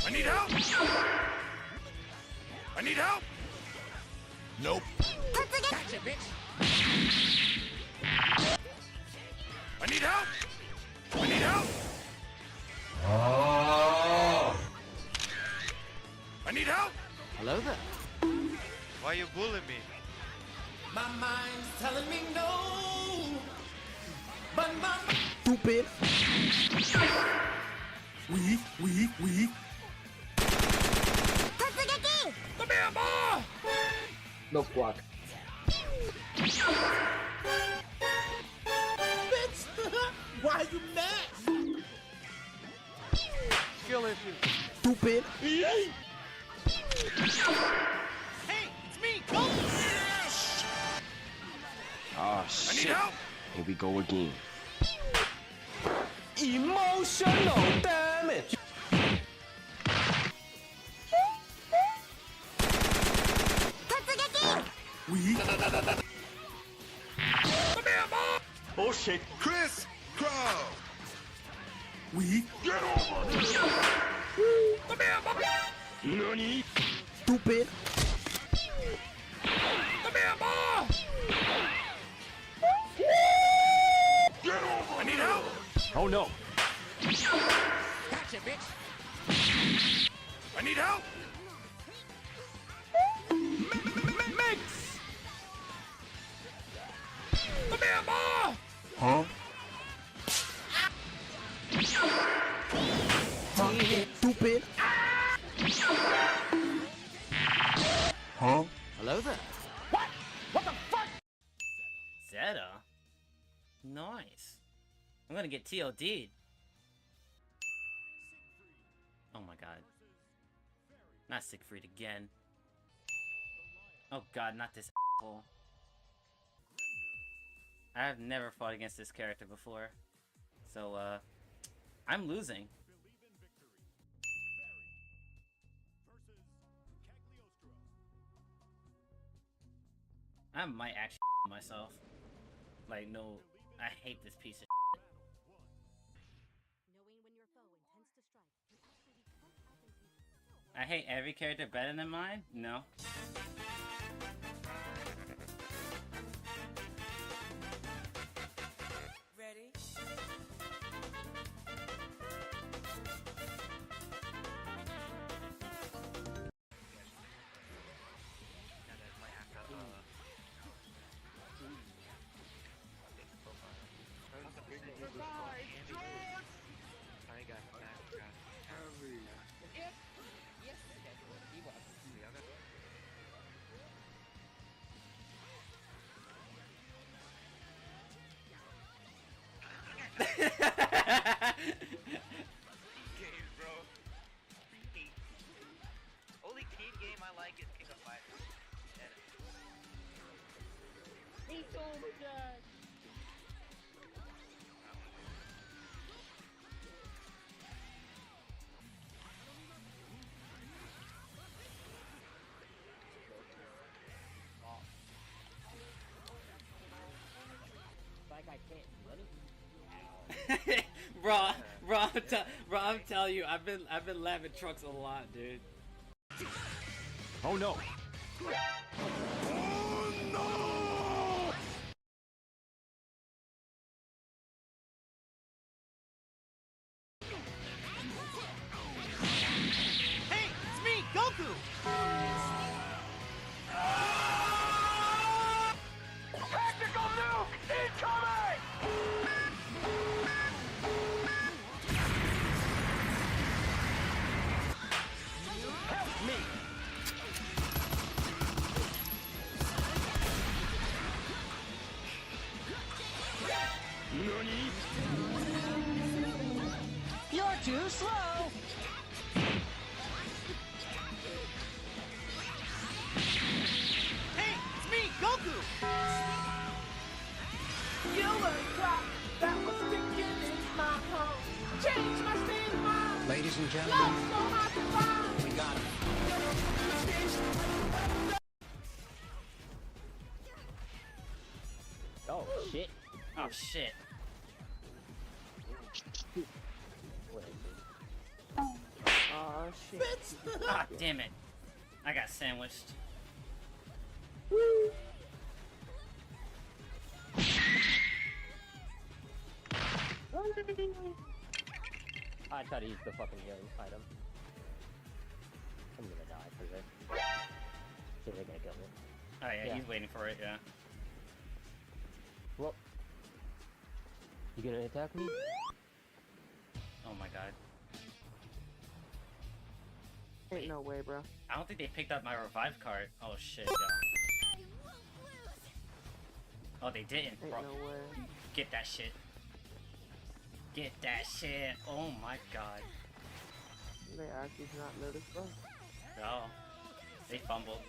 I need help! I need help! Nope. Gotcha, bitch! I need help! I need help! I need help! Hello there. Why you bullying me? My mind's telling me no, but my Stupid. Weak. Come here, boy! No squad. bitch. Why you mad? Skill issue. Stupid. Hey, it's me, go! Oh I need shit. help! Here we go again. Emotional damage. Weak. Come here, boy! Bullshit. Chris Crow! Weak. Get over here! Come here, boy! Nani? Stupid. Come here, boy! Get over I need help! Oh no. Gotcha, bitch! I need help! Mix. Come here, boy! Huh? Stupid. Huh? Hello there. What the fuck? Zeta? Nice. I'm gonna get TOD'd. Oh my god. Not Siegfried again. Oh god, not this asshole. I have never fought against this character before. So, I'm losing. I might actually myself. Like, no, I hate this piece of shit. Knowing when your foe intends to strike, you actually come up and I hate every character better than mine? No. Ready? Games, bro. Only team game I like is King of Fighters. bro, I'm telling you, I've been laughing trucks a lot, dude. Oh no. Hey, it's me, Goku! Tactical nuke incoming! Help me! You're too slow! Hey, it's me, Goku! You were clock that was ticking in my home. Change my state of mind. Ladies and gentlemen, Love so hard to find. we got him. Oh shit. Oh shit. Aw, shit. Ah, damn it. I got sandwiched. I tried to use the fucking healing item. I'm gonna die for this. So they're gonna kill me. Oh yeah, Yeah. he's waiting for it, yeah. Well, you gonna attack me? Oh my god. Ain't no way, bro. I don't think they picked up my revive card. Oh shit, yo. Oh, they didn't, Ain't bro. no way. Get that shit. Get that shit. Oh my god. They actually did not notice, bro. No. They fumbled.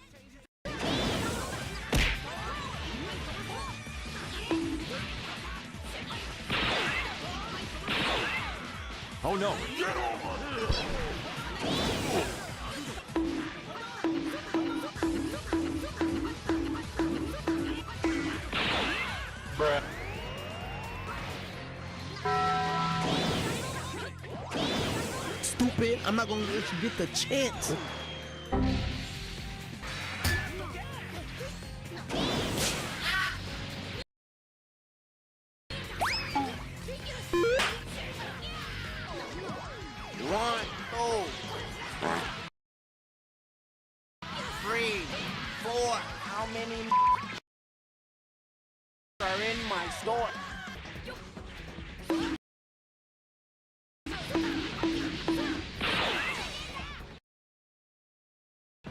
Oh no! Stupid. I'm not gonna let you get the chance. One, two, 3, 4. How many are in my store?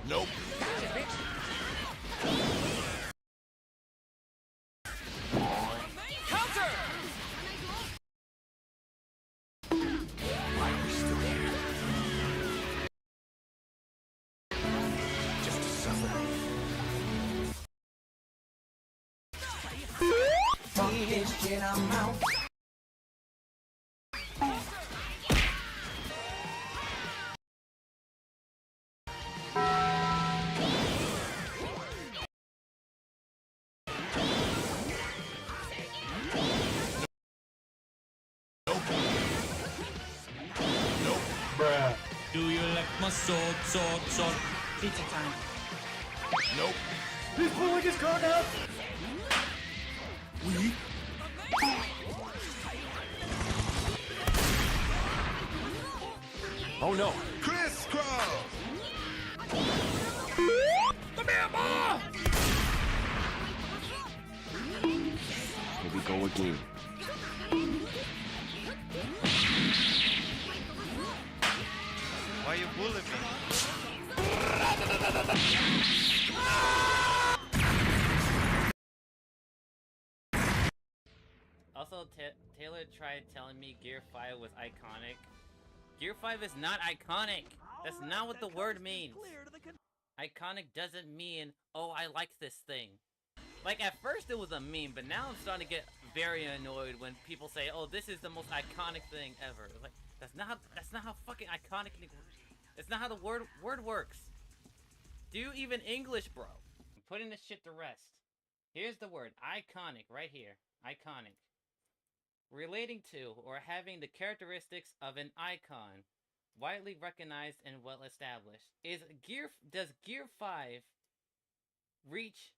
Nope. Do you like my sword? Pizza time. Nope. He's pulling his card out! Weak. Oh no! Crisscross. Here we go again. Why you bullying me? Also, Taylor tried telling me Gear 5 was iconic. Gear 5 is not iconic! That's not what the word means! Iconic doesn't mean, oh, I like this thing. Like, at first it was a meme, but now I'm starting to get very annoyed when people say, oh, this is the most iconic thing ever. Like, that's not how fucking iconic it works. That's not how the word works. Do you even English, bro? I'm putting this shit to rest. Here's the word, iconic, right here. Iconic. Relating to or having the characteristics of an icon, widely recognized and well established. Does Gear 5 reach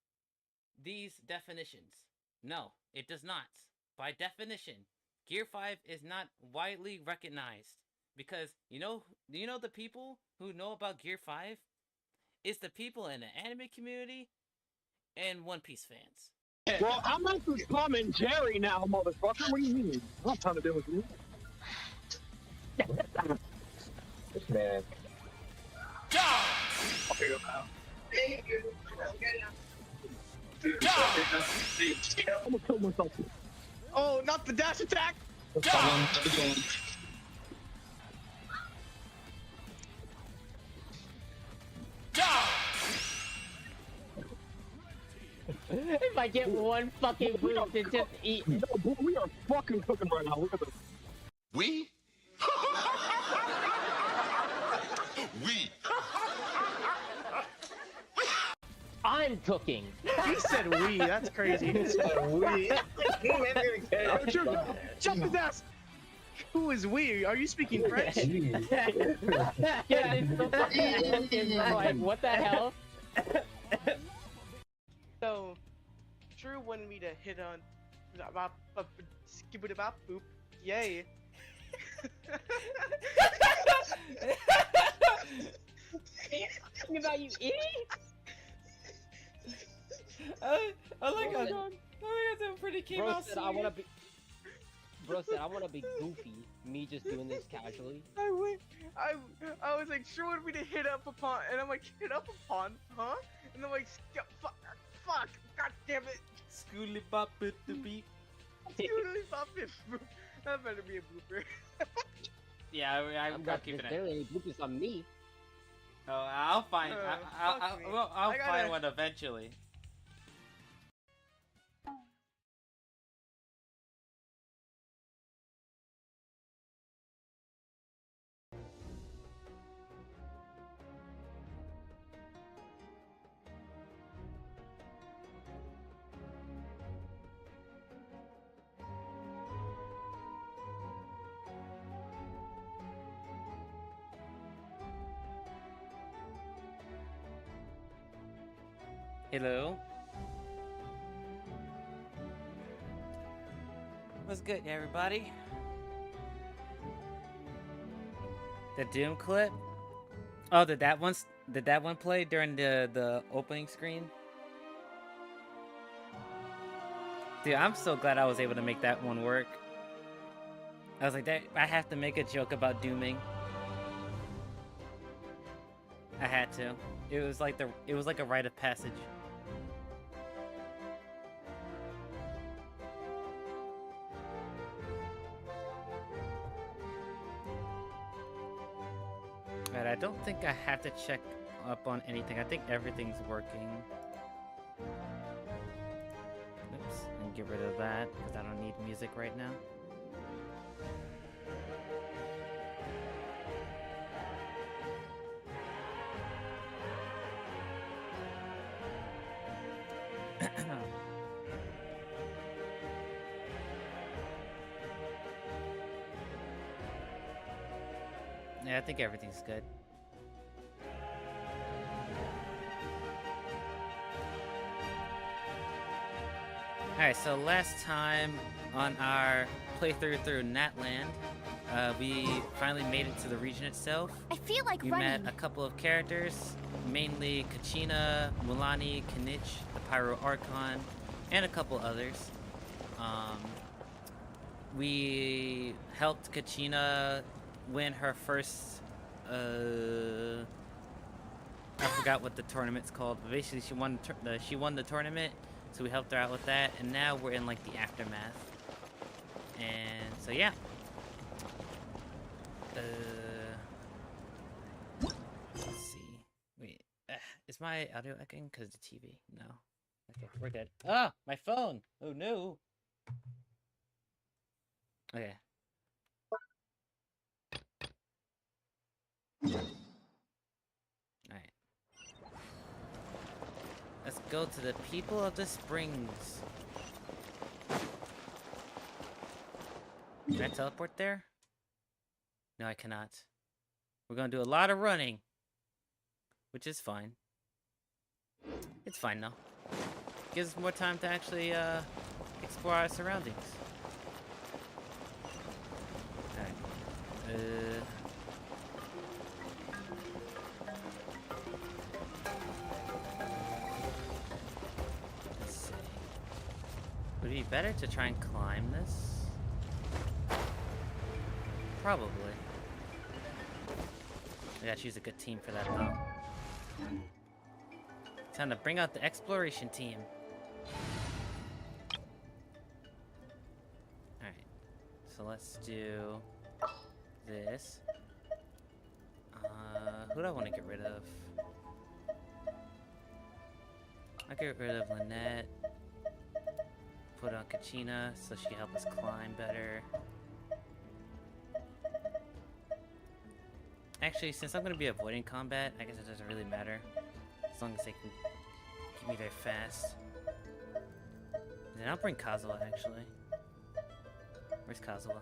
these definitions? No, it does not. By definition, Gear 5 is not widely recognized because you know the people who know about Gear 5? It's the people in the anime community and One Piece fans. Well, I'm not this Tom and Jerry now, motherfucker. What do you mean? I'm not trying to deal with you. This man. I'm gonna kill myself. Oh, not the dash attack! If I get one fucking boost to just eat. No, boy, we are fucking cooking right now. Look at this. We? We. I'm cooking. He said we, that's crazy. He said we. Jump his ass. Who is we? Are you speaking French? Yeah, it's so fucking active, bro. Like, what the hell? So, True wanted me to hit on skip it about boop. Yay. Talking about you idiot? I like Bro, how that pretty came Bro out said I wanna be. Bro said I wanna be goofy. Me just doing this casually. I was like, True wanted me to hit up upon, and I'm like, hit up upon, huh? And I'm like, fuck, god damn it. Schooly bop it to beat. Totally pop it. That better be a blooper. Yeah, I'm not keeping it. There ain't bloopers on me. Oh, I'll find. Fuck me. I'll I gotta- find one eventually. Hello. What's good, everybody? The Doom clip? Oh, did that one play during the opening screen? Dude, I'm so glad I was able to make that one work. I was like, I have to make a joke about dooming. I had to. It was like a rite of passage. Alright, I don't think I have to check up on anything. I think everything's working. Oops, and get rid of that, because I don't need music right now. Yeah, I think everything's good. Alright, so last time on our playthrough through Natlan, we finally made it to the region itself. I feel like We running. met a couple of characters, mainly Kachina, Mulani, Kanich, the Pyro Archon, and a couple others. We helped Kachina win her first, I forgot what the tournament's called, but basically she won the tournament, so we helped her out with that, and now we're in like the aftermath. And so yeah. Let's see. Wait, is my audio echoing because the TV? No. Okay, we're good. Ah, my phone. Oh no. Okay. Alright. Let's go to the people of the springs. Can I teleport there? No, I cannot. We're gonna do a lot of running. Which is fine. It's fine though. Gives us more time to actually explore our surroundings. Alright. Let's see. Would it be better to try and climb this? Probably. I gotta choose a good team for that though. Time to bring out the exploration team. Alright. So let's do this. Who do I want to get rid of? I'll get rid of Lynette. Put on Kachina so she can help us climb better. Actually, since I'm going to be avoiding combat, I guess it doesn't really matter. As long as they can keep me there fast. Then I'll bring Kazuha, actually. Where's Kazuha?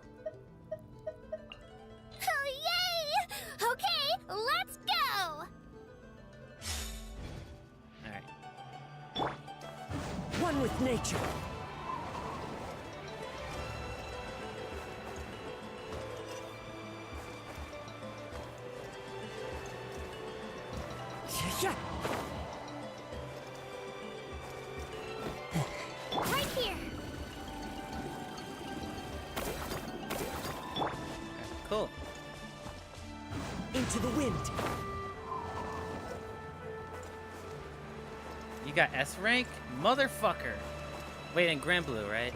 Let's go! Alright. One with nature. Yeah. Right here! Cool. Into the wind. You got S rank? Motherfucker! Wait, and Grand Blue, right?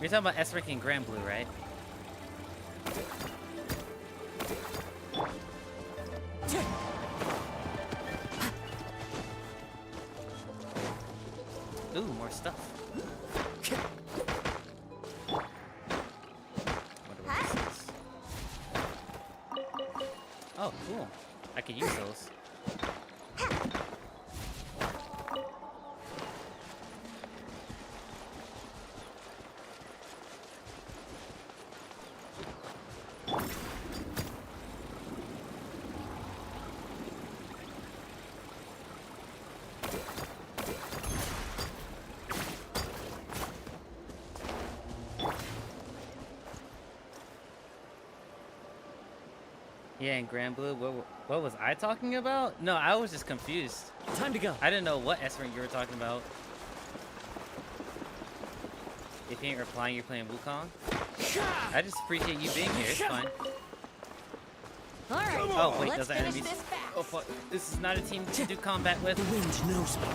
You're talking about S rank and Grand Blue, right? Ooh, more stuff. Wonder what this is. Oh, cool. I could use those. Yeah, and Grand Blue, what was I talking about? No, I was just confused. Time to go. I didn't know what S rank you were talking about. If you ain't replying, you're playing Wukong. I just appreciate you being here. It's fine. Alright, Oh wait, let's those are finish enemies. this fast. Oh fuck! This is not a team to do combat with. The wind knows me.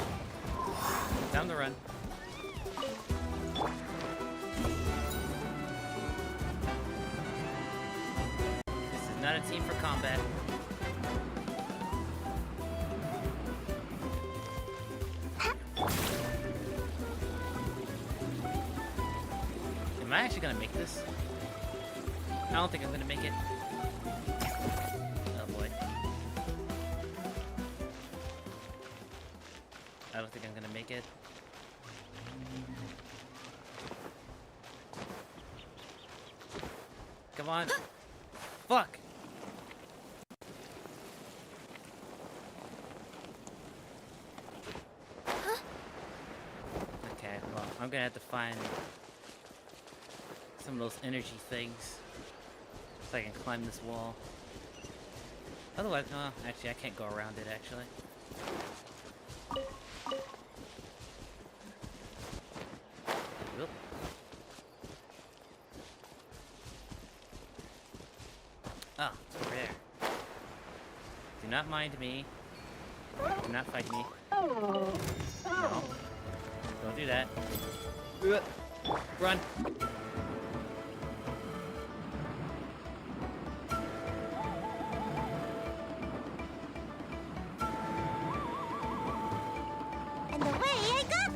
Time to run. This is not a team for combat. Am I actually gonna make this? I don't think I'm gonna make it. Oh boy. I don't think I'm gonna make it. Come on. Fuck! Okay, well, I'm gonna have to find some of those energy things so I can climb this wall. Otherwise, no, actually, I can't go around it, actually. Oop. Ah, it's over there. Do not mind me. Do not fight me. No. Don't do that. Run. And the way I got...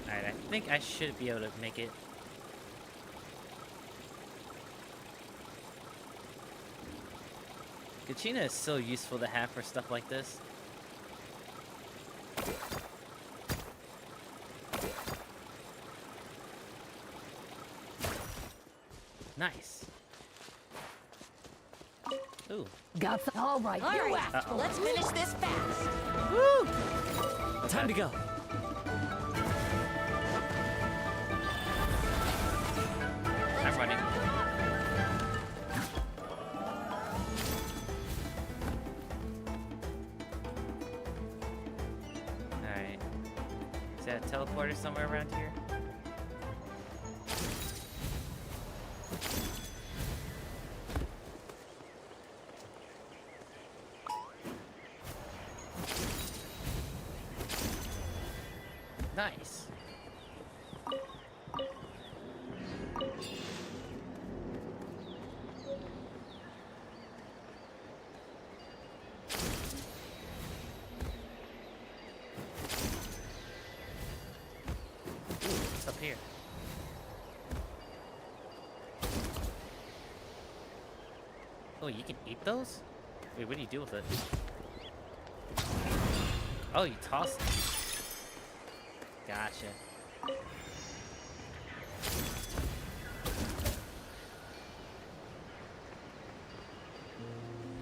Alright, I think I should be able to make it. Kachina is so useful to have for stuff like this. Nice. Ooh. Got the... All right, you asked Uh-oh. for it. Let's finish this fast. Woo! Time to go. I'm running. Alright. Is that a teleporter somewhere around here? Nice. What's up here? Oh, you can eat those? Wait, what do you do with it? Oh, you toss it. Gotcha.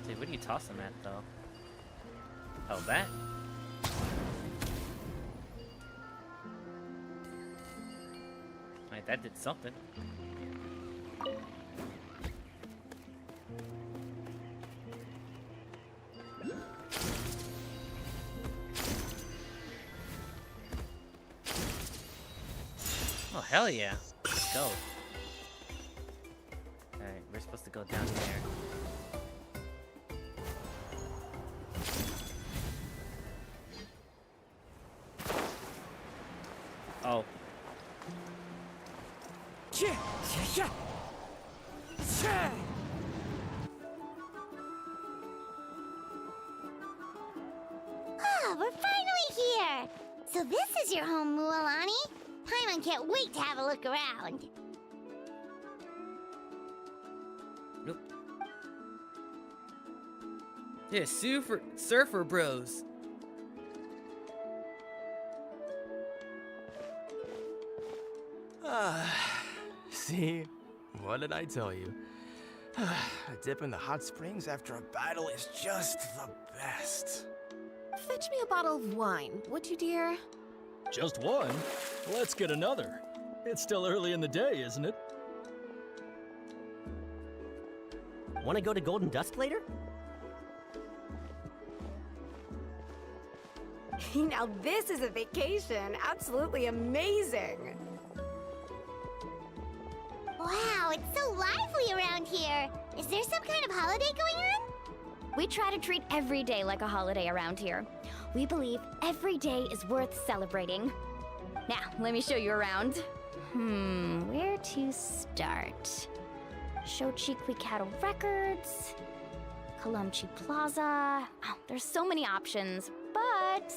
Dude, what do you toss them at, though? Oh, that? Alright, that did something. Oh, hell yeah. Let's go. Alright, we're supposed to go down there. Oh. Ah, we're finally here! So this is your home, Mualani? Paimon can't wait to have a look around. Nope. Yeah, surfer bros. See? What did I tell you? A dip in the hot springs after a battle is just the best. Fetch me a bottle of wine, would you, dear? Just one? Let's get another. It's still early in the day, isn't it? Want to go to Golden Dusk later? Now this is a vacation. Absolutely amazing. Wow, it's so lively around here. Is there some kind of holiday going on? We try to treat every day like a holiday around here. We believe every day is worth celebrating. Now, let me show you around. Where to start? Shochikwi Cattle Records, Kalamchi Plaza. Oh, there's so many options, but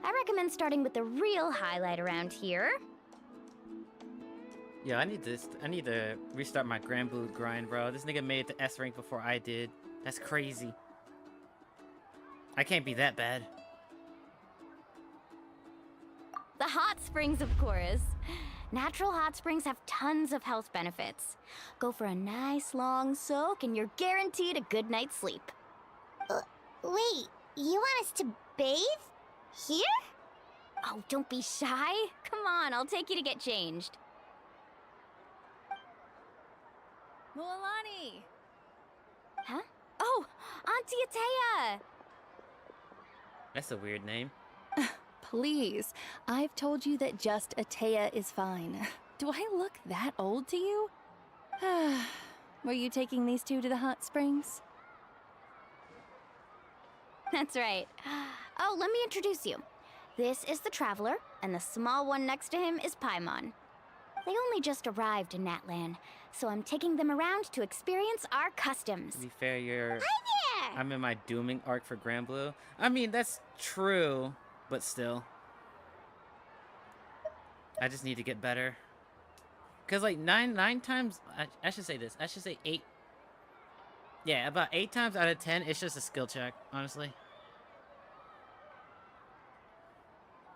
I recommend starting with the real highlight around here. Yeah, I need to restart my Grand Blue grind, bro. This nigga made it to S rank before I did. That's crazy. I can't be that bad. The hot springs, of course. Natural hot springs have tons of health benefits. Go for a nice long soak and you're guaranteed a good night's sleep. Wait, you want us to bathe? Here? Oh, don't be shy. Come on, I'll take you to get changed. Mualani! Huh? Oh, Auntie Atea! That's a weird name. Please, I've told you that just Atea is fine. Do I look that old to you? Were you taking these two to the hot springs? That's right. Oh, let me introduce you. This is the Traveler, and the small one next to him is Paimon. They only just arrived in Natlan, so I'm taking them around to experience our customs. To be fair, Hi there! I'm in my dooming arc for Grand Blue. I mean, that's true, but still. I just need to get better. Cause like nine times, I should say this. I should say 8. Yeah, about 8 times out of 10, it's just a skill check, honestly.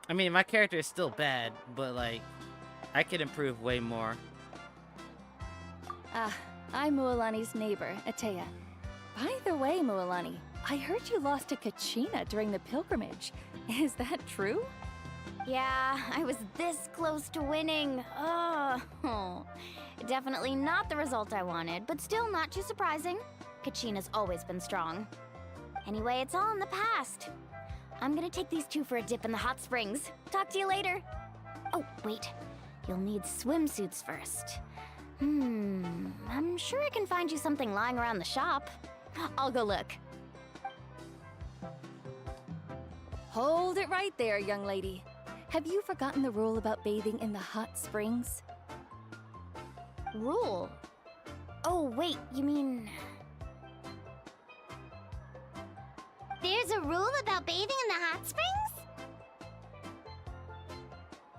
I mean, my character is still bad, but like, I could improve way more. I'm Mualani's neighbor, Atea. By the way, Mualani, I heard you lost to Kachina during the pilgrimage. Is that true? Yeah, I was this close to winning. Oh, definitely not the result I wanted, but still not too surprising. Kachina's always been strong. Anyway, it's all in the past. I'm gonna take these two for a dip in the hot springs. Talk to you later. Oh, wait. You'll need swimsuits first. I'm sure I can find you something lying around the shop. I'll go look. Hold it right there, young lady. Have you forgotten the rule about bathing in the hot springs? Rule? Oh, wait, you mean... There's a rule about bathing in the hot springs?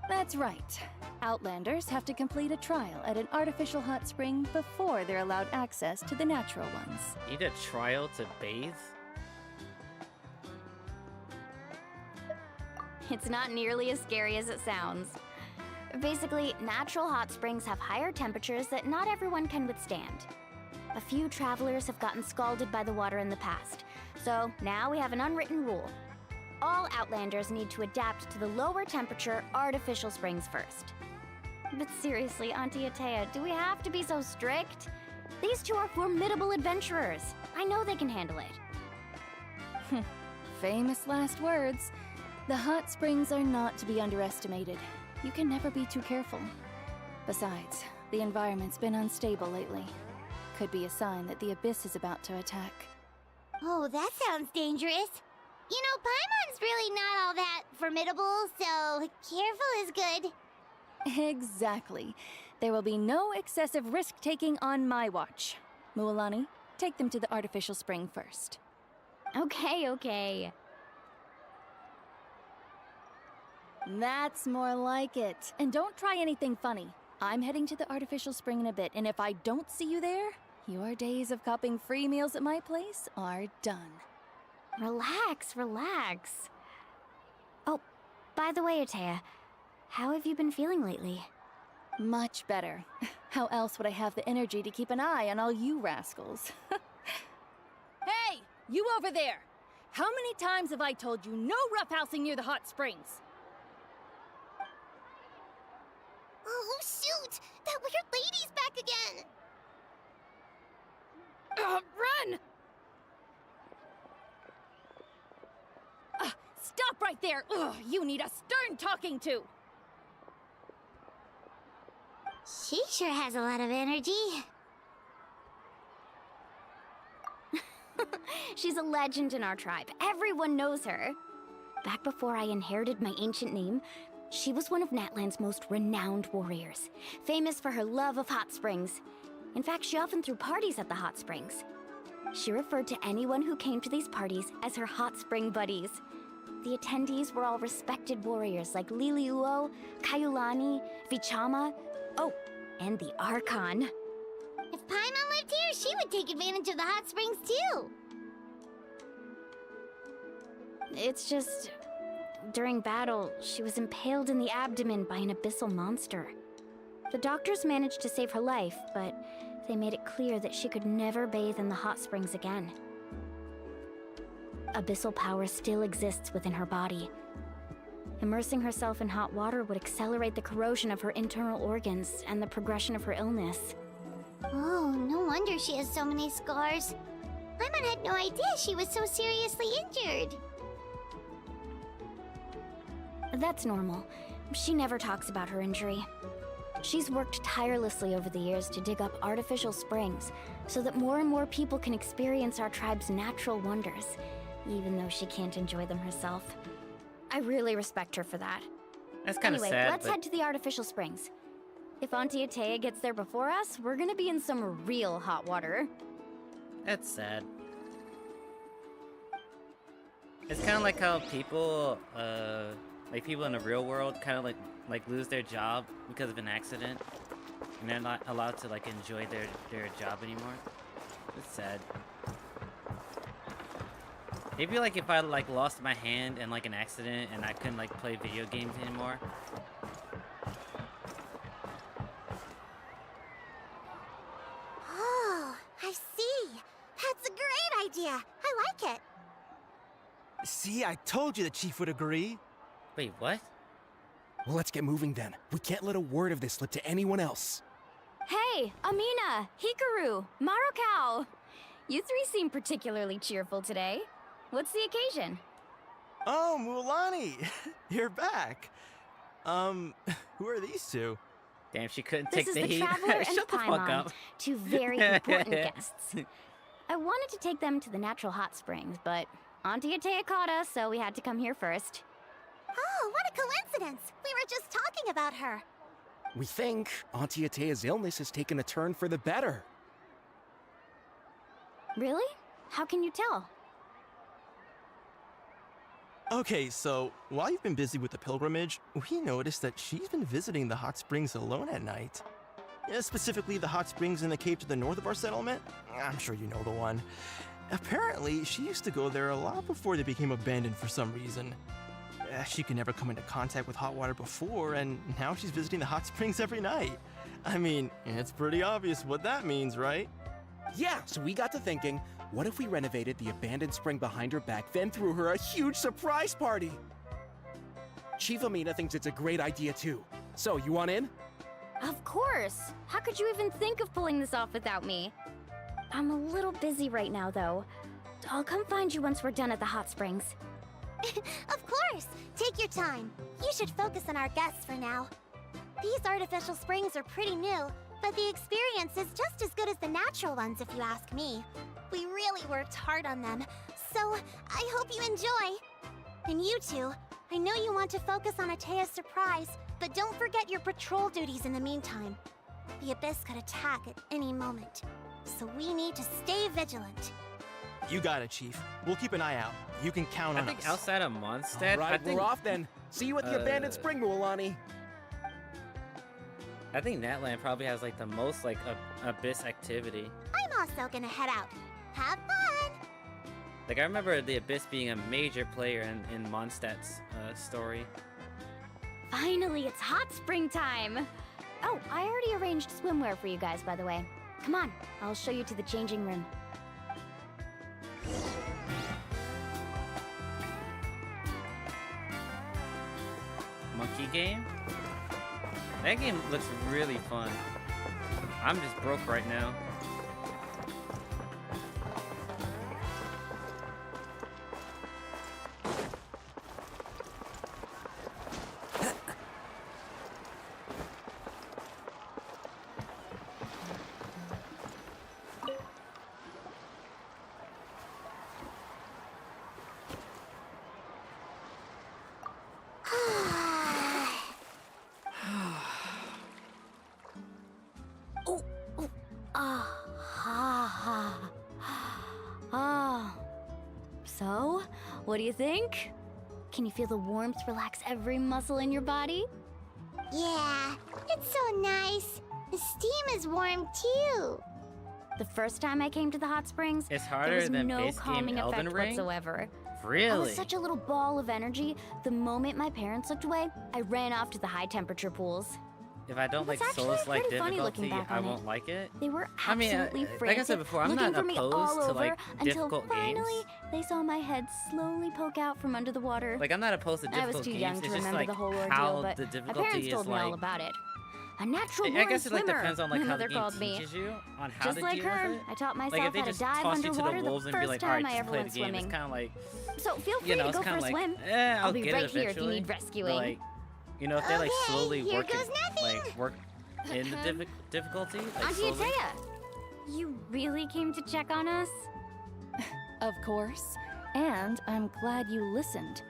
That's right. Outlanders have to complete a trial at an artificial hot spring before they're allowed access to the natural ones. You need a trial to bathe? It's not nearly as scary as it sounds. Basically, natural hot springs have higher temperatures that not everyone can withstand. A few travelers have gotten scalded by the water in the past, so now we have an unwritten rule. All Outlanders need to adapt to the lower temperature artificial springs first. But seriously, Auntie Atea, do we have to be so strict? These two are formidable adventurers. I know they can handle it. Famous last words. The hot springs are not to be underestimated. You can never be too careful. Besides, the environment's been unstable lately. Could be a sign that the abyss is about to attack. Oh, that sounds dangerous. You know, Paimon's really not all that formidable, so careful is good. Exactly. There will be no excessive risk-taking on my watch. Mualani, take them to the artificial spring first. Okay. That's more like it. And don't try anything funny. I'm heading to the artificial spring in a bit, and if I don't see you there, your days of copping free meals at my place are done. Relax. Oh, by the way, Atea, how have you been feeling lately? Much better. How else would I have the energy to keep an eye on all you rascals? Hey, you over there! How many times have I told you no roughhousing near the hot springs? Oh, shoot! That weird lady's back again! Run! Stop right there! Ugh, you need a stern talking to! She sure has a lot of energy. She's a legend in our tribe. Everyone knows her. Back before I inherited my ancient name, she was one of Natlan's most renowned warriors, famous for her love of hot springs. In fact, she often threw parties at the hot springs. She referred to anyone who came to these parties as her hot spring buddies. The attendees were all respected warriors like Liliuo, Kaiulani, Vichama, oh, and the Archon. If Paimon lived here, she would take advantage of the hot springs too. It's just, during battle, she was impaled in the abdomen by an abyssal monster. The doctors managed to save her life, but they made it clear that she could never bathe in the hot springs again. Abyssal power still exists within her body. Immersing herself in hot water would accelerate the corrosion of her internal organs and the progression of her illness. Oh, no wonder she has so many scars. Paimon had no idea she was so seriously injured. That's normal. She never talks about her injury. She's worked tirelessly over the years to dig up artificial springs so that more and more people can experience our tribe's natural wonders, even though she can't enjoy them herself. I really respect her for that. That's kind of anyway, sad. Let's head to the artificial springs. If Auntie Atea gets there before us, we're gonna be in some real hot water. That's sad. It's kind of like how people, like people in the real world, kind of like lose their job because of an accident, and they're not allowed to like enjoy their job anymore. It's sad. Maybe like if I like lost my hand in like an accident and I couldn't like play video games anymore. Oh, I see. That's a great idea. I like it. See, I told you the chief would agree. Wait, what? Well, let's get moving then. We can't let a word of this slip to anyone else. Hey, Amina, Hikaru, Marukao! You three seem particularly cheerful today. What's the occasion? Oh, Mualani! You're back. Who are these two? Damn, she couldn't This take is the the heat. Traveler and Shut the fuck Paimon, up. two very important guests. I wanted to take them to the natural hot springs, but Auntie Atea caught us, so we had to come here first. Oh, what a coincidence. We were just talking about her. We think Auntie Atea's illness has taken a turn for the better. Really? How can you tell? Okay, so while you've been busy with the pilgrimage, we noticed that she's been visiting the hot springs alone at night. Specifically the hot springs in the cave to the north of our settlement. I'm sure you know the one. Apparently, she used to go there a lot before they became abandoned for some reason. She could never come into contact with hot water before, and now she's visiting the hot springs every night. I mean, it's pretty obvious what that means, right? Yeah, so we got to thinking, what if we renovated the abandoned spring behind her back, then threw her a huge surprise party? Chief Amina thinks it's a great idea too. So, you want in? Of course! How could you even think of pulling this off without me? I'm a little busy right now, though. I'll come find you once we're done at the hot springs. Of course! Take your time. You should focus on our guests for now. These artificial springs are pretty new, but the experience is just as good as the natural ones if you ask me. We really worked hard on them, so I hope you enjoy. And you two, I know you want to focus on Atea's surprise, but don't forget your patrol duties in the meantime. The Abyss could attack at any moment, so we need to stay vigilant. You got it, Chief. We'll keep an eye out. You can count on us. I think outside of Mondstadt, Alright, we're off then. See you at the abandoned spring, Mualani. I think Natlan probably has like the most like Abyss activity. I'm also gonna head out. Have fun! Like I remember the Abyss being a major player in Mondstadt's story. Finally, it's hot spring time! Oh, I already arranged swimwear for you guys, by the way. Come on, I'll show you to the changing room. Monkey game? That game looks really fun. I'm just broke right now. So, what do you think? Can you feel the warmth relax every muscle in your body? Yeah, it's so nice. The steam is warm too. The first time I came to the hot springs, It's there harder was than no base game calming Elden effect Ring? whatsoever. I Really? was such a little ball of energy. The moment my parents looked away, I ran off to the high temperature pools. If I don't It was like actually Souls-like pretty funny looking difficulty, back I on won't it. like it. They were I mean, absolutely like I frantic, said before, I'm looking not for me all opposed to over like until difficult finally games. they saw my head slowly poke out from under the water. Like I'm not opposed to I difficult was too games. young It's to just remember like the whole how ordeal, but the my difficulty parents is told me like. all about it. A natural I born guess it like swimmer, depends on my like how the mother game called me. teaches you on how Just to like deal her, with it. I taught Like myself if they how to just dive toss you to the underwater the wolves and be first like, time alright, I just ever play the went game, swimming. it's kind of like, So feel free you know, to it's go for kind a of like, swim. I'll I'll be get right it here if you eventually. need But, rescuing. like, you know, if they like Okay, slowly here work goes it, nothing. like work in the difficulty, like Auntie slowly. Atea, you really came to check on us? Of course. And I'm glad you listened.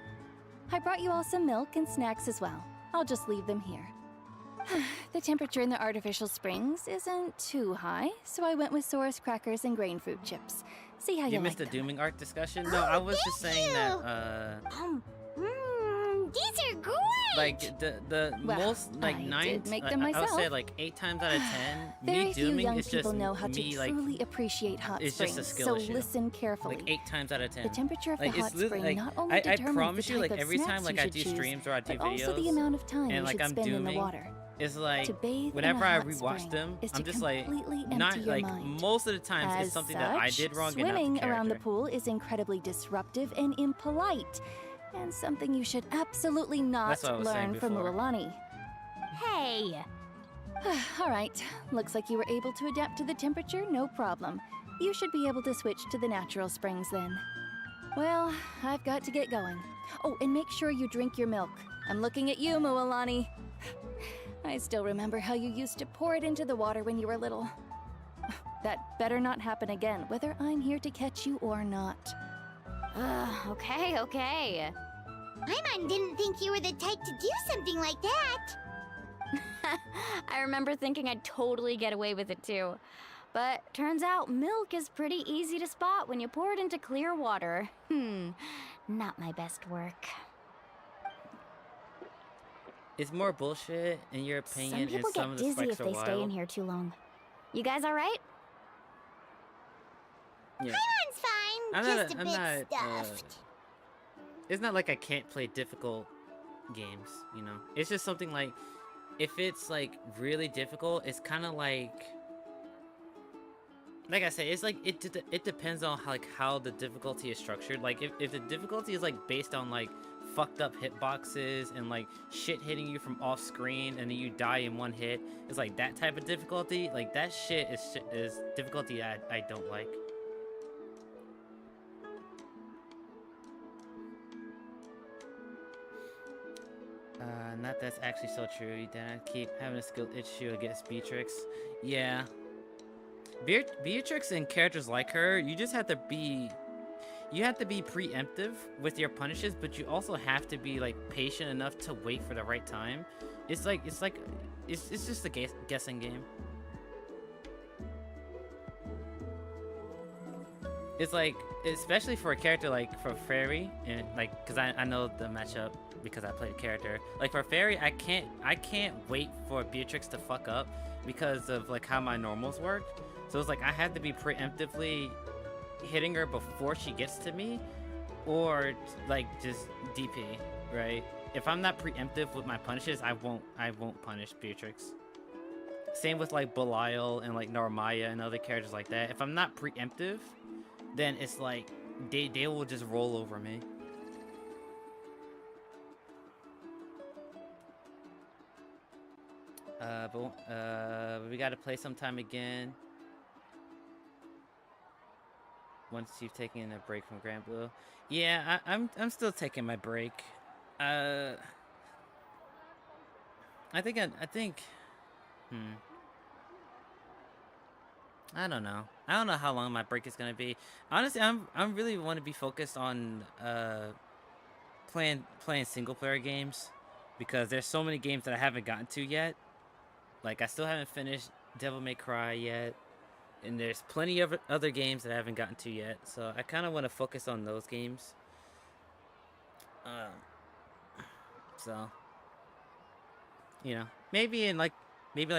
I brought you all some milk and snacks as well. I'll just leave them here. The temperature in the artificial springs isn't too high, so I went with Saurus crackers and grain fruit chips. See how you, You like missed the them. dooming art discussion? No, I was just saying that, These are great! like the Well, most like I 9 did make like, them I would say myself. like 8 times out of 10 Very me few dooming young is people just know how me to like truly appreciate hot it's springs, just a skill so issue. listen carefully. Like 8 times out of 10. The temperature of like, the hot it's spring like, not only I determines promise the you, type like of every time snacks like you I should do choose, streams or I do but also the videos, amount of time you and like should I'm spend in the dooming, water. it's like To bathe whenever in a I hot rewatch spring them, is I'm to just like completely empty not your like mind. most of the times As it's something such, that I did wrong and not the swimming around the character. pool is incredibly disruptive and impolite, and something you should absolutely not That's what I was saying learn from before. Mualani. Hey! All right, looks like you were able to adapt to the temperature, no problem. You should be able to switch to the natural springs then. Well, I've got to get going. Oh, and make sure you drink your milk. I'm looking at you, Mualani. I still remember how you used to pour it into the water when you were little. That better not happen again, whether I'm here to catch you or not. Okay. Paimon didn't think you were the type to do something like that. I remember thinking I'd totally get away with it too. But turns out milk is pretty easy to spot when you pour it into clear water. Not my best work. It's more bullshit in your Some opinion, and people some get of the dizzy spikes if are they wild. stay in here too long. You guys alright? Yeah. Paimon's fine, just a bit stuffed. It's not like I can't play difficult games, you know? It's just something like, if it's like really difficult, it's kind of like I said, it's like it depends on how the difficulty is structured. Like if the difficulty is like based on like fucked up hitboxes and like shit hitting you from off screen and then you die in one hit, it's like that type of difficulty. Like that shit is difficulty I don't like. Not that's actually so true. Then I keep having a skill issue against Beatrix. Yeah. Beatrix and characters like her, you just have to be... You have to be preemptive with your punishes, but you also have to be like patient enough to wait for the right time. It's just a guessing game. It's like, especially for a character like for Fairy, and like, cause I know the matchup because I played a character. Like for Fairy, I can't wait for Beatrix to fuck up because of like how my normals work. So it's like I had to be preemptively hitting her before she gets to me, or like just DP, right? If I'm not preemptive with my punishes, I won't punish Beatrix. Same with like Belial and like Narmaya and other characters like that. If I'm not preemptive, then it's like they will just roll over me. But we gotta play sometime again. Once you've taken a break from Grand Blue. Yeah, I'm still taking my break. I think I don't know. I don't know how long my break is gonna be. Honestly, I'm really want to be focused on playing single player games, because there's so many games that I haven't gotten to yet. Like I still haven't finished Devil May Cry yet, and there's plenty of other games that I haven't gotten to yet. So I kind of want to focus on those games. So you know, maybe like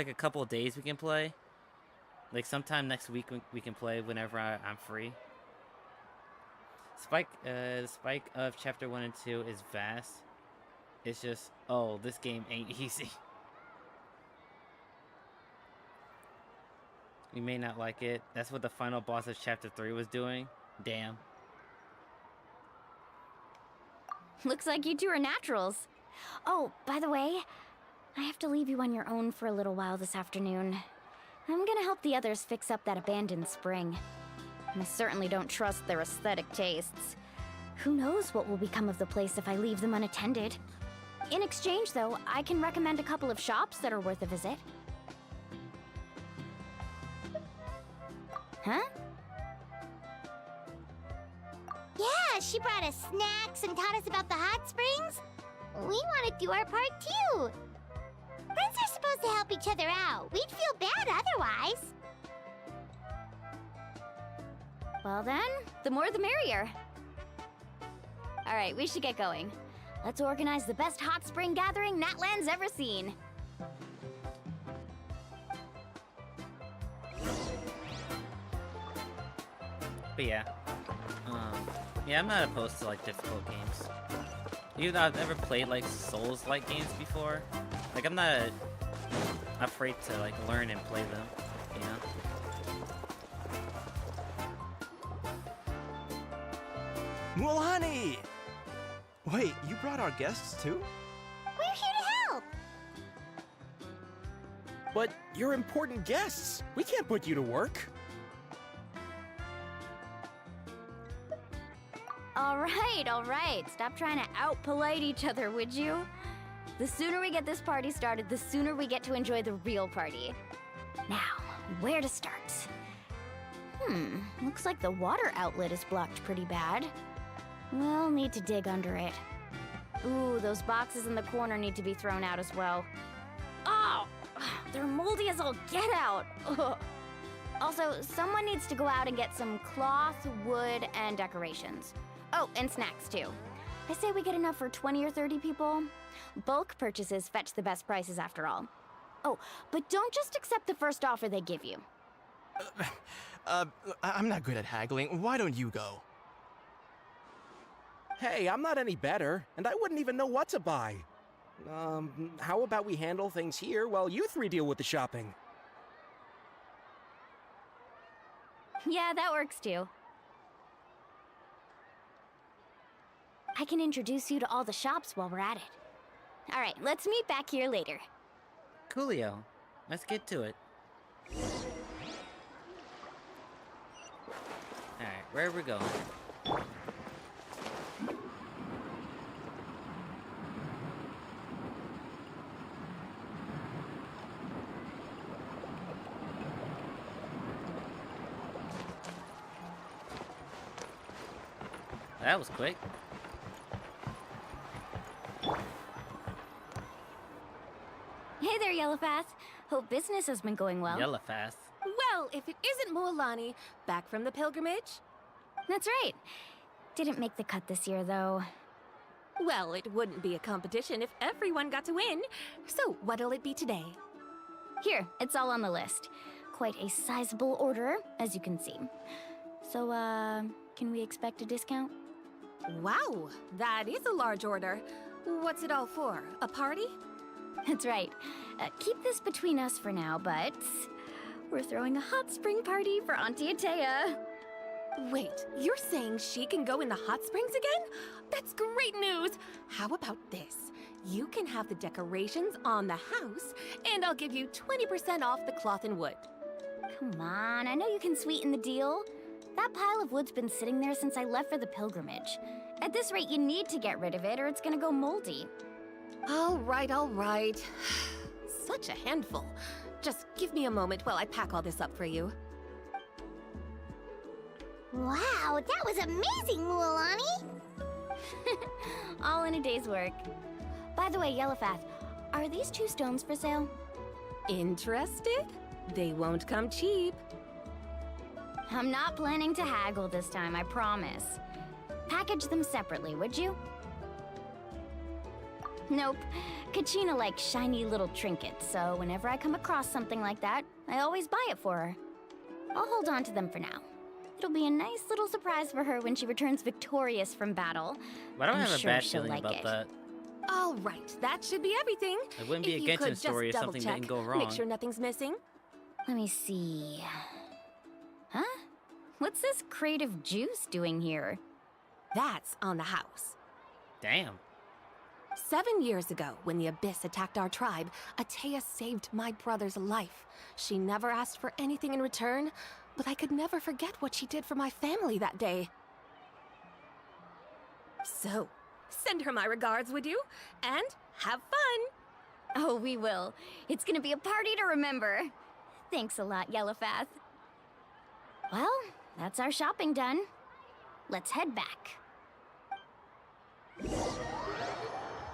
a couple of days we can play. Like sometime next week we can play whenever I'm free. The spike of chapter 1 and 2 is vast. It's just, oh, this game ain't easy. We may not like it. That's what the final boss of chapter 3 was doing. Damn. Looks like you two are naturals. Oh, by the way, I have to leave you on your own for a little while this afternoon. I'm gonna help the others fix up that abandoned spring. I certainly don't trust their aesthetic tastes. Who knows what will become of the place if I leave them unattended. In exchange, though, I can recommend a couple of shops that are worth a visit. Huh? Yeah, she brought us snacks and taught us about the hot springs. We want to do our part too. Friends are supposed to help each other out. We'd feel bad otherwise. Well then, the more the merrier. Alright, we should get going. Let's organize the best hot spring gathering Natlan's ever seen. But yeah. Yeah, I'm not opposed to like difficult games. Even though I've never played like Souls-like games before, like I'm not afraid to like learn and play them, you know? Mulani! Wait, you brought our guests too? We're here to help. But you're important guests. We can't put you to work. All right. Stop trying to out-polite each other, would you? The sooner we get this party started, the sooner we get to enjoy the real party. Now, where to start? Looks like the water outlet is blocked pretty bad. We'll need to dig under it. Ooh, those boxes in the corner need to be thrown out as well. Oh, they're moldy as all get out. Ugh. Also, someone needs to go out and get some cloth, wood, and decorations. Oh, and snacks too. I say we get enough for 20 or 30 people. Bulk purchases fetch the best prices after all. Oh, but don't just accept the first offer they give you. I'm not good at haggling. Why don't you go? Hey, I'm not any better, and I wouldn't even know what to buy. How about we handle things here while you three deal with the shopping? Yeah, that works too. I can introduce you to all the shops while we're at it. Alright, let's meet back here later. Coolio. Let's get to it. Alright, where are we going? That was quick. Hey there, Yellowfast. Hope business has been going well. Yella fast. Well, if it isn't Moalani, back from the pilgrimage? That's right. Didn't make the cut this year, though. Well, it wouldn't be a competition if everyone got to win. So, what'll it be today? Here, it's all on the list. Quite a sizable order, as you can see. So, can we expect a discount? Wow, that is a large order. What's it all for? A party? That's right. Keep this between us for now, but we're throwing a hot spring party for Auntie Atea. Wait, you're saying she can go in the hot springs again? That's great news! How about this? You can have the decorations on the house, and I'll give you 20% off the cloth and wood. Come on, I know you can sweeten the deal. That pile of wood's been sitting there since I left for the pilgrimage. At this rate, you need to get rid of it or it's gonna go moldy. All right. Such a handful. Just give me a moment while I pack all this up for you. Wow, that was amazing, Mualani! All in a day's work. By the way, Yellowfast, are these 2 stones for sale? Interested? They won't come cheap. I'm not planning to haggle this time, I promise. Package them separately, would you? Nope. Kachina likes shiny little trinkets, so whenever I come across something like that, I always buy it for her. I'll hold on to them for now. It'll be a nice little surprise for her when she returns victorious from battle. Why don't I I'm have a sure bad she'll feeling like about it. that? All right, that should be everything. It wouldn't be If a you Genshin could story if just something double-check, didn't go wrong. Make sure nothing's missing. Let me see. Huh? What's this crate of juice doing here? That's on the house. Damn. 7 years ago, when the Abyss attacked our tribe, Atea saved my brother's life. She never asked for anything in return, but I could never forget what she did for my family that day. So, send her my regards, would you? And have fun! Oh, we will. It's gonna be a party to remember. Thanks a lot, Yellowfast. Well, that's our shopping done. Let's head back.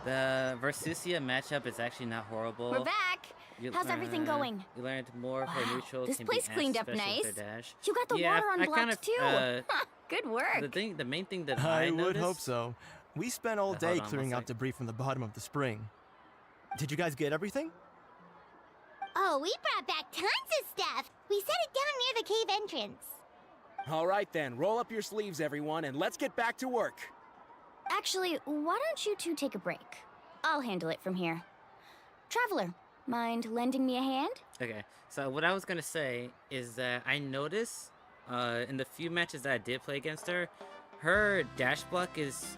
The Versusia matchup is actually not horrible. We're back! How's everything going? You learned more for neutral. This can place be cleaned asked up special with nice. their dash. You got the Yeah, water I kind unblocked of, too. Good work. The main thing that I would noticed, hope so. We spent all Hold day on one clearing out sec. debris from the bottom of the spring. Did you guys get everything? Oh, we brought back tons of stuff! We set it down near the cave entrance. All right then, roll up your sleeves, everyone, and let's get back to work. Actually, why don't you two take a break? I'll handle it from here. Traveler, mind lending me a hand? Okay, so what I was gonna say is that I noticed in the few matches that I did play against her, her dash block is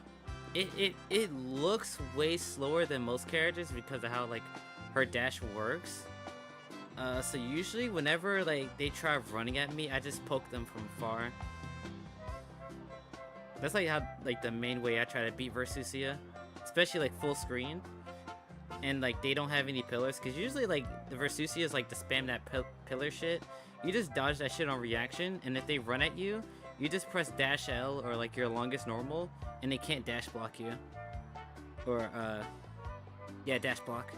it looks way slower than most characters because of how like her dash works. So usually whenever like they try running at me, I just poke them from far. That's like how like the main way I try to beat Versusia, especially like full screen. And like they don't have any pillars, because usually like the Versusia is like to spam that pillar shit. You just dodge that shit on reaction, and if they run at you, you just press dash L or like your longest normal, and they can't dash block you. Or yeah, dash block.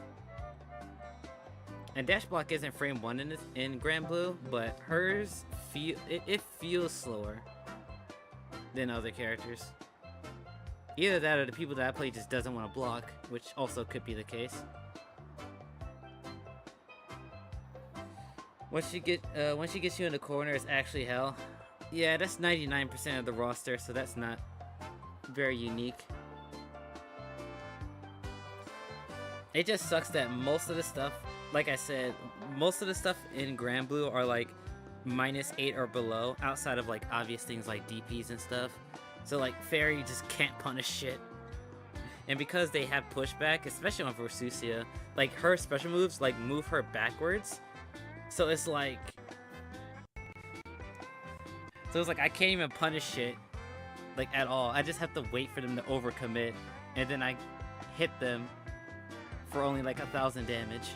And dash block isn't frame 1 in Grand Blue, but hers it feels slower than other characters. Either that or the people that I play just doesn't want to block, which also could be the case. Once she gets you in the corner, it's actually hell. Yeah, that's 99% of the roster, so that's not very unique. It just sucks that most of the stuff, like I said, most of the stuff in Grand Blue are like -8 or below, outside of like obvious things like DPs and stuff. So like Fairy just can't punish shit. And because they have pushback, especially on Versusia, like her special moves like move her backwards. So it's like I can't even punish shit like at all. I just have to wait for them to overcommit, and then I hit them for only like 1,000 damage.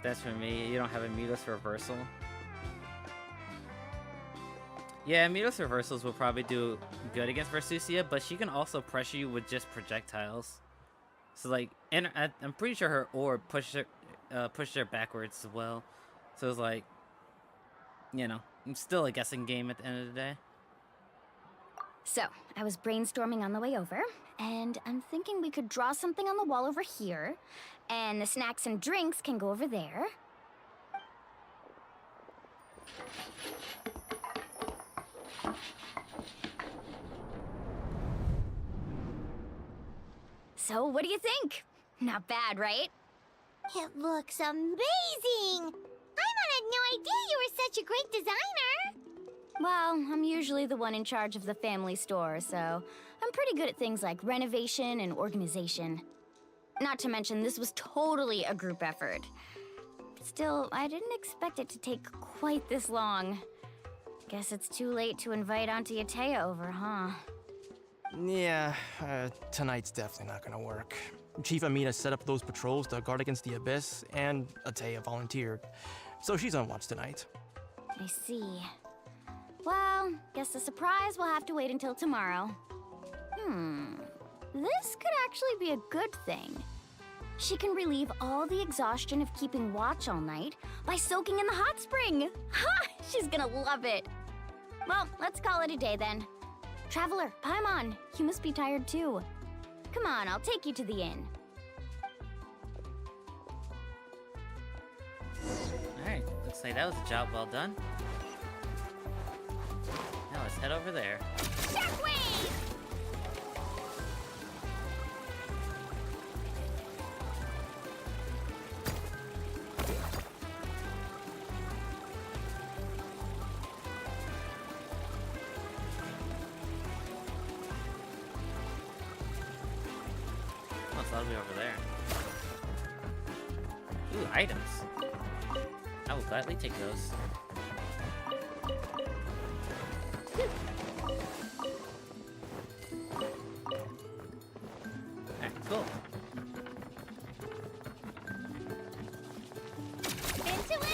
That's for me. You don't have a Mutos reversal. Yeah, Mutos reversals will probably do good against Versusia, but she can also pressure you with just projectiles. So like, and I'm pretty sure her orb pushed her backwards as well. So it's like, you know, it's still a guessing game at the end of the day. So, I was brainstorming on the way over, and I'm thinking we could draw something on the wall over here, and the snacks and drinks can go over there. So, what do you think? Not bad, right? It looks amazing! Paimon had no idea you were such a great designer! Well, I'm usually the one in charge of the family store, so I'm pretty good at things like renovation and organization. Not to mention, this was totally a group effort. Still, I didn't expect it to take quite this long. Guess it's too late to invite Auntie Atea over, huh? Yeah, tonight's definitely not gonna work. Chief Amina set up those patrols to guard against the Abyss, and Atea volunteered. So she's on watch tonight. I see. Well, guess the surprise will have to wait until tomorrow. This could actually be a good thing. She can relieve all the exhaustion of keeping watch all night by soaking in the hot spring. Ha! She's gonna love it. Well, let's call it a day then. Traveler, Paimon, you must be tired too. Come on, I'll take you to the inn. Alright, looks like that was a job well done. Now let's head over there. Shockwave! Oh, so that'll be over there. Ooh, items. I will gladly take those. Alright, cool. Into win!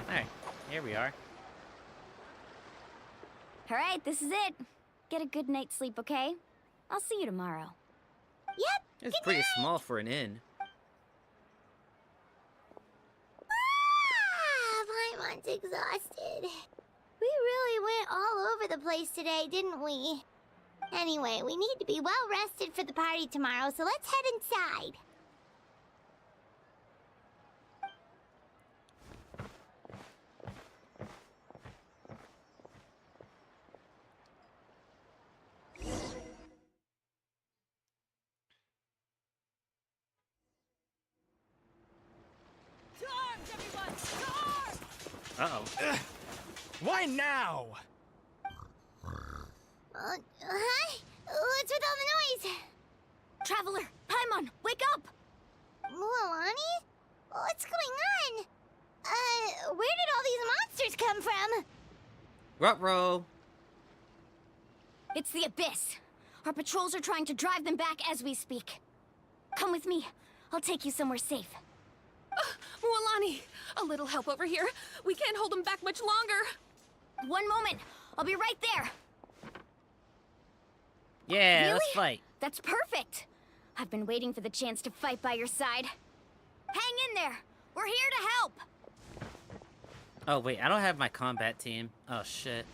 Alright, here we are. All right, this is it. Get a good night's sleep, okay? I'll see you tomorrow. Yep! It's pretty small for an inn. Paimon's exhausted. We really went all over the place today, didn't we? Anyway, we need to be well rested for the party tomorrow, so let's head inside. Uh-oh. Why now? Huh? What's with all the noise? Traveler, Paimon, wake up! Mualani? What's going on? Where did all these monsters come from? Ruh-roh. It's the Abyss. Our patrols are trying to drive them back as we speak. Come with me. I'll take you somewhere safe. Mualani, a little help over here. We can't hold them back much longer. One moment. I'll be right there. Yeah, Really? let's fight. That's perfect. I've been waiting for the chance to fight by your side. Hang in there. We're here to help. Oh, wait, I don't have my combat team. Oh, shit.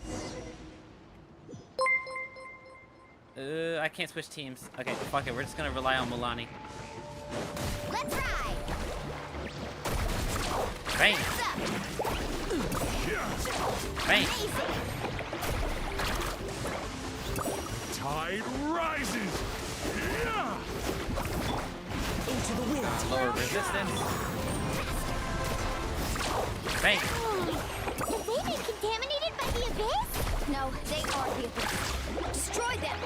I can't switch teams. Okay, fuck it. We're just gonna rely on Milani. Let's ride! Bang! Bang! Tide rises. Yeah. Into the wind. Lower resistance. Bang! Have they been contaminated by the abyss? No, they are the abyss. Destroy them!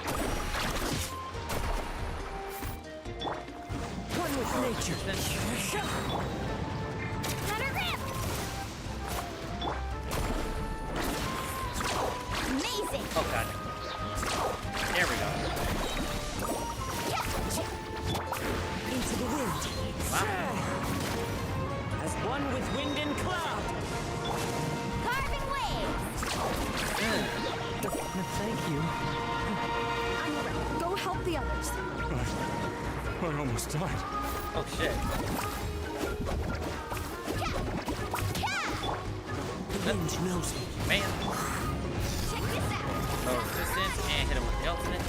One with nature. Got her grip! Amazing! Oh god. There we go. Into the wind. Wow. As one with wind and cloud. Carving waves! Thank you. Anyway, go help the others. I almost died. Oh shit. The wind knows me. Man. Check this out! Lower resistance and hit him with the ultimate.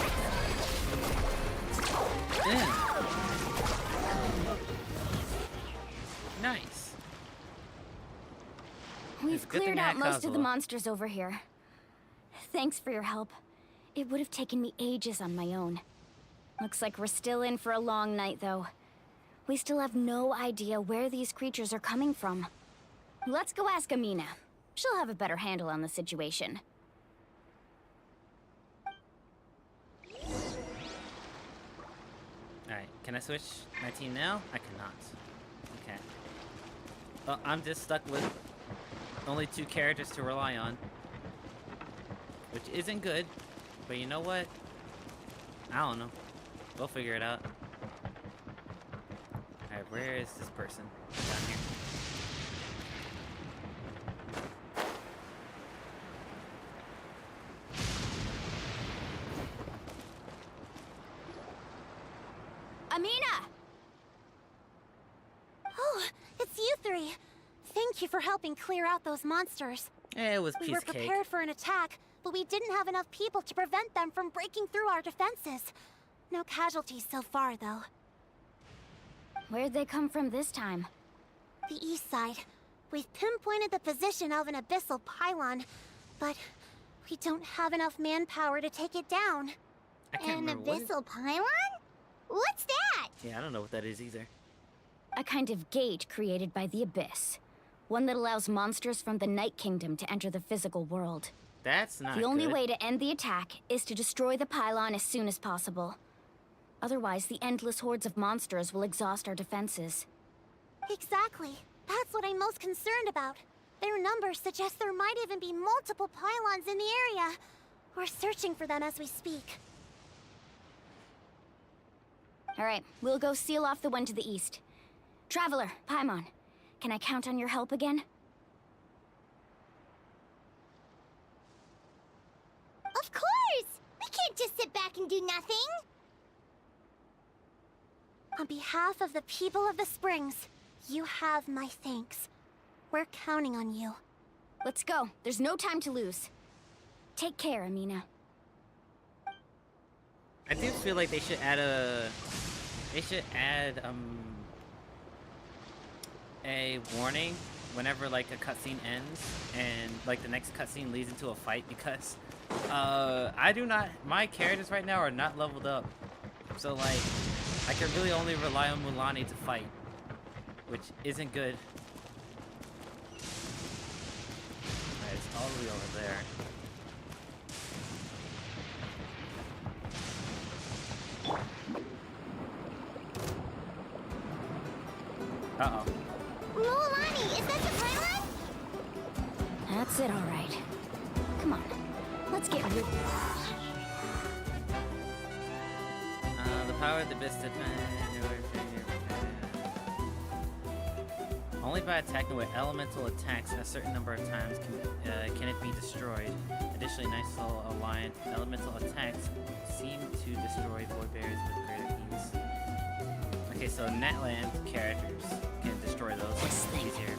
Nice. We've It's a good thing cleared I out had most of the Kazuha. monsters over here. Thanks for your help. It would have taken me ages on my own. Looks like we're still in for a long night, though. We still have no idea where these creatures are coming from. Let's go ask Amina. She'll have a better handle on the situation. Alright, can I switch my team now? I cannot. Okay. Well, I'm just stuck with only 2 characters to rely on. Which isn't good, but you know what? I don't know. We'll figure it out. Alright, where is this person? Down here. Amina! Oh, it's you three. Thank you for helping clear out those monsters. It was We piece were of cake. prepared for an attack, but we didn't have enough people to prevent them from breaking through our defenses. No casualties so far, though. Where'd they come from this time? The east side. We've pinpointed the position of an abyssal pylon, but we don't have enough manpower to take it down. I can't remember what it- abyssal pylon? What's that? Yeah, I don't know what that is either. A kind of gate created by the Abyss. One that allows monsters from the Night Kingdom to enter the physical world. That's not The only good. way to end the attack is to destroy the pylon as soon as possible. Otherwise, the endless hordes of monsters will exhaust our defenses. Exactly. That's what I'm most concerned about. Their numbers suggest there might even be multiple pylons in the area. We're searching for them as we speak. Alright, we'll go seal off the one to the east. Traveler, Paimon, can I count on your help again? Of course! We can't just sit back and do nothing! On behalf of the people of the Springs, you have my thanks. We're counting on you. Let's go. There's no time to lose. Take care, Amina. I do feel like they should add a warning whenever like a cutscene ends and like the next cutscene leads into a fight, because my characters right now are not leveled up, so like I can really only rely on Mulani to fight, which isn't good. Alright, it's all the way over there. Uh-oh. Mulani, is that the pylon? That's it, alright. Come on, let's get real. The power of the beast only by attacking with elemental attacks a certain number of times can it be destroyed. Additionally, nice little alliance elemental attacks seem to destroy void bears with greater ease. Okay, so Natlan characters can destroy those easier.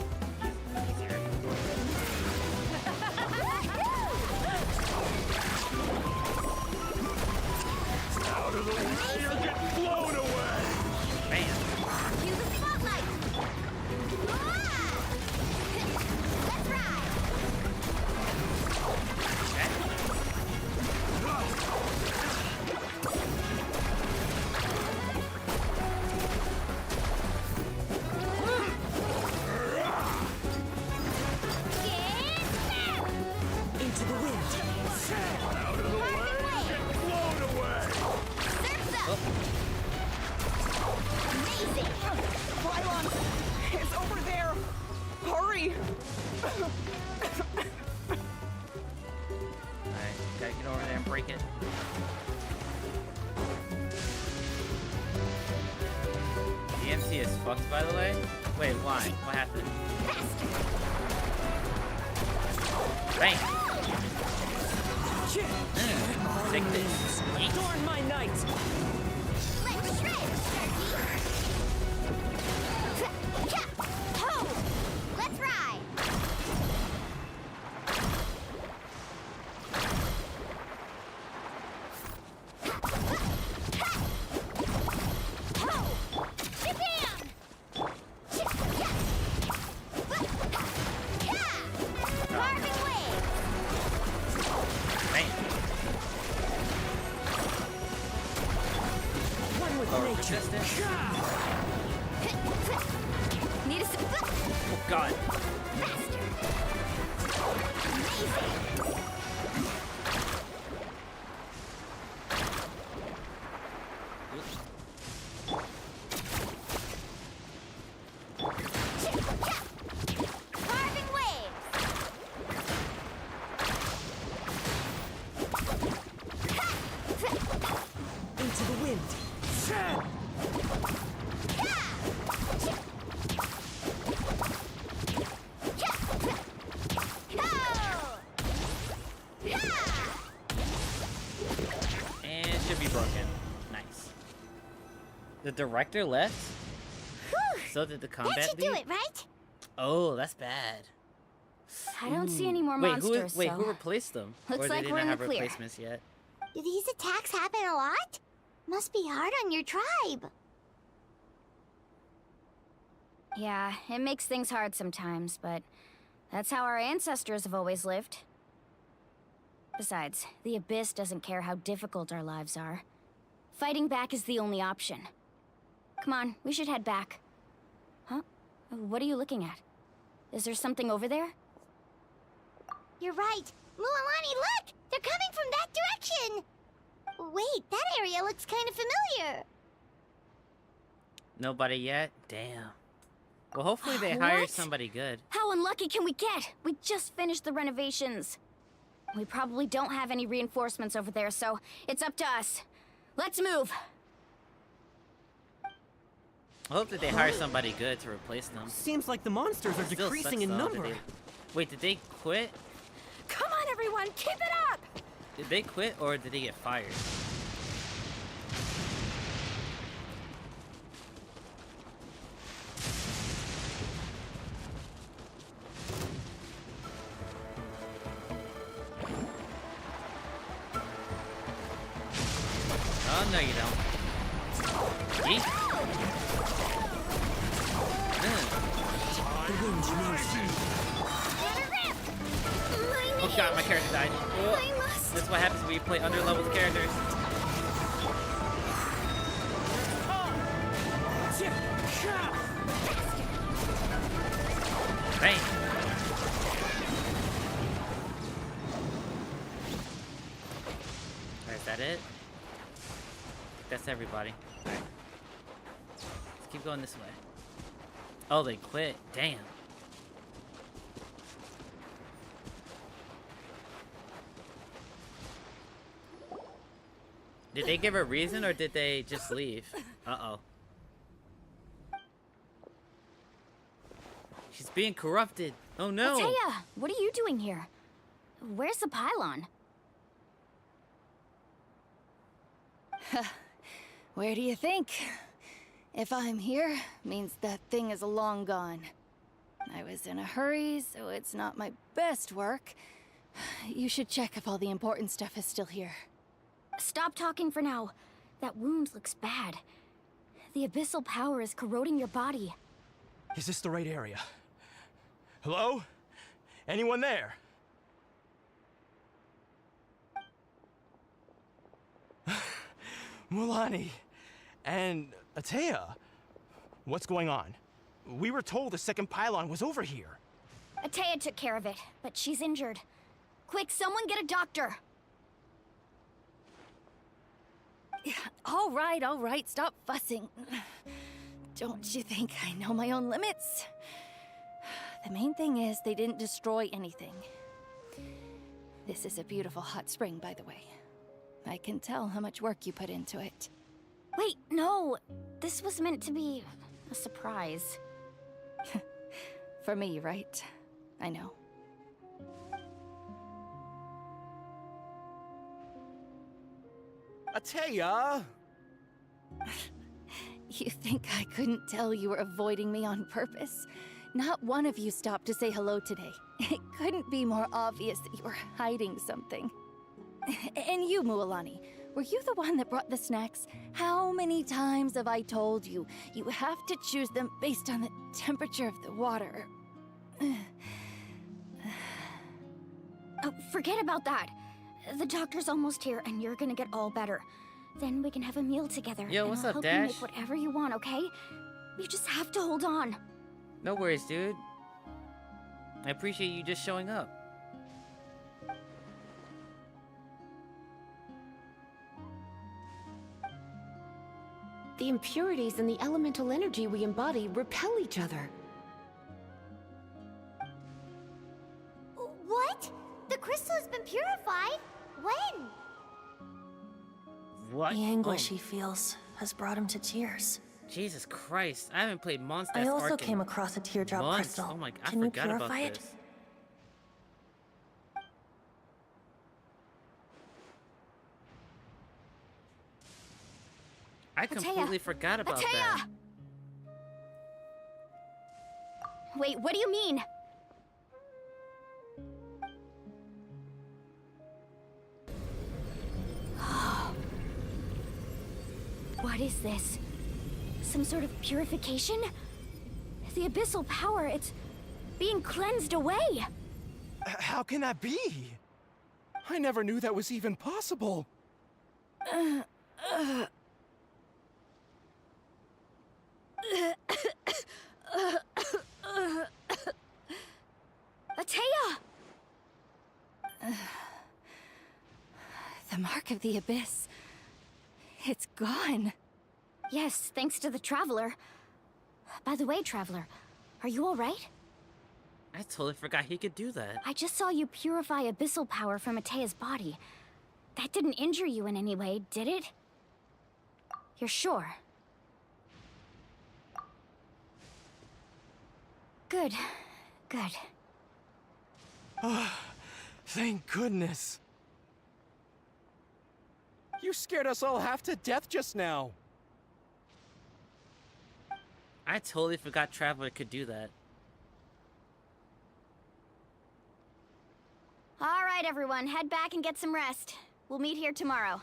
Alright, gotta get over there and break it. The MC is fucked, by the way. Wait, why? What happened? Bang! Take this. Adorn my night. Let's shred, Sharky. Ho! Let's ride. Ho! Bam! Carving waves. Bang! One with Lower nature. resistance. Need a Oh god. Carving waves. Into the wind. And should be broken. Nice. The director left? So did the combat That should lead? do it, right? Oh, that's bad. I don't see any more Wait, monsters. who so... replaced them? Looks or like they we're didn't in have the clear. replacements yet? Do these attacks happen a lot? Must be hard on your tribe. Yeah, it makes things hard sometimes, but that's how our ancestors have always lived. Besides, the Abyss doesn't care how difficult our lives are. Fighting back is the only option. Come on, we should head back. Huh? What are you looking at? Is there something over there? You're right. Mualani, look! They're coming from that direction! Wait, that area looks kind of familiar. Nobody yet? Damn. Well, hopefully they What? hire somebody good. How unlucky can we get? We just finished the renovations. We probably don't have any reinforcements over there, so it's up to us. Let's move. I hope that they hire somebody good to replace them. Seems like the monsters are Still decreasing sucks, in though, number. that Wait, did they quit? Come on, everyone, keep it up! Did they quit or did they get fired? Oh, no you don't. Yeet. The wind knows you. Oh god, my character died. Oh, that's what happens when you play underleveled characters. Bang! Alright, is that it? That's everybody. Alright. Let's keep going this way. Oh, they quit. Damn. Did they give a reason or did they just leave? Uh-oh. She's being corrupted. Oh no. Ataya, what are you doing here? Where's the pylon? Where do you think? If I'm here, means that thing is long gone. I was in a hurry, so it's not my best work. You should check if all the important stuff is still here. Stop talking for now. That wound looks bad. The abyssal power is corroding your body. Is this the right area? Hello? Anyone there? Mulani and Ataya, what's going on? We were told the second pylon was over here. Ataya took care of it, but she's injured. Quick, someone get a doctor! All right, stop fussing. Don't you think I know my own limits? The main thing is they didn't destroy anything. This is a beautiful hot spring, by the way. I can tell how much work you put into it. Wait, no. This was meant to be a surprise. For me, right? I know. Atea! You think I couldn't tell you were avoiding me on purpose? Not one of you stopped to say hello today. It couldn't be more obvious that you were hiding something. And you, Mualani, were you the one that brought the snacks? How many times have I told you, you have to choose them based on the temperature of the water? Oh, forget about that. The doctor's almost here, and you're gonna get all better. Then we can have a meal together. Yo, and what's I'll up, help you Dash? make whatever you want, okay? You just have to hold on. No worries, dude. I appreciate you just showing up. The impurities and the elemental energy we embody repel each other. What? The crystal has been purified? When? What? The anguish he feels has brought him to tears. Jesus Christ, I haven't played Monsters I also Ark in came across a teardrop months. crystal. Oh my, I Can you forgot about purify it? this. I completely forgot about that. Wait, what do you mean? What is this? Some sort of purification? The abyssal power, it's being cleansed away. How can that be? I never knew that was even possible. Atea! The mark of the abyss. It's gone. Yes, thanks to the Traveler. By the way, Traveler, are you alright? I totally forgot he could do that. I just saw you purify abyssal power from Atea's body. That didn't injure you in any way, did it? You're sure? Good. Good. Thank goodness. You scared us all half to death just now. I totally forgot Traveler could do that. All right, everyone, head back and get some rest. We'll meet here tomorrow.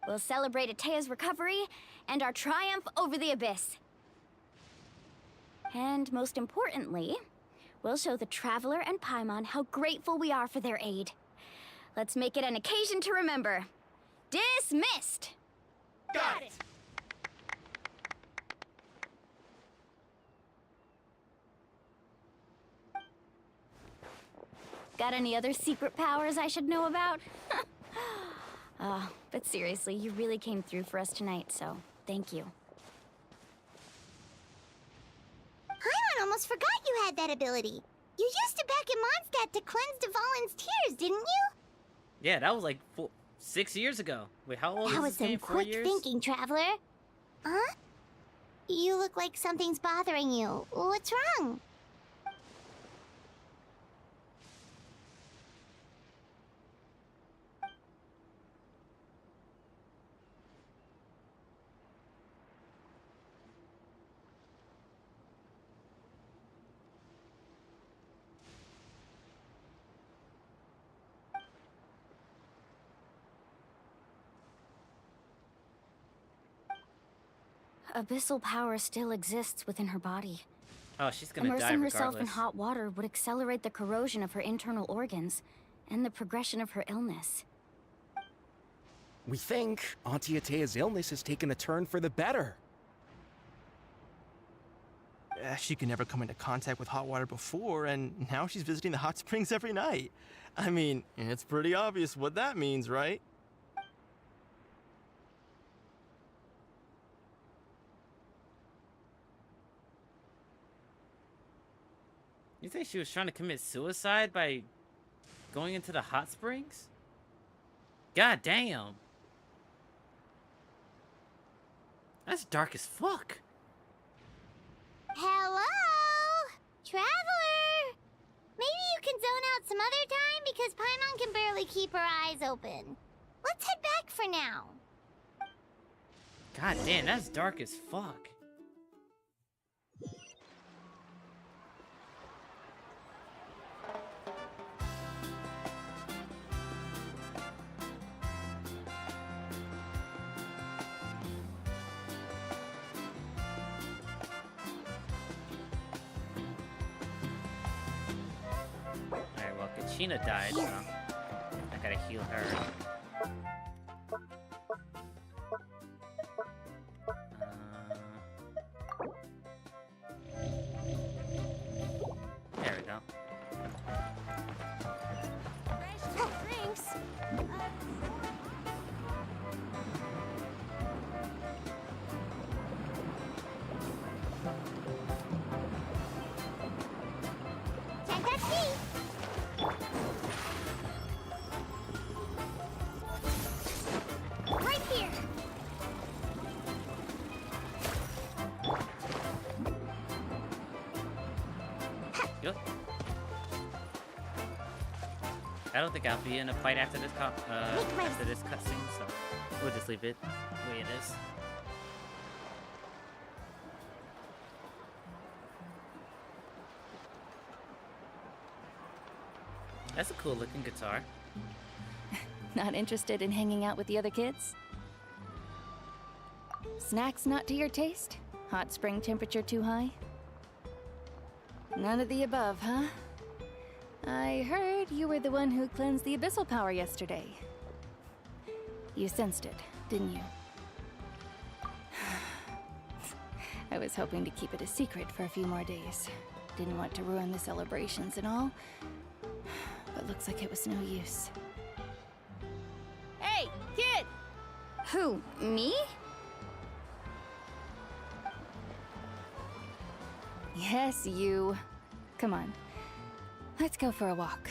We'll celebrate Atea's recovery and our triumph over the abyss. And most importantly, we'll show the Traveler and Paimon how grateful we are for their aid. Let's make it an occasion to remember. Dismissed! Got it! Got any other secret powers I should know about? But seriously, you really came through for us tonight, so thank you. Paimon almost forgot you had that ability. You used it back in Mondstadt to cleanse Dvalin's tears, didn't you? Yeah, that was like 6 years ago. Wait, how old That is was this some game? 4 quick years? thinking, Traveler. Huh? You look like something's bothering you. What's wrong? Abyssal power still exists within her body. Oh, she's gonna die Immersing herself in regardless. hot water would accelerate the corrosion of her internal organs and the progression of her illness. We think Auntie Atea's illness has taken a turn for the better. She could never come into contact with hot water before, and now she's visiting the hot springs every night. I mean, it's pretty obvious what that means, right? You think she was trying to commit suicide by going into the hot springs? God damn. That's dark as fuck. Hello? Traveler! Maybe you can zone out some other time because Paimon can barely keep her eyes open. Let's head back for now. God damn, that's dark as fuck. Alright, well, Kachina died, so I gotta heal her. There we go. Drinks. Can't touch me. Right here. Yep. I don't think I'll be in a fight after this after this cutscene, so we'll just leave it the way it is. That's a cool looking guitar. Not interested in hanging out with the other kids? Snacks not to your taste? Hot spring temperature too high? None of the above, huh? I heard you were the one who cleansed the abyssal power yesterday. You sensed it, didn't you? I was hoping to keep it a secret for a few more days. Didn't want to ruin the celebrations and all, but looks like it was no use. Hey, kid! Who, me? Yes, you. Come on. Let's go for a walk.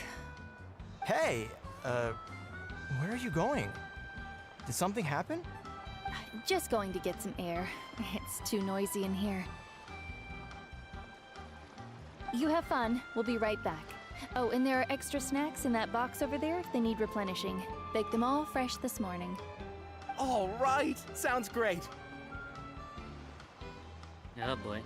Hey, where are you going? Did something happen? Just going to get some air. It's too noisy in here. You have fun. We'll be right back. Oh, and there are extra snacks in that box over there if they need replenishing. Baked them all fresh this morning. All right, sounds great. Oh boy.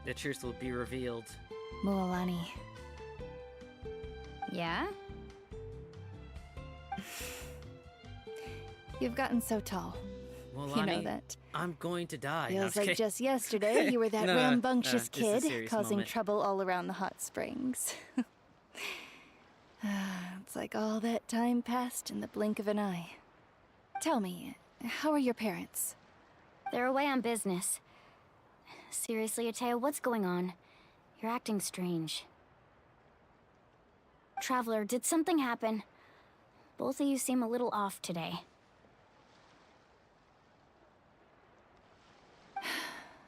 The truth will be revealed. Mualani. Yeah? You've gotten so tall. Well, You know that. I'm going to die. No, I'm Feels just like kidding. just yesterday you were that No, rambunctious it's a kid serious causing moment. trouble all around the hot springs. It's like all that time passed in the blink of an eye. Tell me, how are your parents? They're away on business. Seriously, Ateo, what's going on? You're acting strange. Traveler, did something happen? Both of you seem a little off today.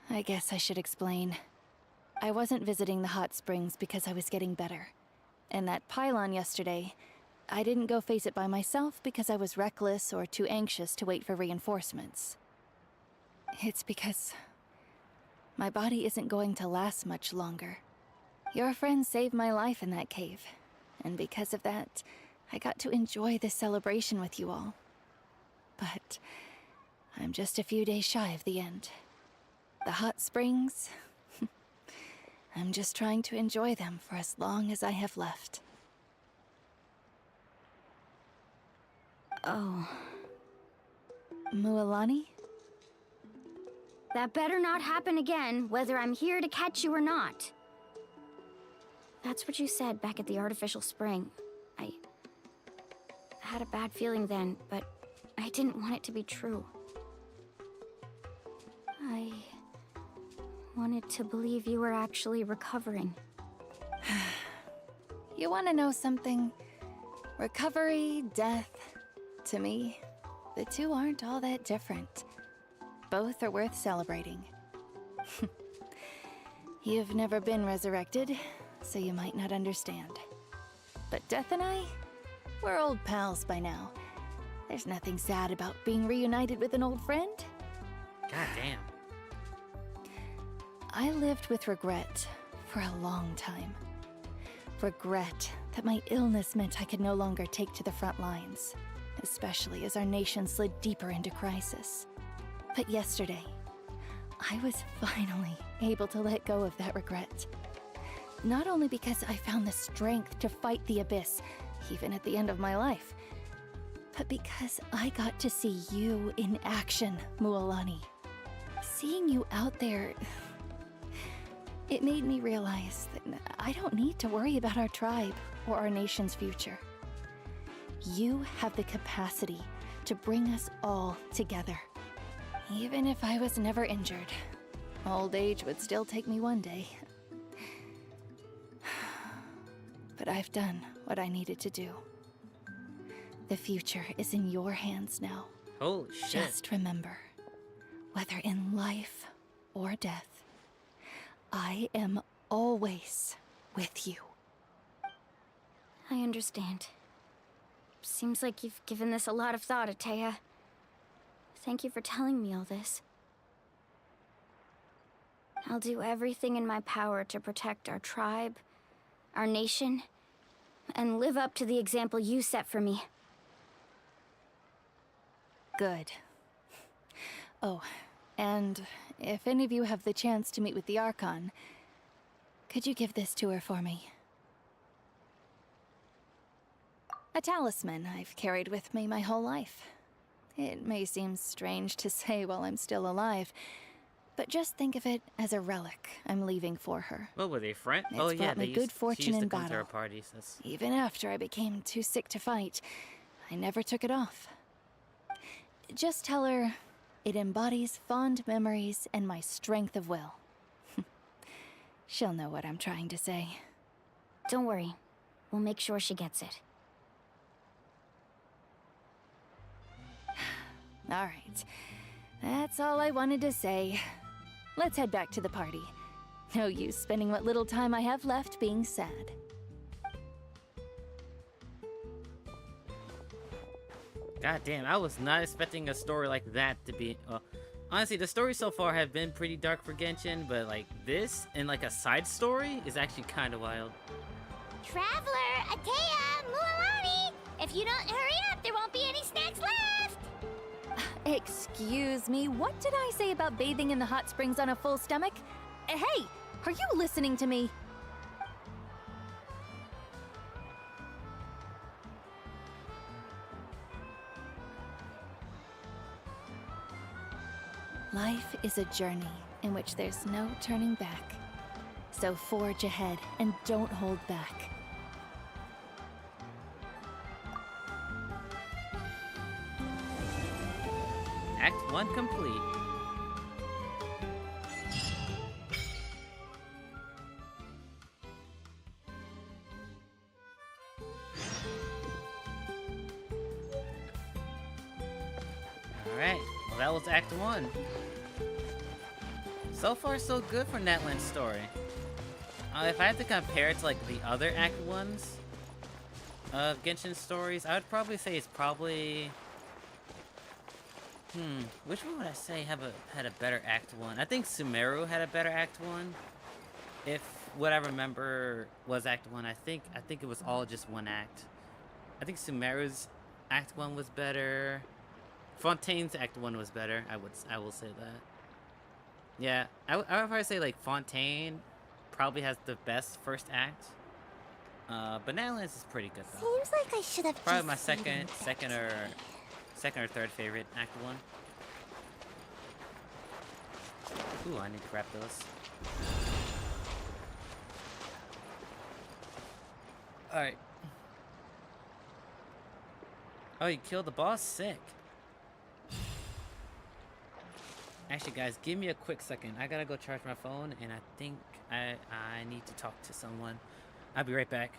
I guess I should explain. I wasn't visiting the hot springs because I was getting better. And that pylon yesterday, I didn't go face it by myself because I was reckless or too anxious to wait for reinforcements. It's because my body isn't going to last much longer. Your friend saved my life in that cave, and because of that, I got to enjoy this celebration with you all. But I'm just a few days shy of the end. The hot springs, I'm just trying to enjoy them for as long as I have left. Oh. Mualani? That better not happen again, whether I'm here to catch you or not. That's what you said back at the artificial spring. I had a bad feeling then, but I didn't want it to be true. I wanted to believe you were actually recovering. You want to know something? Recovery, death, to me, the two aren't all that different. Both are worth celebrating. You've never been resurrected, so you might not understand. But Death and I, we're old pals by now. There's nothing sad about being reunited with an old friend. God damn. I lived with regret for a long time. Regret that my illness meant I could no longer take to the front lines, especially as our nation slid deeper into crisis. But yesterday, I was finally able to let go of that regret. Not only because I found the strength to fight the abyss, even at the end of my life, but because I got to see you in action, Mualani. Seeing you out there, it made me realize that I don't need to worry about our tribe or our nation's future. You have the capacity to bring us all together. Even if I was never injured, old age would still take me one day. But I've done what I needed to do. The future is in your hands now. Holy shit. Just remember, whether in life or death, I am always with you. I understand. Seems like you've given this a lot of thought, Atea. Thank you for telling me all this. I'll do everything in my power to protect our tribe, our nation, and live up to the example you set for me. Good. Oh, and if any of you have the chance to meet with the Archon, could you give this to her for me? A talisman I've carried with me my whole life. It may seem strange to say while I'm still alive, but just think of it as a relic I'm leaving for her. What were they, friends? It's Oh yeah, brought me they good used, fortune she used in to come to our battle. parties. That's... Even after I became too sick to fight, I never took it off. Just tell her it embodies fond memories and my strength of will. She'll know what I'm trying to say. Don't worry. We'll make sure she gets it. All right. That's all I wanted to say. Let's head back to the party. No use spending what little time I have left being sad. God damn, I was not expecting a story like that to be... honestly, the stories so far have been pretty dark for Genshin, but like this and like a side story is actually kind of wild. Traveler, Atea, Mualani! If you don't hurry up, there won't be any snacks left! Excuse me, what did I say about bathing in the hot springs on a full stomach? Hey, are you listening to me? Life is a journey in which there's no turning back. So forge ahead and don't hold back. Act 1 complete. Alright, well that was Act 1. So far so good for Natlan's story. If I had to compare it to like the other Act 1s of Genshin stories, I would probably say it's probably... which one would I say had a better Act 1? I think Sumeru had a better Act 1. If what I remember was Act 1, I think it was all just one act. I think Sumeru's Act 1 was better. Fontaine's Act 1 was better. I will say that. Yeah, I would probably say like Fontaine probably has the best first act. But Natlan's is pretty good though. Seems like I should have Probably just my saved second or third favorite Act 1. Ooh, I need to grab those. Alright. Oh, you killed the boss? Sick. Actually, guys, give me a quick second. I gotta go charge my phone, and I think I need to talk to someone. I'll be right back.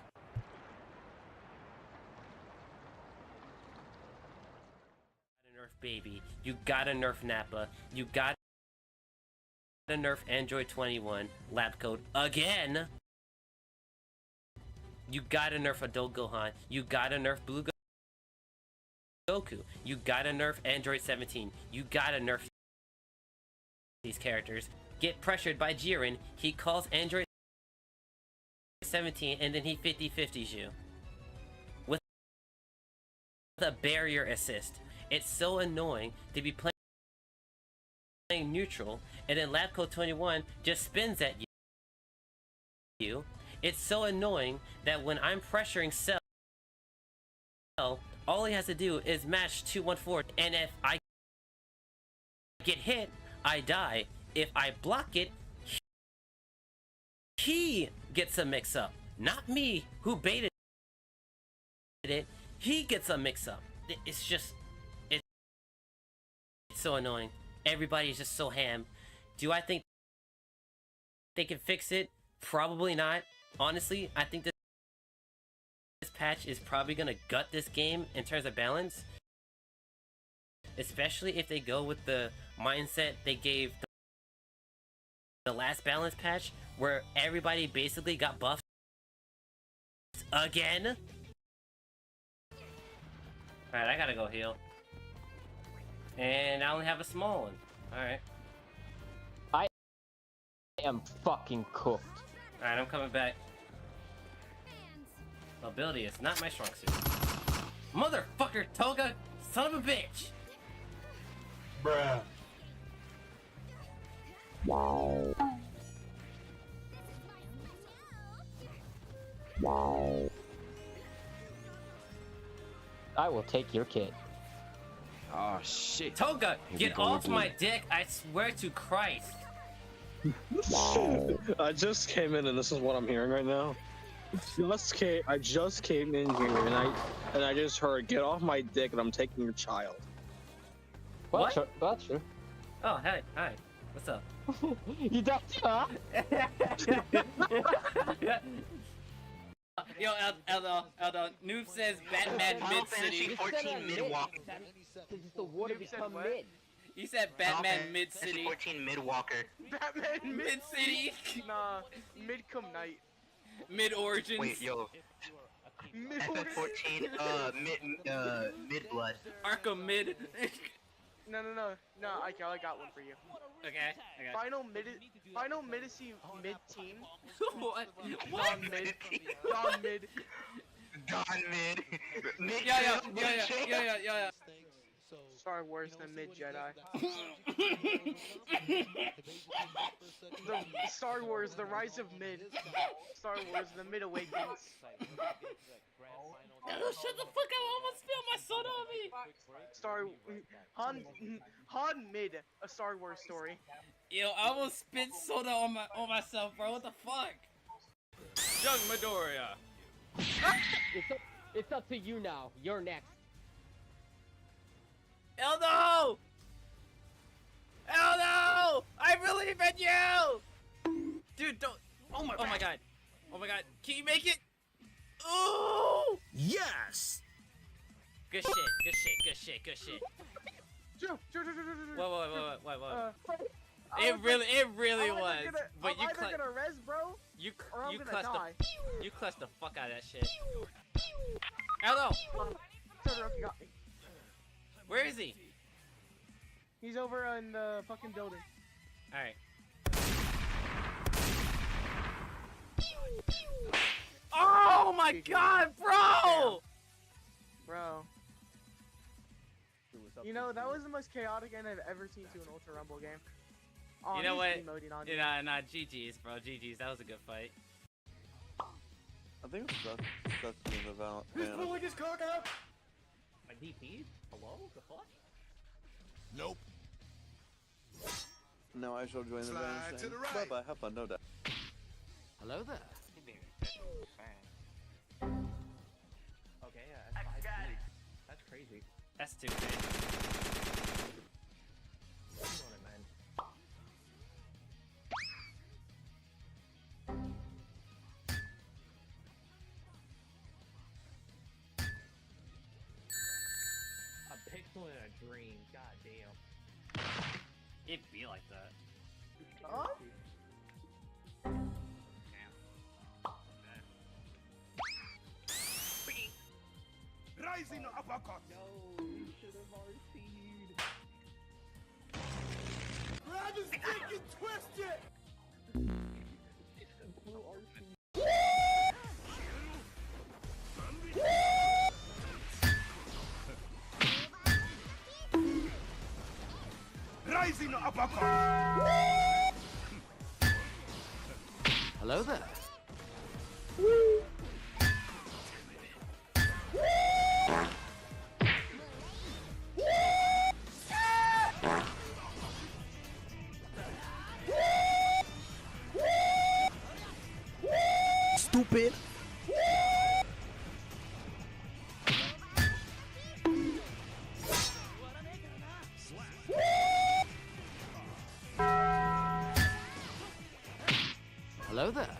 Nerf baby. You gotta nerf Nappa. You got nerf Android 21 lab code again. You gotta nerf Adult Gohan. You gotta nerf Blue Goku. You gotta nerf Android 17. You gotta nerf these characters. Get pressured by Jiren. He calls Android 17 and then he 50-50s you. With a barrier assist. It's so annoying to be playing neutral and then Lab Code 21 just spins at you. It's so annoying that when I'm pressuring Cell, all he has to do is match 214, and if I get hit, I die. If I block it, he gets a mix-up. Not me, who baited it. He gets a mix-up. It's just... It's so annoying. Everybody's just so ham. Do I think they can fix it? Probably not. Honestly, I think this patch is probably gonna gut this game in terms of balance. Especially if they go with the mindset they gave the last balance patch, where everybody basically got buffed again. Alright, I gotta go heal. And I only have a small one. Alright. I am fucking cooked. Alright, I'm coming back. Mobility is not my strong suit. Motherfucker, Toga, son of a bitch! Bruh. Wow. Wow. I will take your kid. Oh shit. Toga, get off my dick, I swear to Christ. I just came in and this is what I'm hearing right now. I just came in here and I just heard, get off my dick and I'm taking your child. What? That's true. Oh, hey, hi. What's up? You don't, huh? Yo, Eldo, Noob says Batman Mid-City. 14 mid-walker. The water become mid. He said Batman Mid-City. 14 mid-walker. Batman Mid-City? Nah, mid-come night. Mid-origins. Wait, yo. FF14, mid-blood. Arkham Mid. No, I got one for you. Okay. Final Medici mid-team. What? Don mid. Don mid. Don mid. Mid. Yeah. Star Wars the mid Jedi. Star Wars the rise of mid. Star Wars the mid awakens. Oh, shut the fuck up! I almost spilled my soda on me. Han mid, a Star Wars story. Yo, I almost spit soda on myself, bro. What the fuck? Young Midoriya. It's up to you now. You're next. Eldo! Eldo! I believe in you! Dude, don't. Oh my god. Oh my god. Can you make it? Ooh! Yes! Good shit. Whoa. It really was. But you clutched. Gonna res, bro, you clutched the fuck out of that shit. Eldo! Todoroki got me. Where is he? He's over in the fucking building. Alright. Oh my god, bro! Bro. You know, that was the most chaotic end I've ever seen to an Ultra Rumble game. Oh, you know what? Nah, GG's, bro. GG's. That was a good fight. I think that's the about. Who's pulling his cock out? My DP? Hello? The fuck? Nope. No, I shall join the Slide band. to the right. Bye-bye. Have fun. No doubt. Hello there. Okay, yeah, that's crazy. That's stupid. Come on, man. A pixel in a dream. God damn. It'd be like that. Huh? Rising uppercut. No, you should have RC'd. Grab his dick and twist it. Rising uppercut. Hello there. Stupid. Hello there.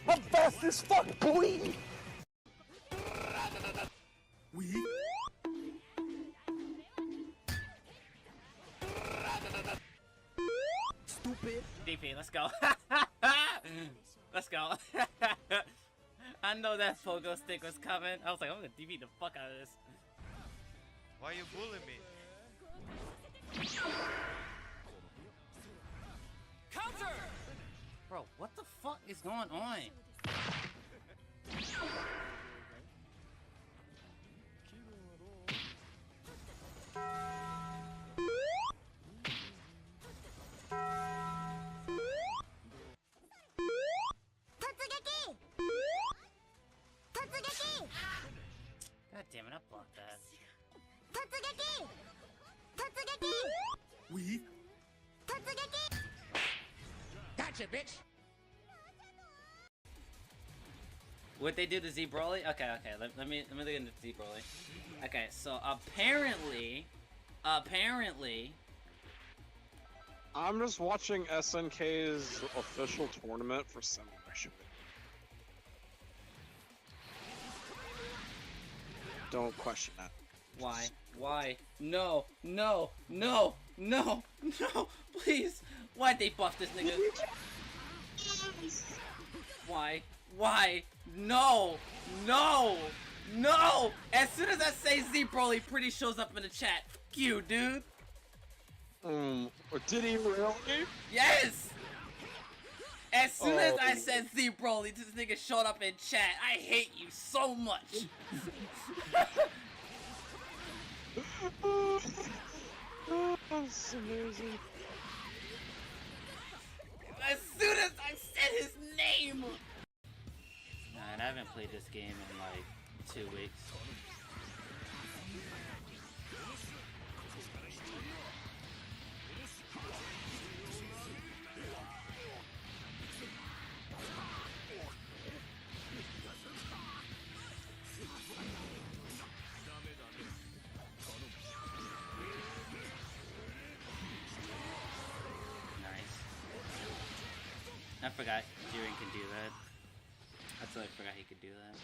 I'm fast as fuck, boy. We. Stupid. DP, let's go. Let's go. I know that pogo stick was coming. I was like, I'm gonna DP the fuck out of this. Why you bullying me? Counter! Bro, what the fuck is going on? God damn it, I blocked that. We. Gotcha, bitch. What they do to Z Broly? Okay, let me look into Z Broly. Okay, so apparently, I'm just watching SNK's official tournament for Simulation. Don't question that. Why? Why? No, please! Why'd they buff this nigga? Why? No! As soon as I say Z Broly, pretty shows up in the chat. Fuck you, dude! Did he really? Yes! As soon as I said Z Broly, this nigga showed up in chat. I hate you so much! That's amazing. As soon as I said his name! Man, I haven't played this game in like 2 weeks. I forgot Jiren can do that. I totally forgot he could do that.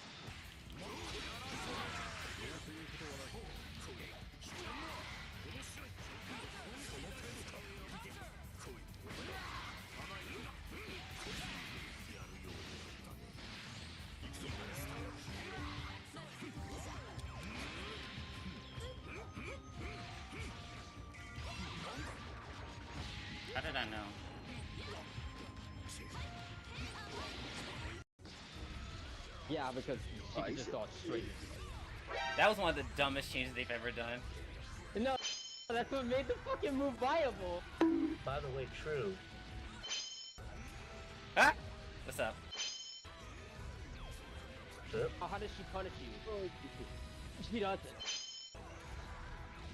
How did I know? Yeah, because she can just dodge straight. That was one of the dumbest changes they've ever done. No, that's what made the fucking move viable. By the way, True. Huh? What's up? True? Oh, how does she punish you? She doesn't.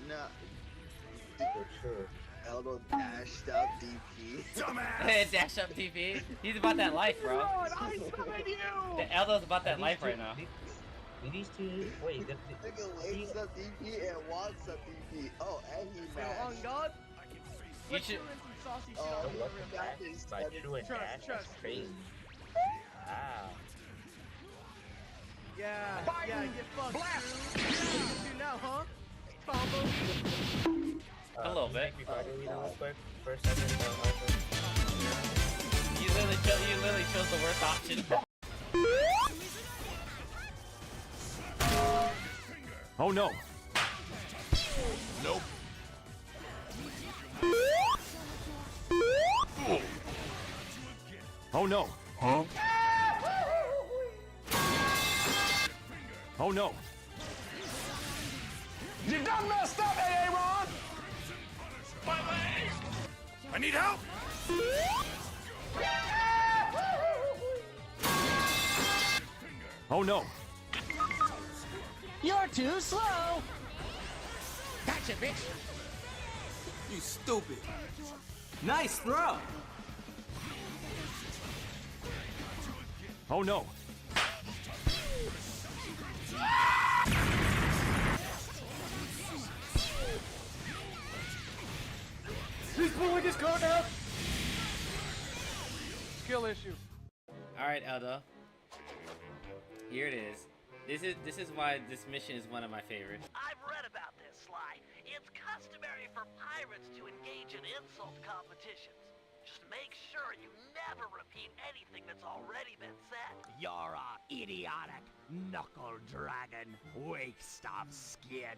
No. For sure. Elbow dashed up DP. Dumbass! Dash up DP. He's about that life, bro. Run, I summon you! The Eldo's about that life right now. These two, wait, Nigga wakes up DP and walks up DP. Oh, and he So on mashed. God, You should. Saucy shit Oh, on what the the back by True and Trust, Dash? That's trust. crazy. Wow. Yeah, yeah, get fucked, Drew. You now, huh? Combo. A little bit. Real quick. For a second, You literally chose the worst option. Oh no. Nope. Oh no. Huh? Oh no. You done messed up, Aaron! My leg! I need help! Oh no. You're too slow. Gotcha, bitch. You stupid. Nice throw. Oh no. He's pulling his card out. Skill issue. All right, Elda. Here it is. This is why this mission is one of my favorites. I've read about this, Sly. It's customary for pirates to engage in insult competitions. Just make sure you never repeat anything that's already been said. You're a idiotic knuckle dragon, waste of skin.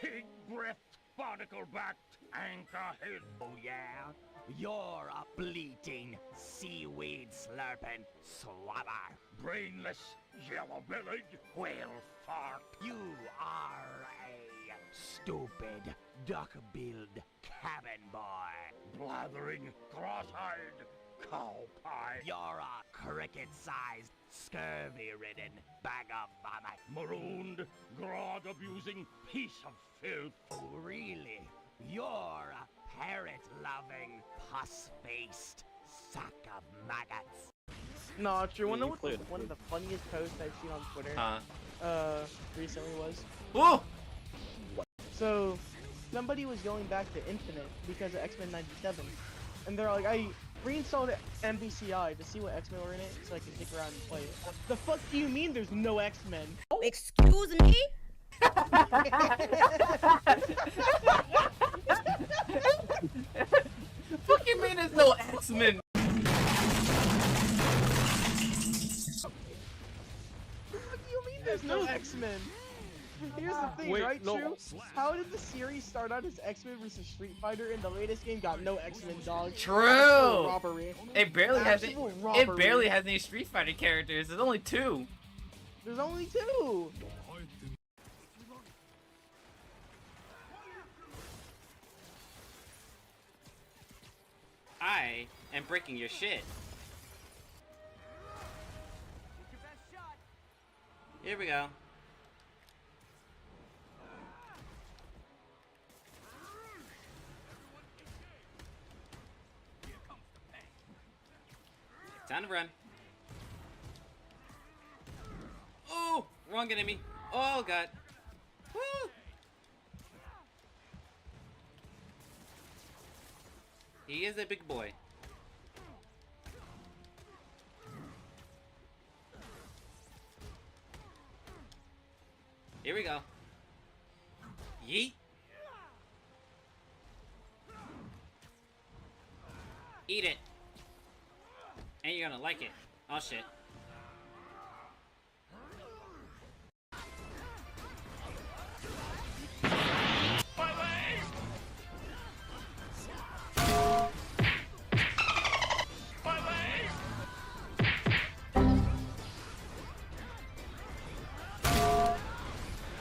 Pig-breathed, barnacle-backed, anchor-head. Oh yeah? You're a bleating, seaweed slurping swabber. Brainless, yellow-bellied, whale fart. You are a stupid, duck-billed cabin boy. Blathering, cross-eyed, cow pie. You're a cricket-sized, scurvy-ridden bag of vomit. Marooned, grog-abusing piece of filth. Oh, really? You're a parrot-loving, pus-faced sack of maggots. No, Drew, one of the funniest posts I've seen on Twitter recently was. Whoa! So, somebody was going back to Infinite because of X-Men 97. And they're like, I reinstalled MBCI to see what X-Men were in it so I can stick around and play it. The fuck do you mean there's no X-Men? Oh, excuse me? Fuck you mean there's no X-Men? What do you mean there's no X-Men? Here's the thing, right, True? How did the series start out as X-Men vs Street Fighter and the latest game got no X-Men, dog? True. Robbery. It barely has any. Robbery. It barely has any Street Fighter characters. There's only 2. There's only 2. I am breaking your shit. Here we go. Time to run. Oh, wrong enemy. Oh god. Woo! He is a big boy. Here we go. Yeet. Eat it. And you're gonna like it. Oh shit.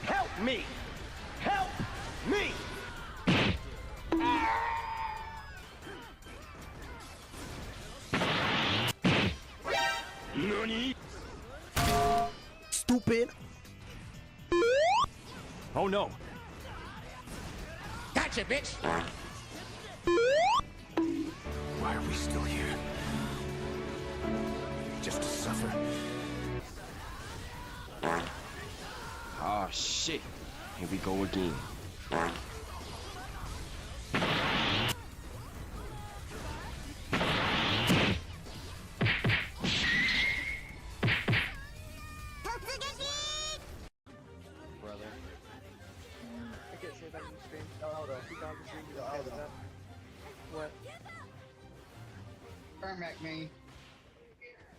Help me! Help me! Nani? Stupid. Oh no. Gotcha, bitch! Why are we still here? Just to suffer? Oh shit. Here we go again.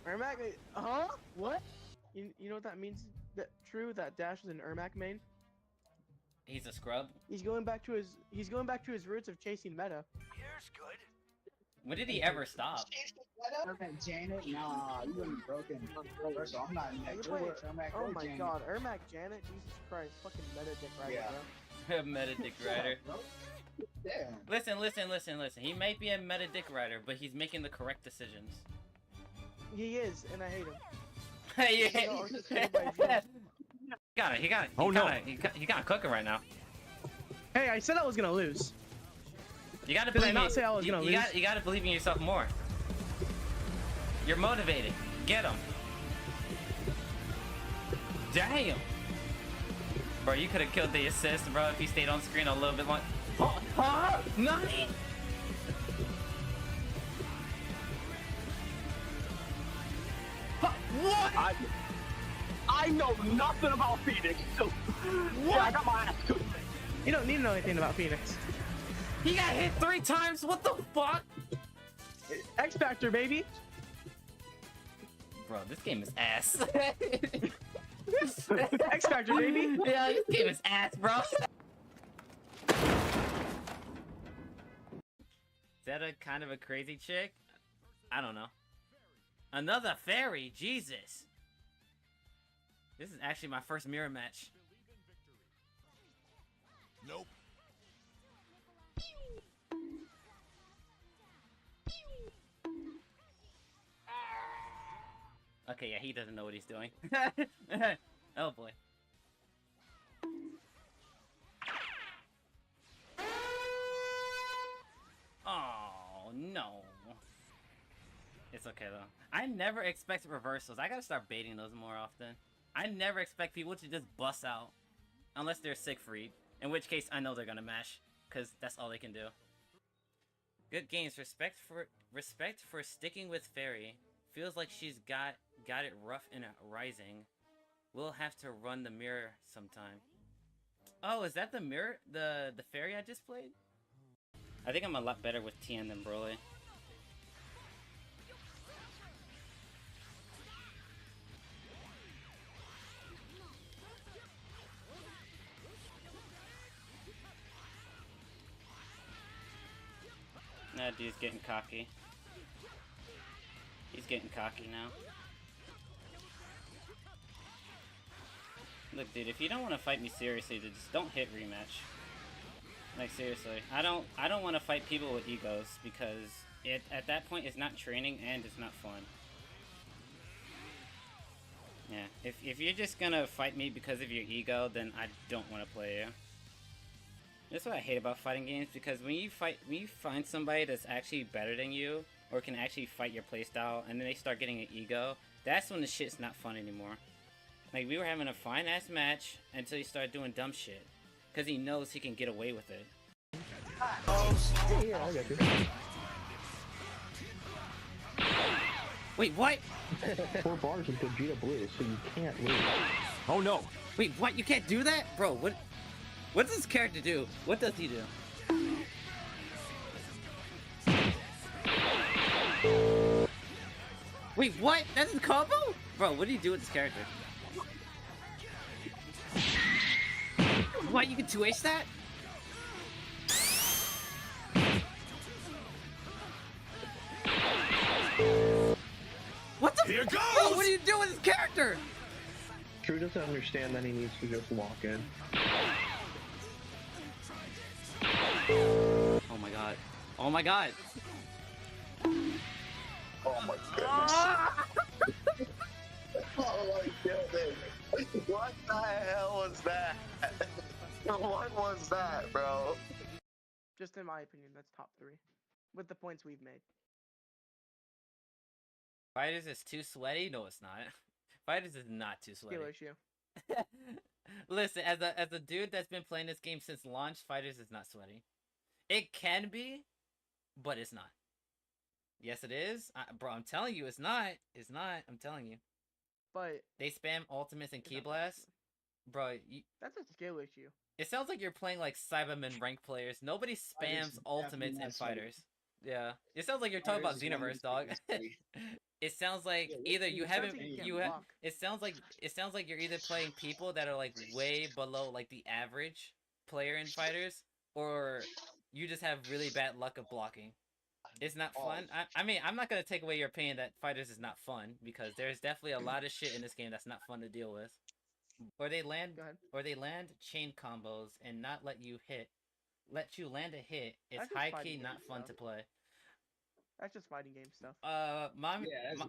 Ermac? Huh? What? You know what that means? That true? That Dash is an Ermac main. He's a scrub. He's going back to his roots of chasing meta. Here's good. When did he ever stop? Janet? Nah, you wouldn't broken. First of all, I'm not in that. Oh my god, Ermac Janet? Jesus Christ, fucking meta dick rider, bro. Meta dick rider. Damn. Listen. He might be a meta dick rider, but he's making the correct decisions. He is, and I hate him. He got it. Oh, no. He got cooking right now. Hey, I said I was gonna lose. You gotta Did I believe not say I was gonna lose? You gotta believe in yourself more. You're motivated. Get him. Damn. Bro, you could have killed the assist, bro, if you stayed on screen a little bit longer. Oh, nice. What? I know nothing about Phoenix, so what? Yeah, I got my ass cooked. You don't need to know anything about Phoenix. He got hit 3 times. What the fuck? X Factor, baby. Bro, this game is ass. X Factor, baby. Yeah, this game is ass, bro. Is that a kind of a crazy chick? I don't know. Another fairy, Jesus. This is actually my first mirror match. Nope. Okay, yeah, he doesn't know what he's doing. Oh boy. Oh no. It's okay though. I never expect reversals. I gotta start baiting those more often. I never expect people to just bust out. Unless they're Siegfried. In which case, I know they're gonna mash. Because that's all they can do. Good games. Respect for sticking with Fairy. Feels like she's got it rough in a Rising. We'll have to run the mirror sometime. Oh, is that the mirror? The Fairy I just played? I think I'm a lot better with Tien than Broly. That dude's getting cocky. He's getting cocky now. Look, dude, if you don't want to fight me seriously, then just don't hit rematch. Like, seriously. I don't want to fight people with egos, because at that point it's not training and it's not fun. Yeah, if you're just gonna fight me because of your ego, then I don't want to play you. That's what I hate about fighting games, because when you find somebody that's actually better than you, or can actually fight your playstyle, and then they start getting an ego, that's when the shit's not fun anymore. Like, we were having a fine-ass match until he started doing dumb shit. Because he knows he can get away with it. Yeah, I got you. Wait, what? 4 bars with Gogeta Blue, so you can't lose. Oh no! Wait, what? You can't do that? Bro, what does this character do? What does he do? Wait, what? That's his combo? Bro, what do you do with this character? What, you can 2H that? What the? Here goes! Bro, what do you do with this character? True doesn't understand that he needs to just walk in. Oh my god. Oh my god. Oh my goodness. Oh my goodness. What the hell was that? What was that, bro? Just in my opinion, that's top 3. With the points we've made. Fighters is too sweaty? No, it's not. Fighters is not too sweaty. Skill issue. Listen, as a dude that's been playing this game since launch, Fighters is not sweaty. It can be, but it's not. Yes, it is. Bro, I'm telling you, it's not. It's not. I'm telling you. But they spam ultimates and key blasts. Bro, that's a skill issue. It sounds like you're playing like Cybermen rank players. Nobody spams ultimates and Fighters. Yeah. It sounds like you're talking about Xenoverse, dog. it sounds like either you haven't it sounds like you're either playing people that are like way below like the average player in fighters, or you just have really bad luck of blocking. It's not fun. I mean, I'm not gonna take away your opinion that fighters is not fun, because there's definitely a lot of shit in this game that's not fun to deal with. Or they land chain combos and not let you land a hit. It's high key not fun to play. That's just fighting game stuff.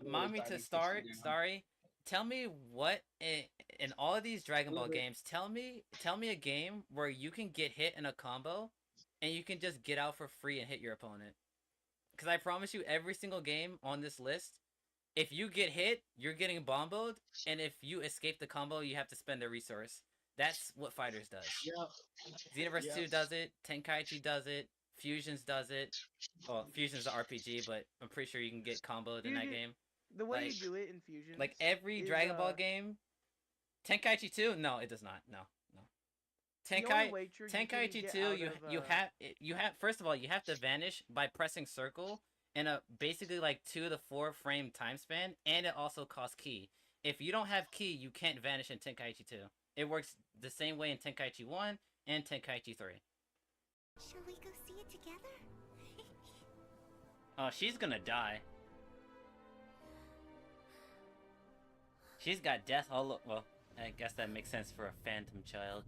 Mommy to start. Sorry. Tell me what in all of these Dragon Ball games. Tell me a game where you can get hit in a combo, and you can just get out for free and hit your opponent. Because I promise you, every single game on this list, if you get hit, you're getting bomboed, and if you escape the combo, you have to spend a resource. That's what Fighters does. Yeah. Xenoverse 2 does it. Tenkaichi does it. Fusions does it. Well, Fusion's an RPG, but I'm pretty sure you can get comboed in that game. The way you do it in Fusion. Like every Dragon Ball game. Tenkaichi 2? No, it does not. No. Tenkaichi 2, you have first of all, you have to vanish by pressing circle in a basically like 2 to 4 frame time span, and it also costs ki. If you don't have ki, you can't vanish in Tenkaichi 2. It works the same way in Tenkaichi 1 and Tenkaichi 3. Shall we go see it together? Oh, she's gonna die. She's got death all over. Well, I guess that makes sense for a phantom child.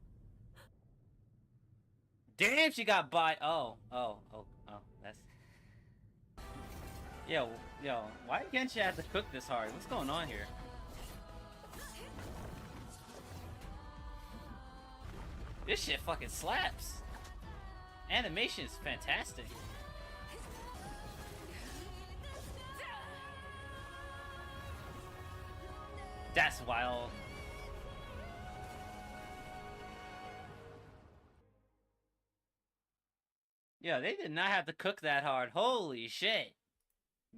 Damn, she got bite. Oh, that's... Yo, why Genshin have to cook this hard? What's going on here? This shit fucking slaps. Animation is fantastic. That's wild. Yo, they did not have to cook that hard. Holy shit.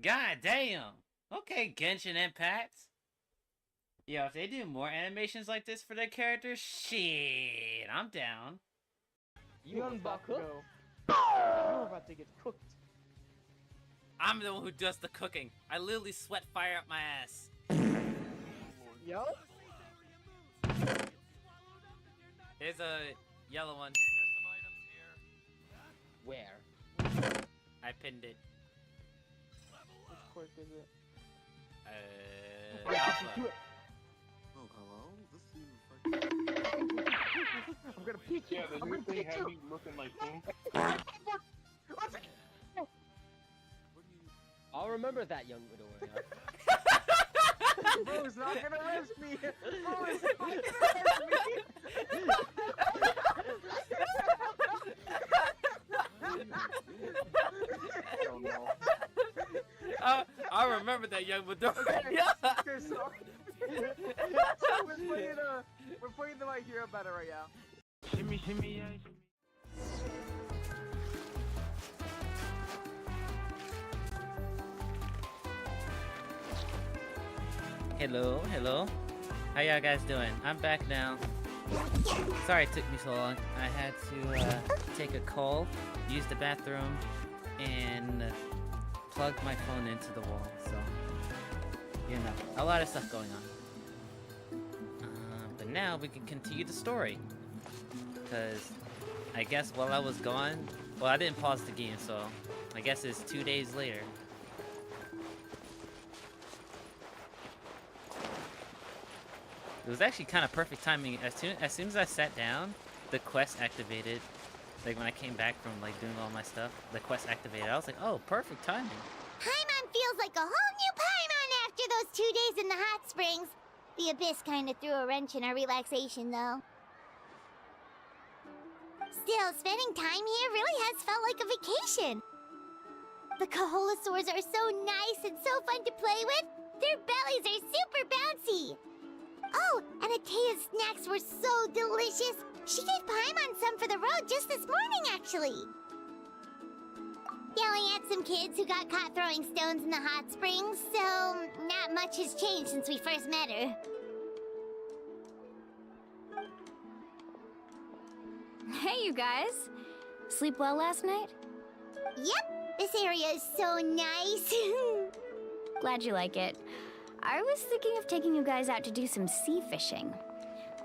God damn. Okay, Genshin Impact. Yo, if they do more animations like this for their characters, shit, I'm down. You're about to go. You're about to get cooked. I'm the one who does the cooking. I literally sweat fire up my ass. Yo? There's a yellow one. Where? I pinned it. Which quirk is it? Alpha. Oh, hello? This is I'm gonna peek you. Yeah, the new thing had me looking like boom. I'll remember that, young Midoriya. Bro's not gonna arrest me! Bro is not gonna arrest me! I remember that, young Midoriya. Okay, so we're playing the My Hero battle right now. Shimmy, shimmy, yeah, shimmy. Hello. How y'all guys doing? I'm back now. Sorry it took me so long. I had to take a call, use the bathroom, and plug my phone into the wall. So, you know, a lot of stuff going on. But now we can continue the story. Because I guess while I was gone, well, I didn't pause the game, so I guess it's 2 days later. It was actually kind of perfect timing. As soon as I sat down, the quest activated. Like when I came back from like doing all my stuff, the quest activated. I was like, oh, perfect timing. Paimon feels like a whole new Paimon after those 2 days in the hot springs. The Abyss kind of threw a wrench in our relaxation, though. Still, spending time here really has felt like a vacation. The Kaholasaurs are so nice and so fun to play with. Their bellies are super bouncy. Oh, and Atea's snacks were so delicious. She gave Paimon some for the road just this morning, actually. Yelling at some kids who got caught throwing stones in the hot springs, so not much has changed since we first met her. Hey, you guys. Sleep well last night? Yep, this area is so nice. Glad you like it. I was thinking of taking you guys out to do some sea fishing.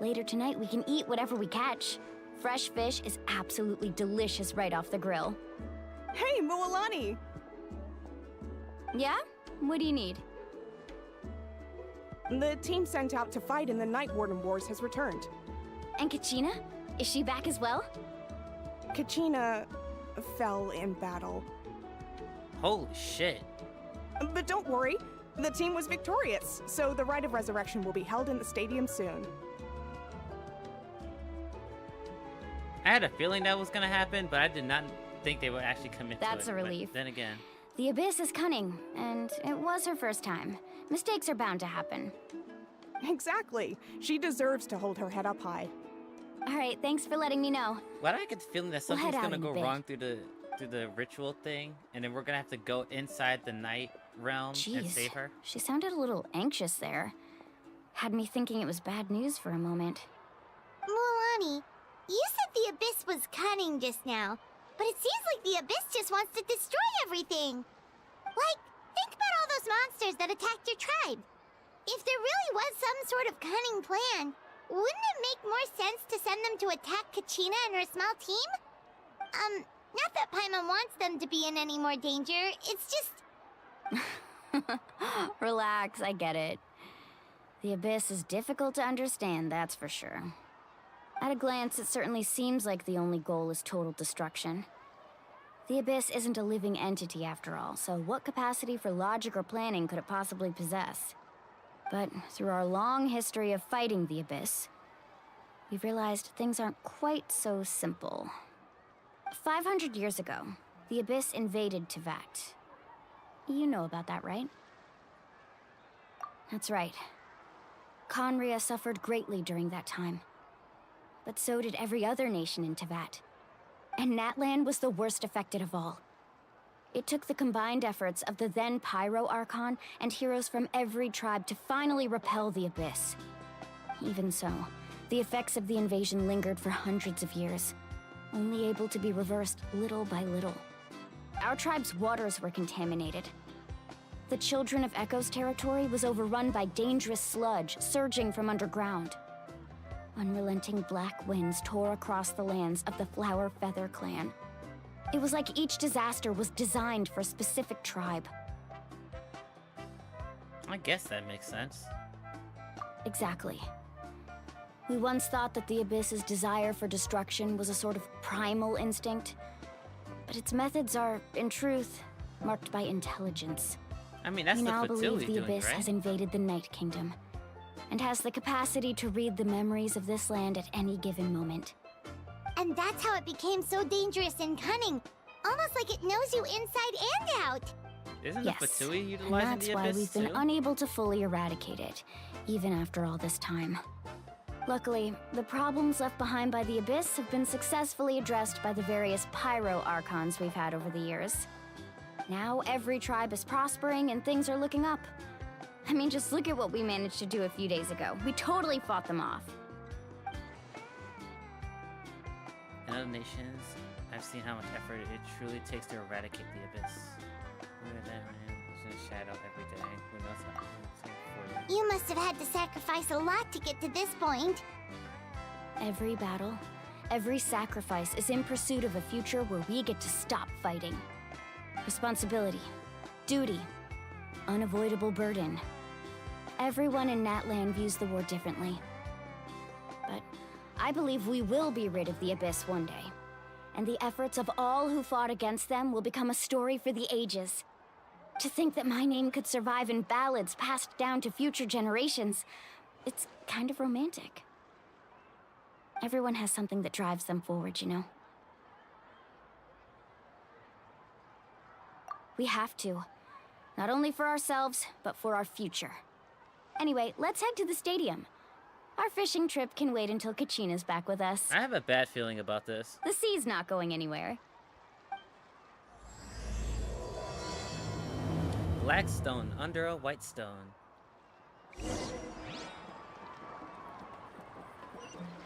Later tonight, we can eat whatever we catch. Fresh fish is absolutely delicious right off the grill. Hey, Mualani! Yeah? What do you need? The team sent out to fight in the Night Warden Wars has returned. And Kachina? Is she back as well? Kachina fell in battle. Holy shit. But don't worry, the team was victorious, so the rite of resurrection will be held in the stadium soon. I had a feeling that was gonna happen, but I did not think they would actually commit to it. That's a relief. But then again. The Abyss is cunning, and it was her first time. Mistakes are bound to happen. Exactly. She deserves to hold her head up high. All right, thanks for letting me know. Why do I get the feeling that We'll something's head out gonna in a go bit. wrong through the ritual thing, and then we're gonna have to go inside the night realm and Jeez, save her? she sounded a little anxious there. Had me thinking it was bad news for a moment. Mualani, you said the Abyss was cunning just now, but it seems like the Abyss just wants to destroy everything. Like, think about all those monsters that attacked your tribe. If there really was some sort of cunning plan, wouldn't it make more sense to send them to attack Kachina and her small team? Not that Paimon wants them to be in any more danger, it's just... Relax, I get it. The Abyss is difficult to understand, that's for sure. At a glance, it certainly seems like the only goal is total destruction. The Abyss isn't a living entity after all, so what capacity for logic or planning could it possibly possess? But through our long history of fighting the Abyss, we've realized things aren't quite so simple. 500 years ago, the Abyss invaded Teyvat. You know about that, right? That's right. Conria suffered greatly during that time. But so did every other nation in Teyvat. And Natlan was the worst affected of all. It took the combined efforts of the then Pyro Archon and heroes from every tribe to finally repel the Abyss. Even so, the effects of the invasion lingered for hundreds of years, only able to be reversed little by little. Our tribe's waters were contaminated. The Children of Echo's territory was overrun by dangerous sludge surging from underground. Unrelenting black winds tore across the lands of the Flower Feather clan. It was like each disaster was designed for a specific tribe. I guess that makes sense. Exactly. We once thought that the Abyss's desire for destruction was a sort of primal instinct, but its methods are, in truth, marked by intelligence. I mean, that's we the now Fatui believe the doing, Abyss right? has invaded the Night Kingdom, and has the capacity to read the memories of this land at any given moment. And that's how it became so dangerous and cunning. Almost like it knows you inside and out. Isn't Yes, the Fatui and utilizing that's the why Abyss we've been too? unable to fully eradicate it, even after all this time. Luckily, the problems left behind by the Abyss have been successfully addressed by the various Pyro Archons we've had over the years. Now every tribe is prospering and things are looking up. I mean, just look at what we managed to do a few days ago. We totally fought them off. In other nations, I've seen how much effort it truly takes to eradicate the Abyss. Look at that, man. It's in shadow every day. Who knows how it's for you? You must have had to sacrifice a lot to get to this point. Every battle, every sacrifice is in pursuit of a future where we get to stop fighting. Responsibility, duty, unavoidable burden. Everyone in Natlan views the war differently. But I believe we will be rid of the Abyss one day. And the efforts of all who fought against them will become a story for the ages. To think that my name could survive in ballads passed down to future generations, it's kind of romantic. Everyone has something that drives them forward, you know? We have to. Not only for ourselves, but for our future. Anyway, let's head to the stadium. Our fishing trip can wait until Kachina's back with us. I have a bad feeling about this. The sea's not going anywhere. Black stone under a white stone.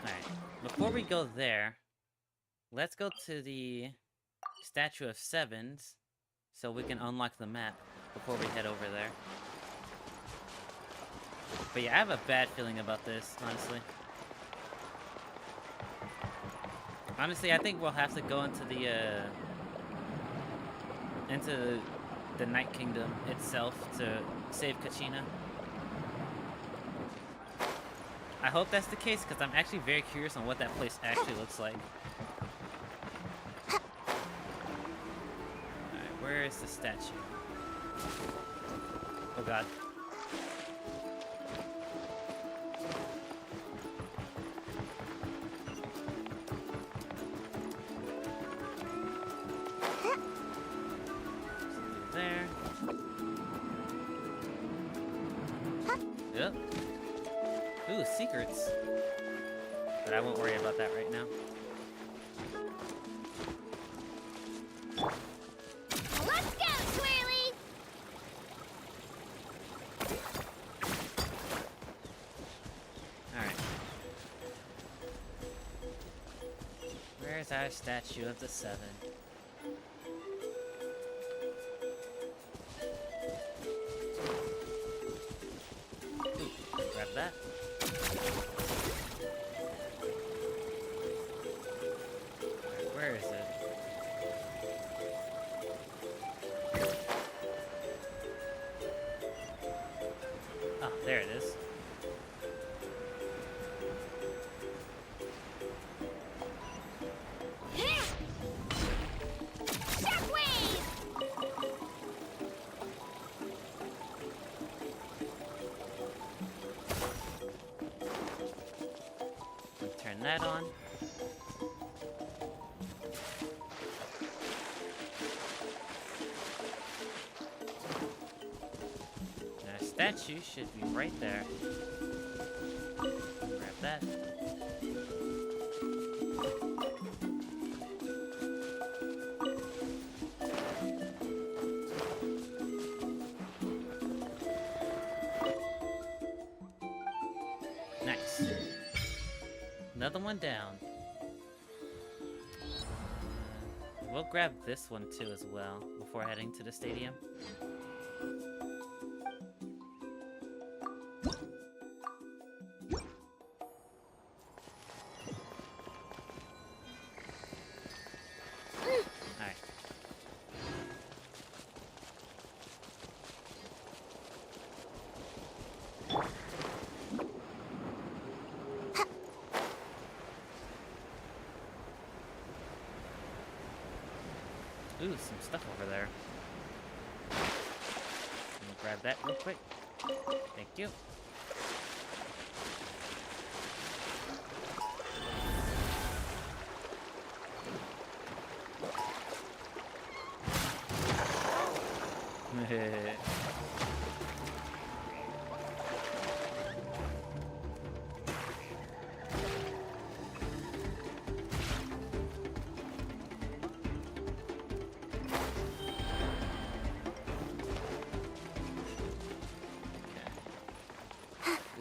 Alright, before we go there, let's go to the Statue of Sevens so we can unlock the map. before we head over there. But yeah, I have a bad feeling about this, honestly. Honestly, I think we'll have to go into the Night Kingdom itself to save Kachina. I hope that's the case, because I'm actually very curious on what that place actually looks like. Alright, where is the statue? Oh god. There. Yep. Ooh, secrets. But I won't worry about that right now. Let's go, Twirly! Alright. Where's our statue of the Seven? Ooh, grab that. Alright, where is it? Oh, there it is. Turn that on. Our statue should be right there. Grab that. Nice. Another one down. We'll grab this one too as well before heading to the stadium. Alright. Ooh, some stuff over there. Let me grab that real quick. Thank you.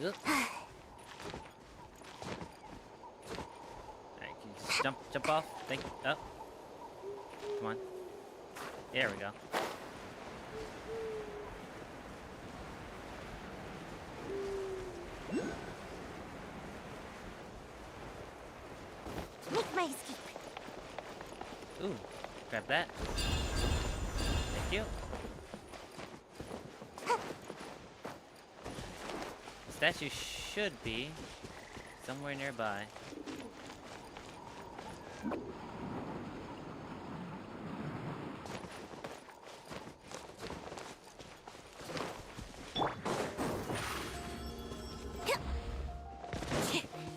Alright, can you just jump off? Thank you. Oh. Come on. There we go. Make my escape. Ooh, grab that. Thank you. The statue should be somewhere nearby.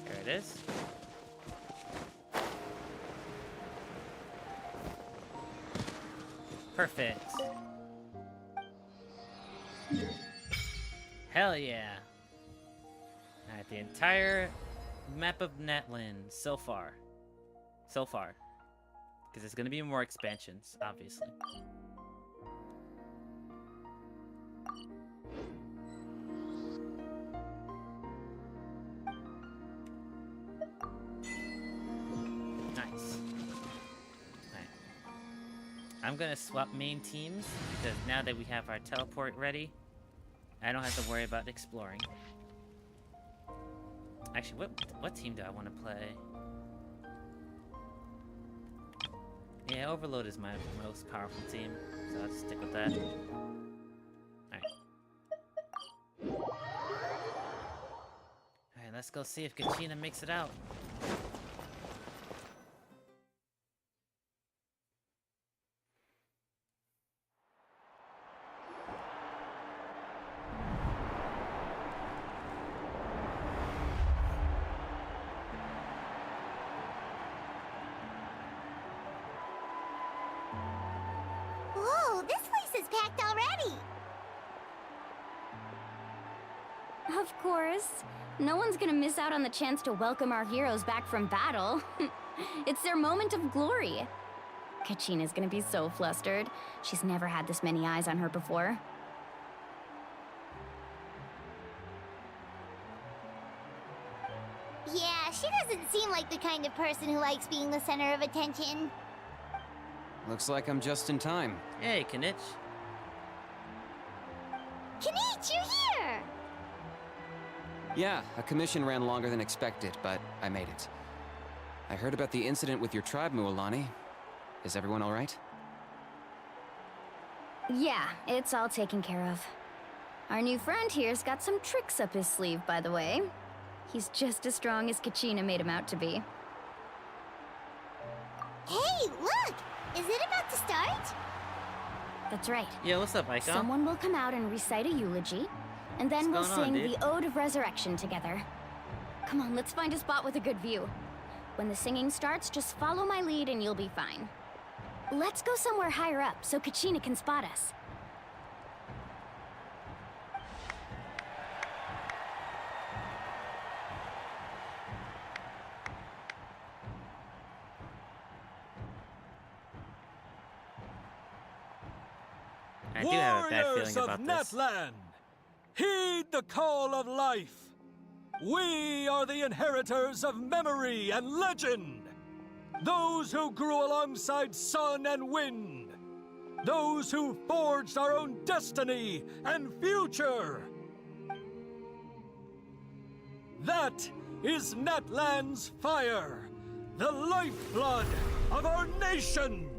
There it is. Perfect. Hell yeah. Alright, the entire map of Natlan so far. So far. Because there's gonna be more expansions, obviously. Nice. Alright. I'm gonna swap main teams because now that we have our teleport ready, I don't have to worry about exploring. Actually, what team do I want to play? Yeah, Overload is my most powerful team, so I'll stick with that. Alright, let's go see if Kachina makes it out. Whoa, this place is packed already! Of course. No one's gonna miss out on the chance to welcome our heroes back from battle. It's their moment of glory. Kachina's gonna be so flustered. She's never had this many eyes on her before. Yeah, she doesn't seem like the kind of person who likes being the center of attention. Looks like I'm just in time. Hey, Kanich. Kanich, you're here! Yeah, a commission ran longer than expected, but I made it. I heard about the incident with your tribe, Mualani. Is everyone all right? Yeah, it's all taken care of. Our new friend here's got some tricks up his sleeve, by the way. He's just as strong as Kachina made him out to be. Hey, look! Is it about to start? That's right. Yeah, what's up, Icon? Someone will come out and recite a eulogy, and then we'll sing the Ode of Resurrection together. Come on, let's find a spot with a good view. When the singing starts, just follow my lead and you'll be fine. Let's go somewhere higher up so Kachina can spot us. I do have a bad Warriors feeling about of this. Natlan, heed the call of life. We are the inheritors of memory and legend. Those who grew alongside sun and wind. Those who forged our own destiny and future. That is Natlan's fire, the lifeblood of our nation.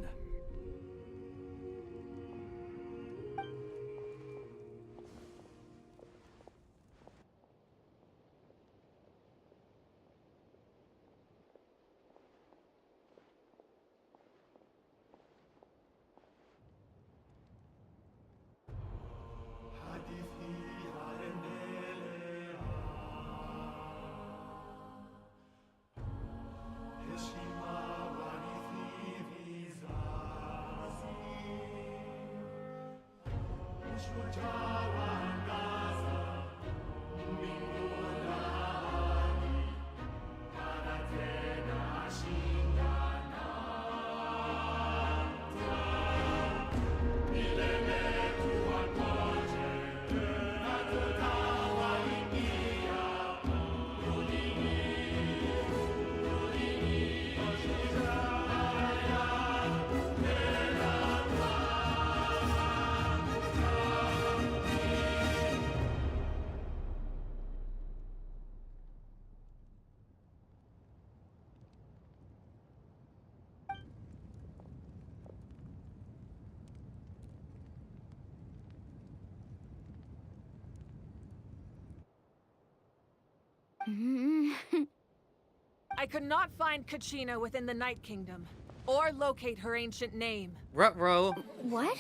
I could not find Kachina within the Night Kingdom, or locate her ancient name. Ruh-roh. What?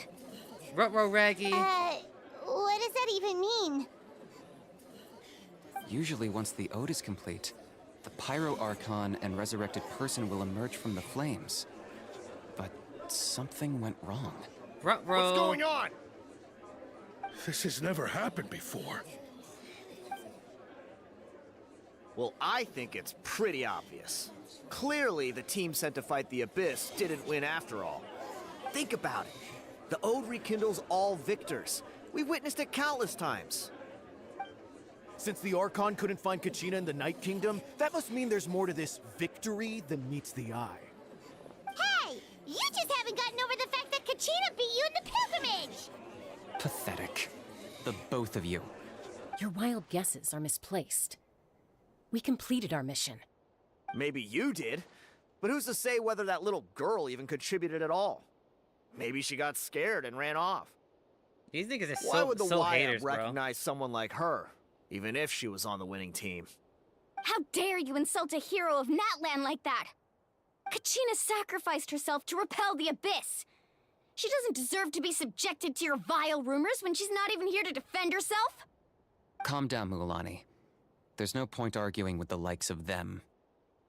Ruh-roh, Raggy. What does that even mean? Usually once the ode is complete, the Pyro Archon and resurrected person will emerge from the flames. But something went wrong. Ruh-roh. What's going on? This has never happened before. Well, I think it's pretty obvious. Clearly, the team sent to fight the Abyss didn't win after all. Think about it. The Ode rekindles all victors. We've witnessed it countless times. Since the Archon couldn't find Kachina in the Night Kingdom, that must mean there's more to this victory than meets the eye. Hey! You just haven't gotten over the fact that Kachina the both of you. Your wild guesses are misplaced. We completed our mission. Maybe you did, but who's to say whether that little girl even contributed at all? Maybe she got scared and ran off. These niggas are Why would the so YM haters, bro. recognize someone like her, even if she was on the winning team? How dare you insult a hero of Natlan like that? Kachina sacrificed herself to repel the Abyss. She doesn't deserve to be subjected to your vile rumors when she's not even here to defend herself. Calm down, Mualani. There's no point arguing with the likes of them.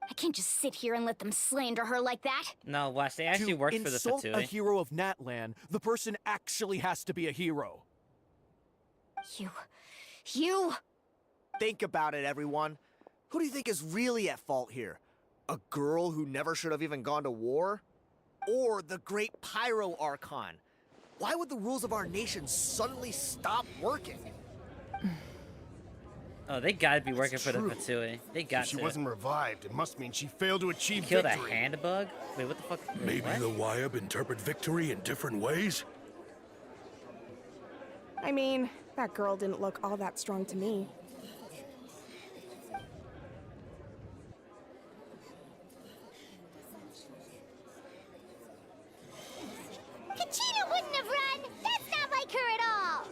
I can't just sit here and let them slander her like that. No, watch, they actually worked for the insult a Fatui. hero of Natlan, the person actually has to be a hero. You... Think about it, everyone. Who do you think is really at fault here? A girl who never should have even gone to war? Or the great Pyro Archon? Why would the rules of our nation suddenly stop working? Oh, they gotta be working for the Fatui. They got If she to. wasn't revived, it must mean she failed to achieve Killed victory. a handbug? Wait, what the fuck? Wait, Maybe what? the Wyab interpret victory in different ways? I mean, that girl didn't look all that strong to me. Kachina wouldn't have run! That's not like her at all!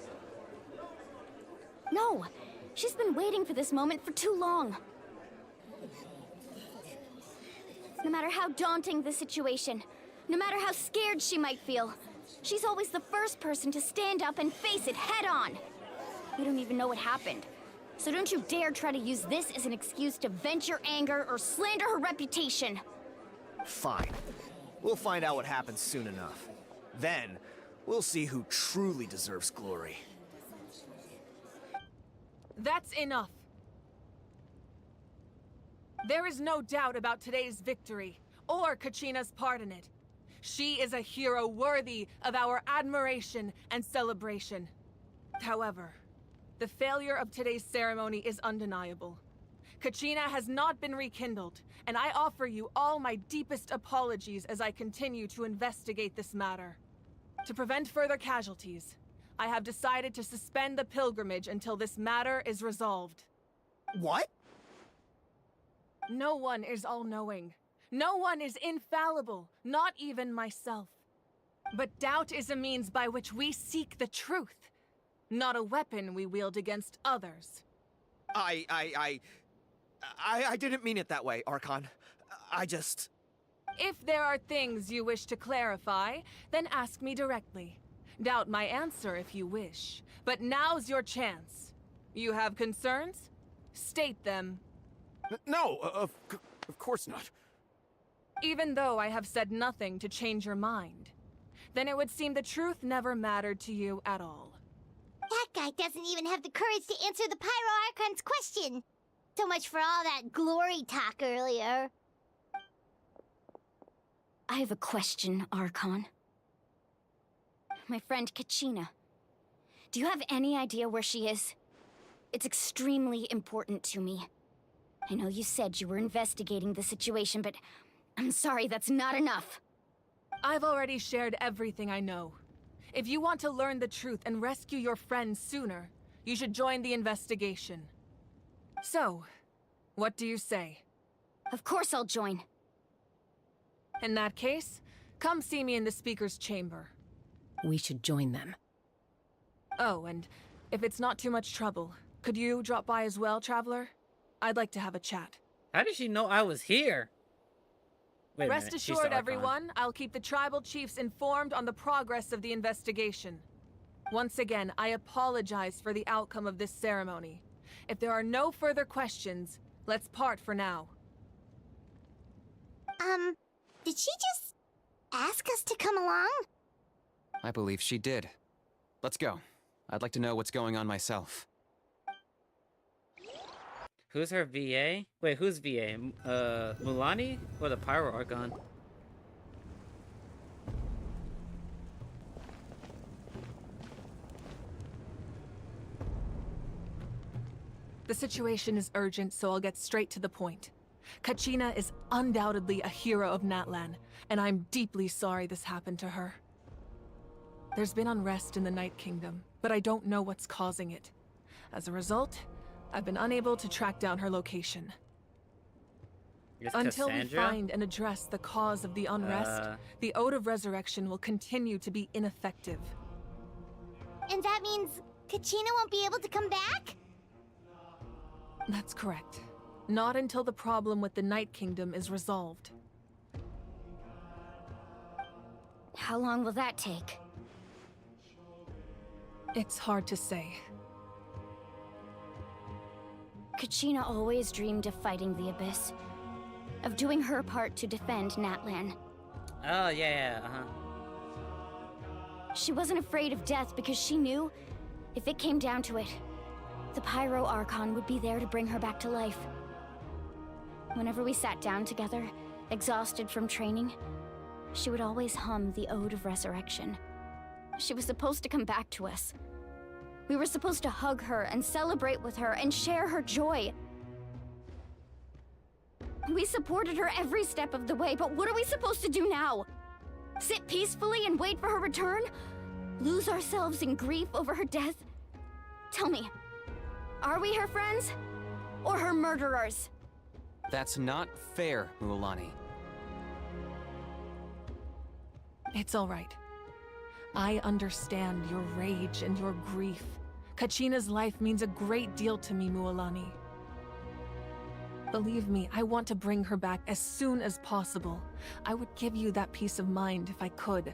No, she's been waiting for this moment for too long. No matter how daunting the situation, no matter how scared she might feel, she's always the first person to stand up and face it head on. You don't even know what happened, so don't you dare try to use this as an excuse to vent your anger or slander her reputation. Fine. We'll find out what happens soon enough. Then, we'll see who truly deserves glory. That's enough. There is no doubt about today's victory, or Kachina's part in it. She is a hero worthy of our admiration and celebration. However, the failure of today's ceremony is undeniable. Kachina has not been rekindled, and I offer you all my deepest apologies as I continue to investigate this matter. To prevent further casualties, I have decided to suspend the pilgrimage until this matter is resolved. What? No one is all-knowing. No one is infallible, not even myself. But doubt is a means by which we seek the truth, not a weapon we wield against others. I didn't mean it that way, Archon. I just... If there are things you wish to clarify, then ask me directly. Doubt my answer if you wish. But now's your chance. You have concerns? State them. No, of course not. Even though I have said nothing to change your mind, then it would seem the truth never mattered to you at all. That guy doesn't even have the courage to answer the Pyro Archon's question. So much for all that glory talk earlier. I have a question, Archon. My friend Kachina. Do you have any idea where she is? It's extremely important to me. I know you said you were investigating the situation, but I'm sorry, that's not enough. I've already shared everything I know. If you want to learn the truth and rescue your friend sooner, you should join the investigation. So, what do you say? Of course I'll join. In that case, come see me in the speaker's chamber. We should join them. Oh, and if it's not too much trouble, could you drop by as well, Traveler? I'd like to have a chat. How did she know I was here? Wait a Rest minute, she's assured, the Archon. everyone, I'll keep the tribal chiefs informed on the progress of the investigation. Once again, I apologize for the outcome of this ceremony. If there are no further questions, let's part for now. Did she just ask us to come along? I believe she did. Let's go. I'd like to know what's going on myself. Who's her VA? Wait, who's VA? Mualani or the Pyro Archon? The situation is urgent, so I'll get straight to the point. Kachina is undoubtedly a hero of Natlan, and I'm deeply sorry this happened to her. There's been unrest in the Night Kingdom, but I don't know what's causing it. As a result, I've been unable to track down her location. Until we find and address the cause of the unrest, the Ode of Resurrection will continue to be ineffective. And that means Kachina won't be able to come back? That's correct. Not until the problem with the Night Kingdom is resolved. How long will that take? It's hard to say. Kachina always dreamed of fighting the Abyss. Of doing her part to defend Natlan. Oh, yeah, She wasn't afraid of death because she knew, if it came down to it, the Pyro Archon would be there to bring her back to life. Whenever we sat down together, exhausted from training, she would always hum the Ode of Resurrection. She was supposed to come back to us. We were supposed to hug her and celebrate with her and share her joy. We supported her every step of the way, but what are we supposed to do now? Sit peacefully and wait for her return? Lose ourselves in grief over her death? Tell me, are we her friends? Or her murderers? That's not fair, Mualani. It's all right. I understand your rage and your grief. Kachina's life means a great deal to me, Mualani. Believe me, I want to bring her back as soon as possible. I would give you that peace of mind if I could.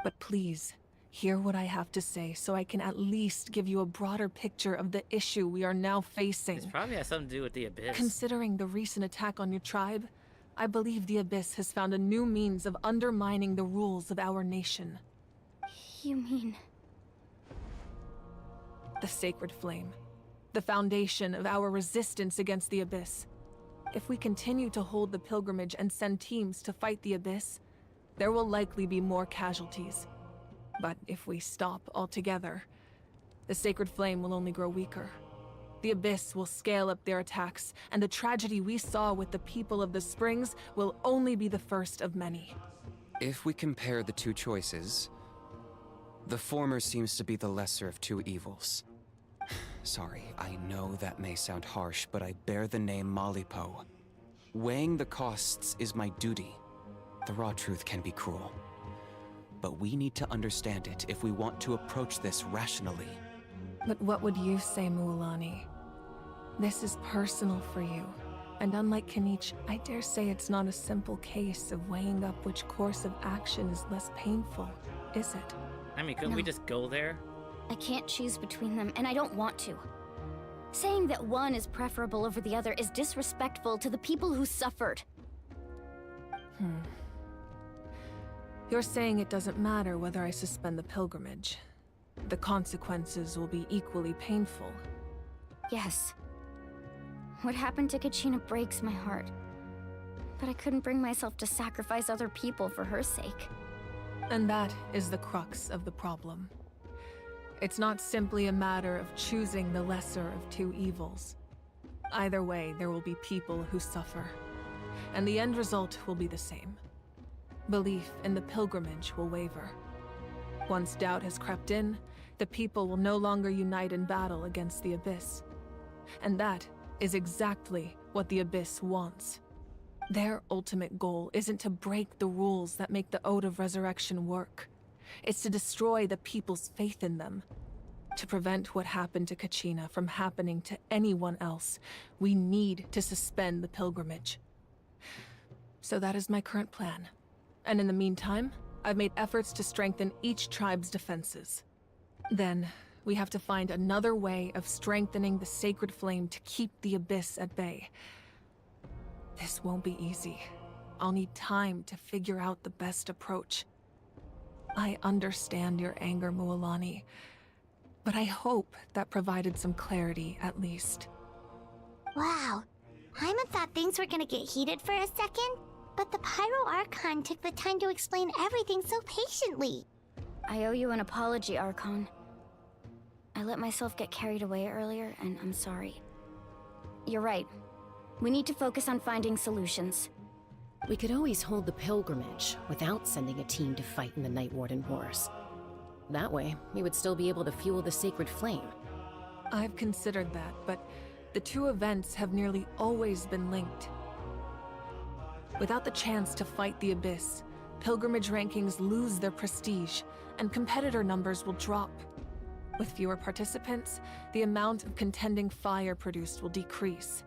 But please, hear what I have to say so I can at least give you a broader picture of the issue we are now facing. This probably has something to do with the Abyss. Considering the recent attack on your tribe, I believe the Abyss has found a new means of undermining the rules of our nation. You mean... The Sacred Flame. The foundation of our resistance against the Abyss. If we continue to hold the pilgrimage and send teams to fight the Abyss, there will likely be more casualties. But if we stop altogether, the Sacred Flame will only grow weaker. The Abyss will scale up their attacks, and the tragedy we saw with the people of the Springs will only be the first of many. If we compare the two choices, the former seems to be the lesser of two evils. Sorry, I know that may sound harsh, but I bear the name Malipo. Weighing the costs is my duty. The raw truth can be cruel. But we need to understand it if we want to approach this rationally. But what would you say, Mualani? This is personal for you. And unlike Kanich, I dare say it's not a simple case of weighing up which course of action is less painful, is it? I mean, couldn't we just go there? I can't choose between them, and I don't want to. Saying that one is preferable over the other is disrespectful to the people who suffered. You're saying it doesn't matter whether I suspend the pilgrimage. The consequences will be equally painful. Yes. What happened to Kachina breaks my heart. But I couldn't bring myself to sacrifice other people for her sake. And that is the crux of the problem. It's not simply a matter of choosing the lesser of two evils. Either way, there will be people who suffer. And the end result will be the same. Belief in the pilgrimage will waver. Once doubt has crept in, the people will no longer unite in battle against the Abyss. And that is exactly what the Abyss wants. Their ultimate goal isn't to break the rules that make the Ode of Resurrection work. It's to destroy the people's faith in them. To prevent what happened to Kachina from happening to anyone else, we need to suspend the pilgrimage. So that is my current plan. And in the meantime, I've made efforts to strengthen each tribe's defenses. Then, we have to find another way of strengthening the Sacred Flame to keep the Abyss at bay. This won't be easy. I'll need time to figure out the best approach. I understand your anger, Mualani, but I hope that provided some clarity, at least. Wow. Paimon thought things were gonna get heated for a second, but the Pyro Archon took the time to explain everything so patiently. I owe you an apology, Archon. I let myself get carried away earlier, and I'm sorry. You're right. We need to focus on finding solutions. We could always hold the pilgrimage without sending a team to fight in the Night Warden Wars. That way, we would still be able to fuel the sacred flame. I've considered that, but the two events have nearly always been linked. Without the chance to fight the Abyss, pilgrimage rankings lose their prestige, and competitor numbers will drop. With fewer participants, the amount of contending fire produced will decrease,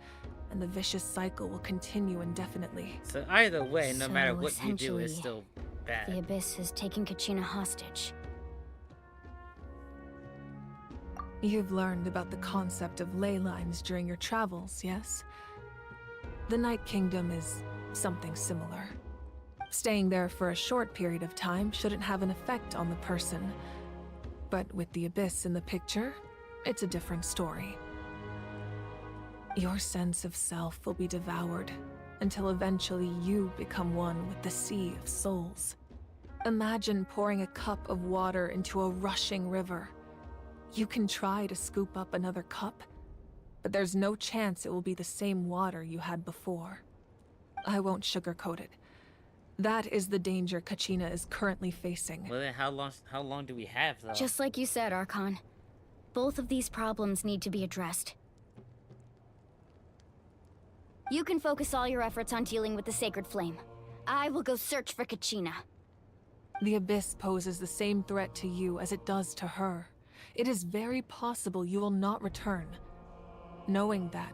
and the vicious cycle will continue indefinitely. So either way, no So matter what you do, it's essentially, still bad. The Abyss has taken Kachina hostage. You've learned about the concept of ley lines during your travels, yes? The Night Kingdom is something similar. Staying there for a short period of time shouldn't have an effect on the person. But with the Abyss in the picture, it's a different story. Your sense of self will be devoured until eventually you become one with the Sea of Souls. Imagine pouring a cup of water into a rushing river. You can try to scoop up another cup, but there's no chance it will be the same water you had before. I won't sugarcoat it. That is the danger Kachina is currently facing. Well, then how long do we have, though? Just like you said, Archon. Both of these problems need to be addressed. You can focus all your efforts on dealing with the Sacred Flame. I will go search for Kachina. The Abyss poses the same threat to you as it does to her. It is very possible you will not return. Knowing that,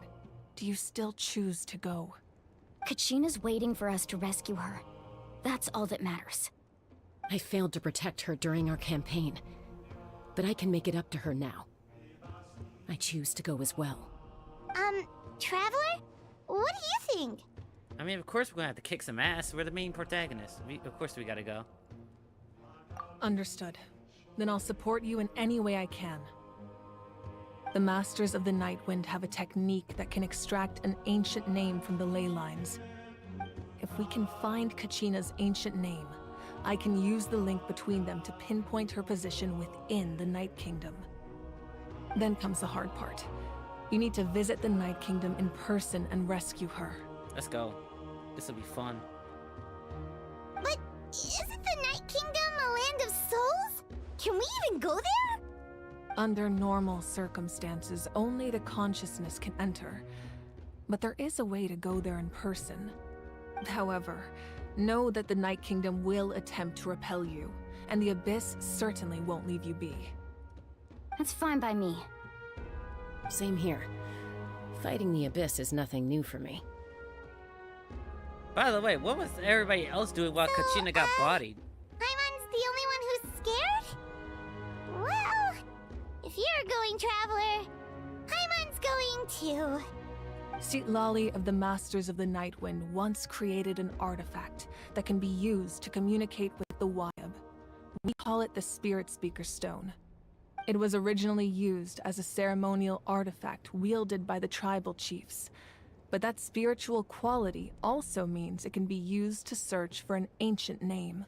do you still choose to go? Kachina's waiting for us to rescue her. That's all that matters. I failed to protect her during our campaign, but I can make it up to her now. I choose to go as well. Traveler? What do you think? I mean, of course we're gonna have to kick some ass. We're the main protagonists. Of course we gotta go. Understood. Then I'll support you in any way I can. The Masters of the Nightwind have a technique that can extract an ancient name from the ley lines. If we can find Kachina's ancient name, I can use the link between them to pinpoint her position within the Night Kingdom. Then comes the hard part. You need to visit the Night Kingdom in person and rescue her. Let's go. This will be fun. But isn't the Night Kingdom a land of souls? Can we even go there? Under normal circumstances, only the consciousness can enter. But there is a way to go there in person. However, know that the Night Kingdom will attempt to repel you, and the Abyss certainly won't leave you be. That's fine by me. Same here. Fighting the Abyss is nothing new for me. By the way, what was everybody else doing while Kachina got bodied? Paimon's the only one who's scared? Well, if you're going, Traveler, Paimon's going too. Citlali of the Masters of the Nightwind once created an artifact that can be used to communicate with the Wyab. We call it the Spirit Speaker Stone. It was originally used as a ceremonial artifact wielded by the tribal chiefs, but that spiritual quality also means it can be used to search for an ancient name.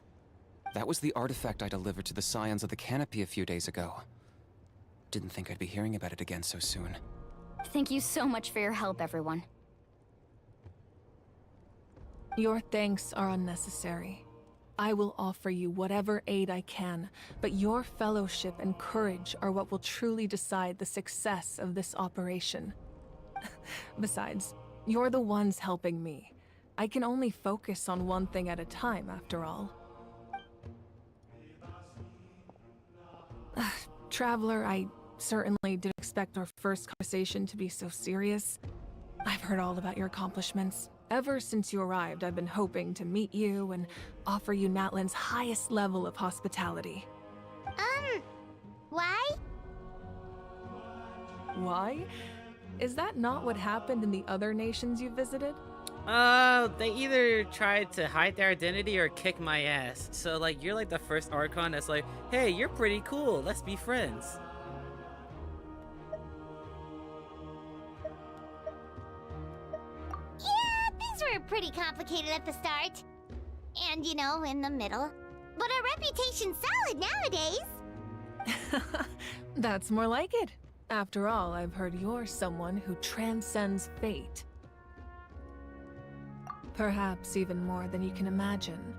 That was the artifact I delivered to the Scions of the Canopy a few days ago. Didn't think I'd be hearing about it again so soon. Thank you so much for your help, everyone. Your thanks are unnecessary. I will offer you whatever aid I can, but your fellowship and courage are what will truly decide the success of this operation. Besides, you're the ones helping me. I can only focus on one thing at a time, after all. Traveler, I certainly didn't expect our first conversation to be so serious. I've heard all about your accomplishments. Ever since you arrived, I've been hoping to meet you and offer you Natlan's highest level of hospitality. Why? Why? Is that not what happened in the other nations you visited? They either tried to hide their identity or kick my ass. So, like, you're like the first Archon that's like, hey, you're pretty cool, let's be friends. Yeah, things were pretty complicated at the start. And, you know, in the middle. But our reputation's solid nowadays. That's more like it. After all, I've heard you're someone who transcends fate. Perhaps even more than you can imagine.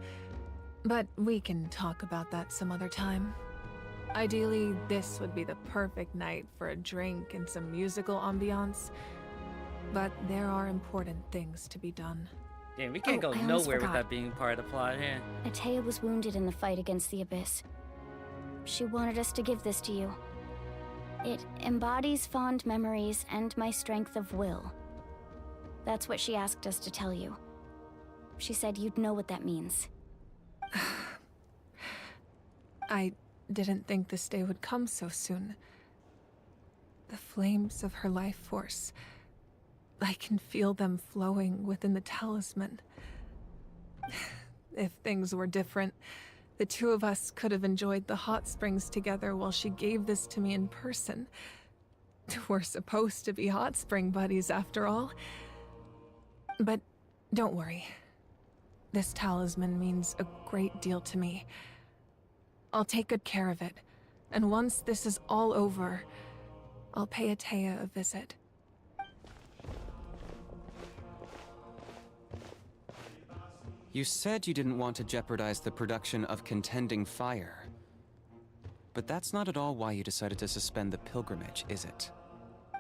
But we can talk about that some other time. Ideally, this would be the perfect night for a drink and some musical ambiance. But there are important things to be done. Damn, we can't go I almost nowhere forgot. without being part of the plot here. Atea was wounded in the fight against the Abyss. She wanted us to give this to you. It embodies fond memories and my strength of will. That's what she asked us to tell you. She said you'd know what that means. I didn't think this day would come so soon. The flames of her life force. I can feel them flowing within the talisman. If things were different, the two of us could have enjoyed the hot springs together while she gave this to me in person. We're supposed to be hot spring buddies after all. But don't worry. This talisman means a great deal to me. I'll take good care of it, and once this is all over, I'll pay Atea a visit. You said you didn't want to jeopardize the production of Contending Fire. But that's not at all why you decided to suspend the pilgrimage, is it?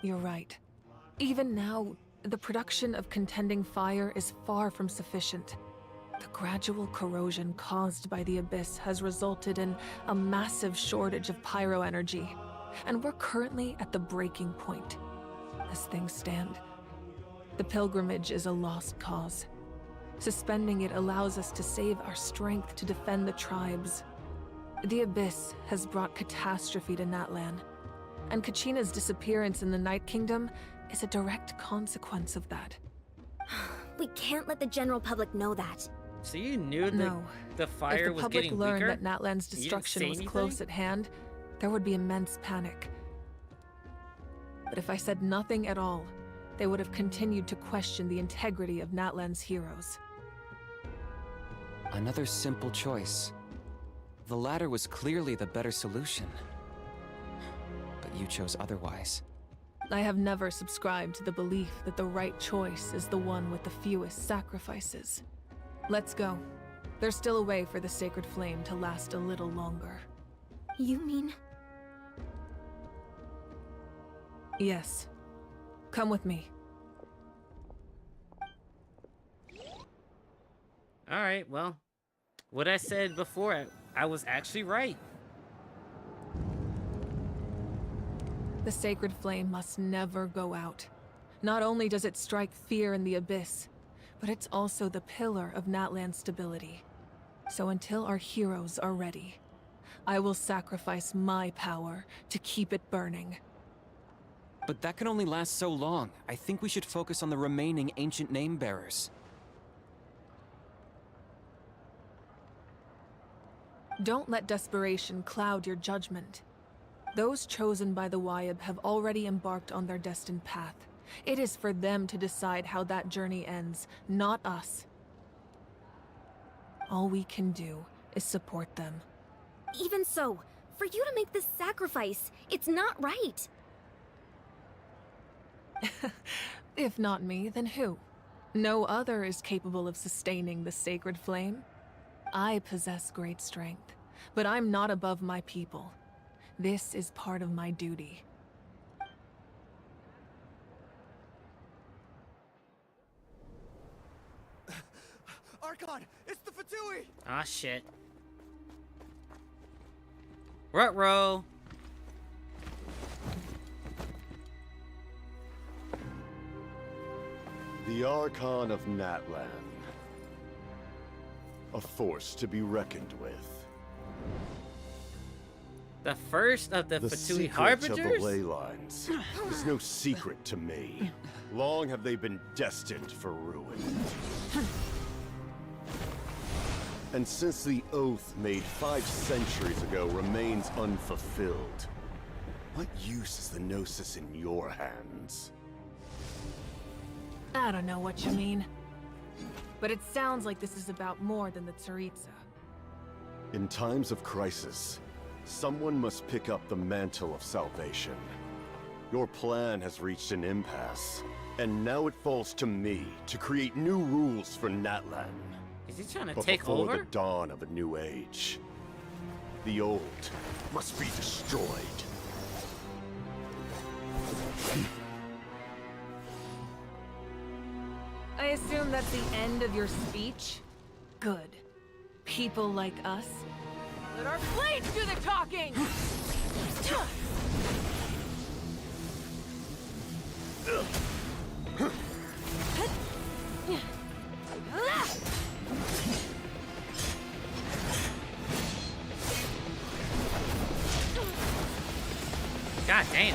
You're right. Even now, the production of Contending Fire is far from sufficient. The gradual corrosion caused by the Abyss has resulted in a massive shortage of pyro energy, and we're currently at the breaking point. As things stand, the pilgrimage is a lost cause. Suspending it allows us to save our strength to defend the tribes. The Abyss has brought catastrophe to Natlan, and Kachina's disappearance in the Night Kingdom is a direct consequence of that. We can't let the general public know that. So you knew No. the fire If the was public getting learned weaker? that Natlan's You didn't destruction say was anything? close at hand, there would be immense panic. But if I said nothing at all, they would have continued to question the integrity of Natlan's heroes. Another simple choice. The latter was clearly the better solution. But you chose otherwise. I have never subscribed to the belief that the right choice is the one with the fewest sacrifices. Let's go. There's still a way for the sacred flame to last a little longer. You mean? Yes. Come with me. Alright, well, what I said before, I was actually right. The sacred flame must never go out. Not only does it strike fear in the Abyss, but it's also the pillar of Natlan's stability. So until our heroes are ready, I will sacrifice my power to keep it burning. But that can only last so long. I think we should focus on the remaining ancient name bearers. Don't let desperation cloud your judgment. Those chosen by the Wyeb have already embarked on their destined path. It is for them to decide how that journey ends, not us. All we can do is support them. Even so, for you to make this sacrifice, it's not right. If not me, then who? No other is capable of sustaining the sacred flame. I possess great strength, but I'm not above my people. This is part of my duty. Archon, it's the Fatui! Ah, shit. Ruh-roh. The Archon of Natlan. A force to be reckoned with. The first of the Fatui secret Harbingers? of the ley lines is no secret to me. Long have they been destined for ruin. And since the oath made 5 centuries ago remains unfulfilled, what use is the Gnosis in your hands? I don't know what you mean. But it sounds like this is about more than the Tsaritsa. In times of crisis, someone must pick up the mantle of salvation. Your plan has reached an impasse, and now it falls to me to create new rules for Natlan. Is he trying to But take before over? the dawn of a new age, the old must be destroyed. I assume that's the end of your speech? Good. People like us. Let our blades do the talking! God damn.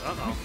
Uh-oh.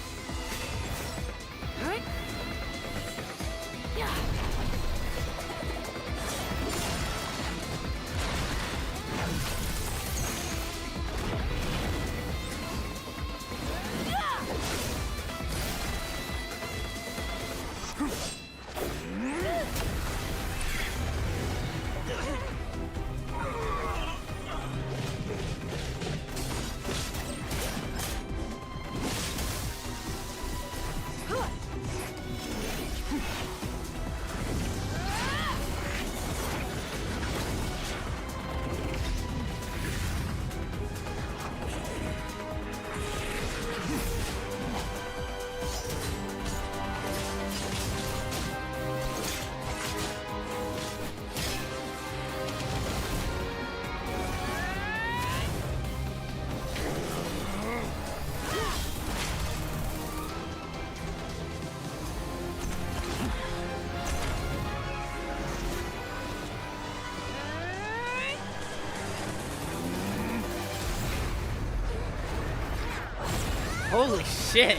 Holy shit!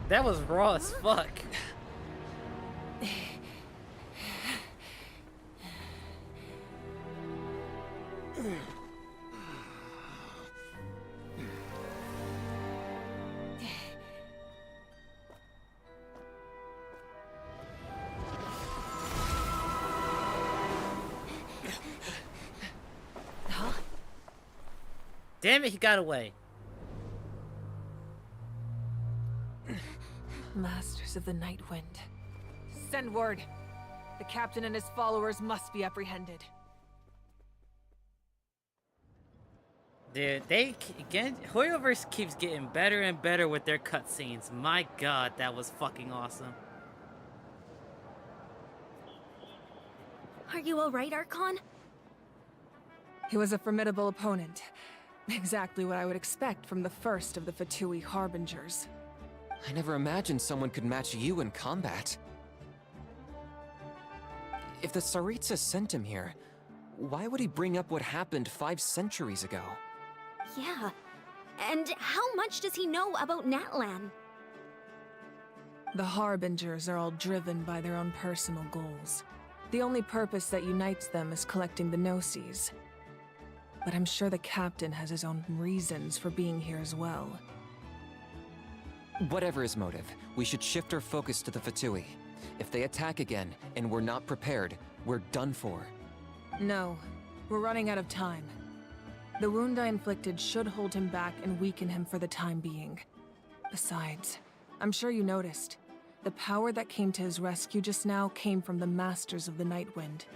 That was raw as fuck. Damn it, he got away. Masters of the Night Wind. Send word. The captain and his followers must be apprehended. Dude, Hoyoverse keeps getting better and better with their cutscenes. My god, that was fucking awesome. Are you alright, Archon? He was a formidable opponent. Exactly what I would expect from the first of the Fatui Harbingers. I never imagined someone could match you in combat. If the Tsaritsa sent him here, why would he bring up what happened 5 centuries ago? Yeah. And how much does he know about Natlan? The Harbingers are all driven by their own personal goals. The only purpose that unites them is collecting the Gnosis. But I'm sure the captain has his own reasons for being here as well. Whatever his motive, we should shift our focus to the Fatui. If they attack again, and we're not prepared, we're done for. No, we're running out of time. The wound I inflicted should hold him back and weaken him for the time being. Besides, I'm sure you noticed, the power that came to his rescue just now came from the Masters of the Night Wind.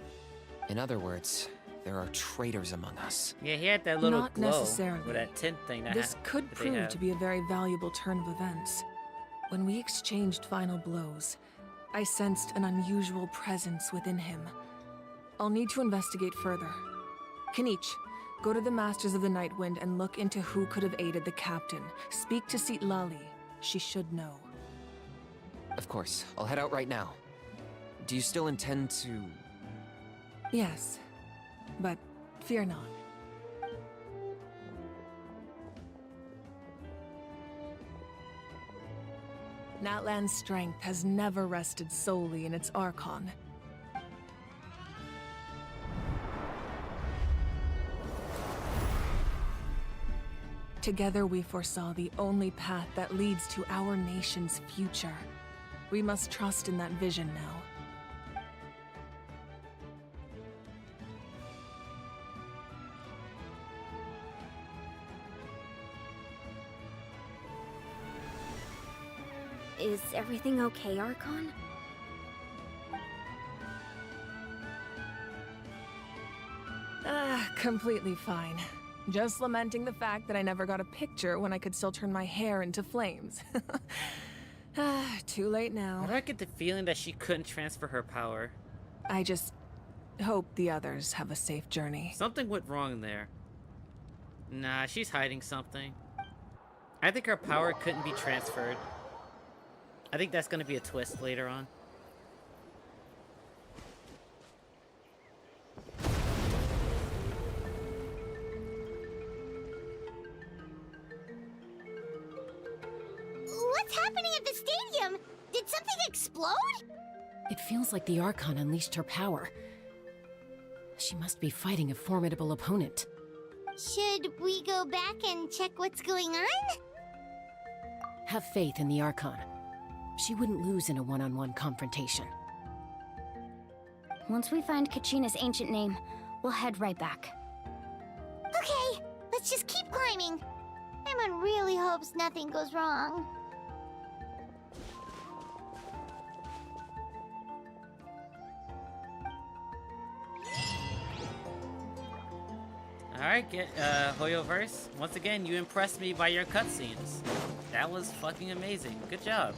In other words, there are traitors among us. Yeah, he had that little Not glow necessarily. with that tint thing that This could that they prove have. to be a very valuable turn of events. When we exchanged final blows, I sensed an unusual presence within him. I'll need to investigate further. Kanich, go to the Masters of the Night Wind and look into who could have aided the captain. Speak to Sitlali. She should know. Of course, I'll head out right now. Do you still intend to... Yes, but fear not. Natlan's strength has never rested solely in its Archon. Together we foresaw the only path that leads to our nation's future. We must trust in that vision now. Is everything okay, Archon? Completely fine. Just lamenting the fact that I never got a picture when I could still turn my hair into flames. Too late now. Why do I get the feeling that she couldn't transfer her power? I just hope the others have a safe journey. Something went wrong there. Nah, she's hiding something. I think her power couldn't be transferred. I think that's gonna be a twist later on. What's happening at the stadium? Did something explode? It feels like the Archon unleashed her power. She must be fighting a formidable opponent. Should we go back and check what's going on? Have faith in the Archon. She wouldn't lose in a one-on-one confrontation. Once we find Kachina's ancient name, we'll head right back. Okay, let's just keep climbing. Paimon really hopes nothing goes wrong. Alright, Hoyoverse. Once again, you impressed me by your cutscenes. That was fucking amazing. Good job.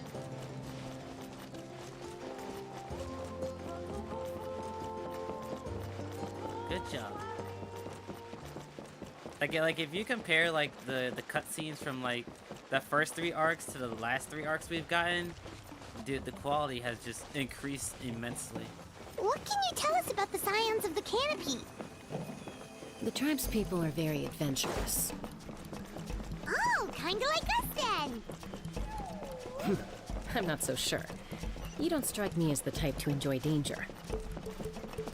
Good job. Like if you compare like the cutscenes from like the first 3 arcs to the last 3 arcs we've gotten, dude, the quality has just increased immensely. What can you tell us about the Scions of the Canopy? The tribe's people are very adventurous. Oh, kinda like us then! I'm not so sure. You don't strike me as the type to enjoy danger.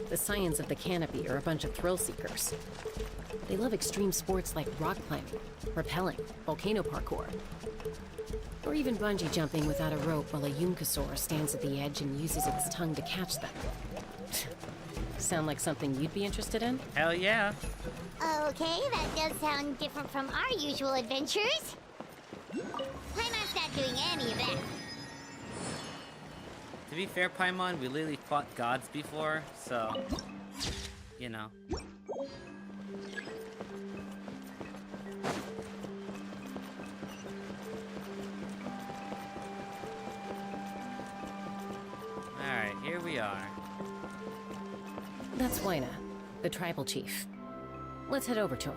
The Scions of the Canopy are a bunch of thrill seekers. They love extreme sports like rock climbing, rappelling, volcano parkour, or even bungee jumping without a rope while a Yunkasaur stands at the edge and uses its tongue to catch them. Sound like something you'd be interested in? Hell yeah. Okay, that does sound different from our usual adventures. Paimon's not doing any of that. To be fair, Paimon, we literally fought gods before, so, you know. Alright, here we are. That's Waina, the tribal chief. Let's head over to him.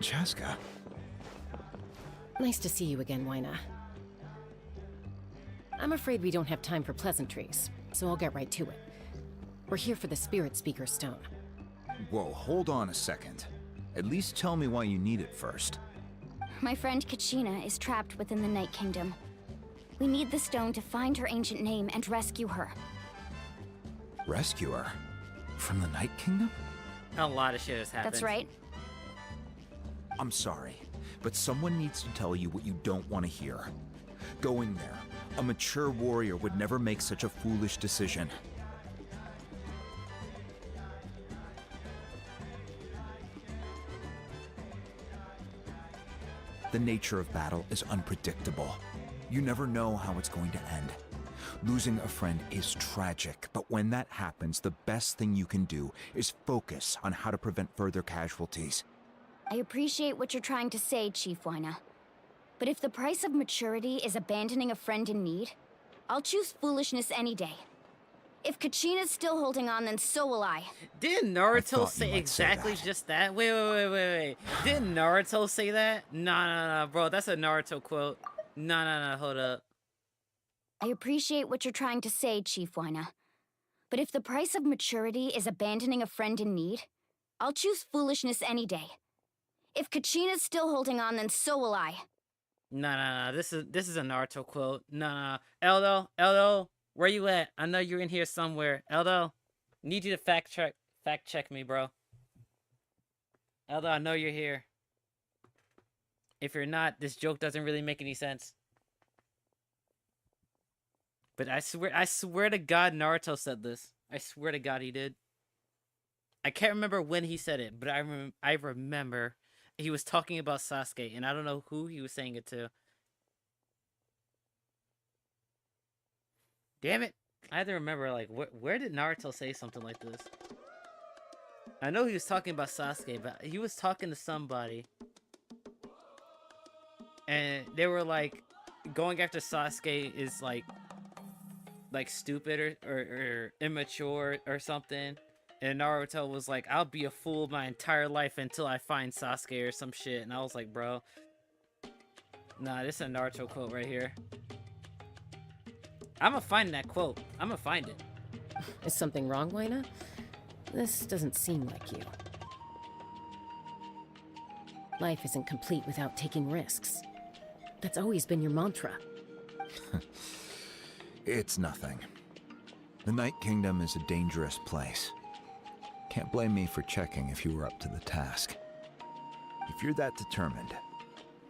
Chaska. Nice to see you again, Waina. I'm afraid we don't have time for pleasantries, so I'll get right to it. We're here for the Spirit Speaker Stone. Whoa, hold on a second. At least tell me why you need it first. My friend Kachina is trapped within the Night Kingdom. We need the stone to find her ancient name and rescue her. Rescue her? From the Night Kingdom? A lot of shit has happened. That's right. I'm sorry, but someone needs to tell you what you don't want to hear. Going there, a mature warrior would never make such a foolish decision. The nature of battle is unpredictable. You never know how it's going to end. Losing a friend is tragic, but when that happens, the best thing you can do is focus on how to prevent further casualties. I appreciate what you're trying to say, Chief Waina. But if the price of maturity is abandoning a friend in need, I'll choose foolishness any day. If Kachina's still holding on, then so will I. Didn't Naruto say exactly just that? Wait. Didn't Naruto say that? Nah, bro. That's a Naruto quote. Nah, hold up. I appreciate what you're trying to say, Chief Waina. But if the price of maturity is abandoning a friend in need, I'll choose foolishness any day. If Kachina's still holding on, then so will I. Nah. This is a Naruto quote. Nah. Eldo, where you at? I know you're in here somewhere. Eldo, need you to fact check me, bro. Eldo, I know you're here. If you're not, this joke doesn't really make any sense. But I swear to God, Naruto said this. I swear to God he did. I can't remember when he said it, but I remember he was talking about Sasuke, and I don't know who he was saying it to. Damn it! I had to remember, like, where did Naruto say something like this? I know he was talking about Sasuke, but he was talking to somebody. And they were like, going after Sasuke is like stupid or immature or something. And Naruto was like, I'll be a fool my entire life until I find Sasuke or some shit. And I was like, bro, nah, this is a Naruto quote right here. I'ma find that quote. I'ma find it. Is something wrong, Waina? This doesn't seem like you. Life isn't complete without taking risks. That's always been your mantra. It's nothing. The Night Kingdom is a dangerous place. Can't blame me for checking if you were up to the task. If you're that determined,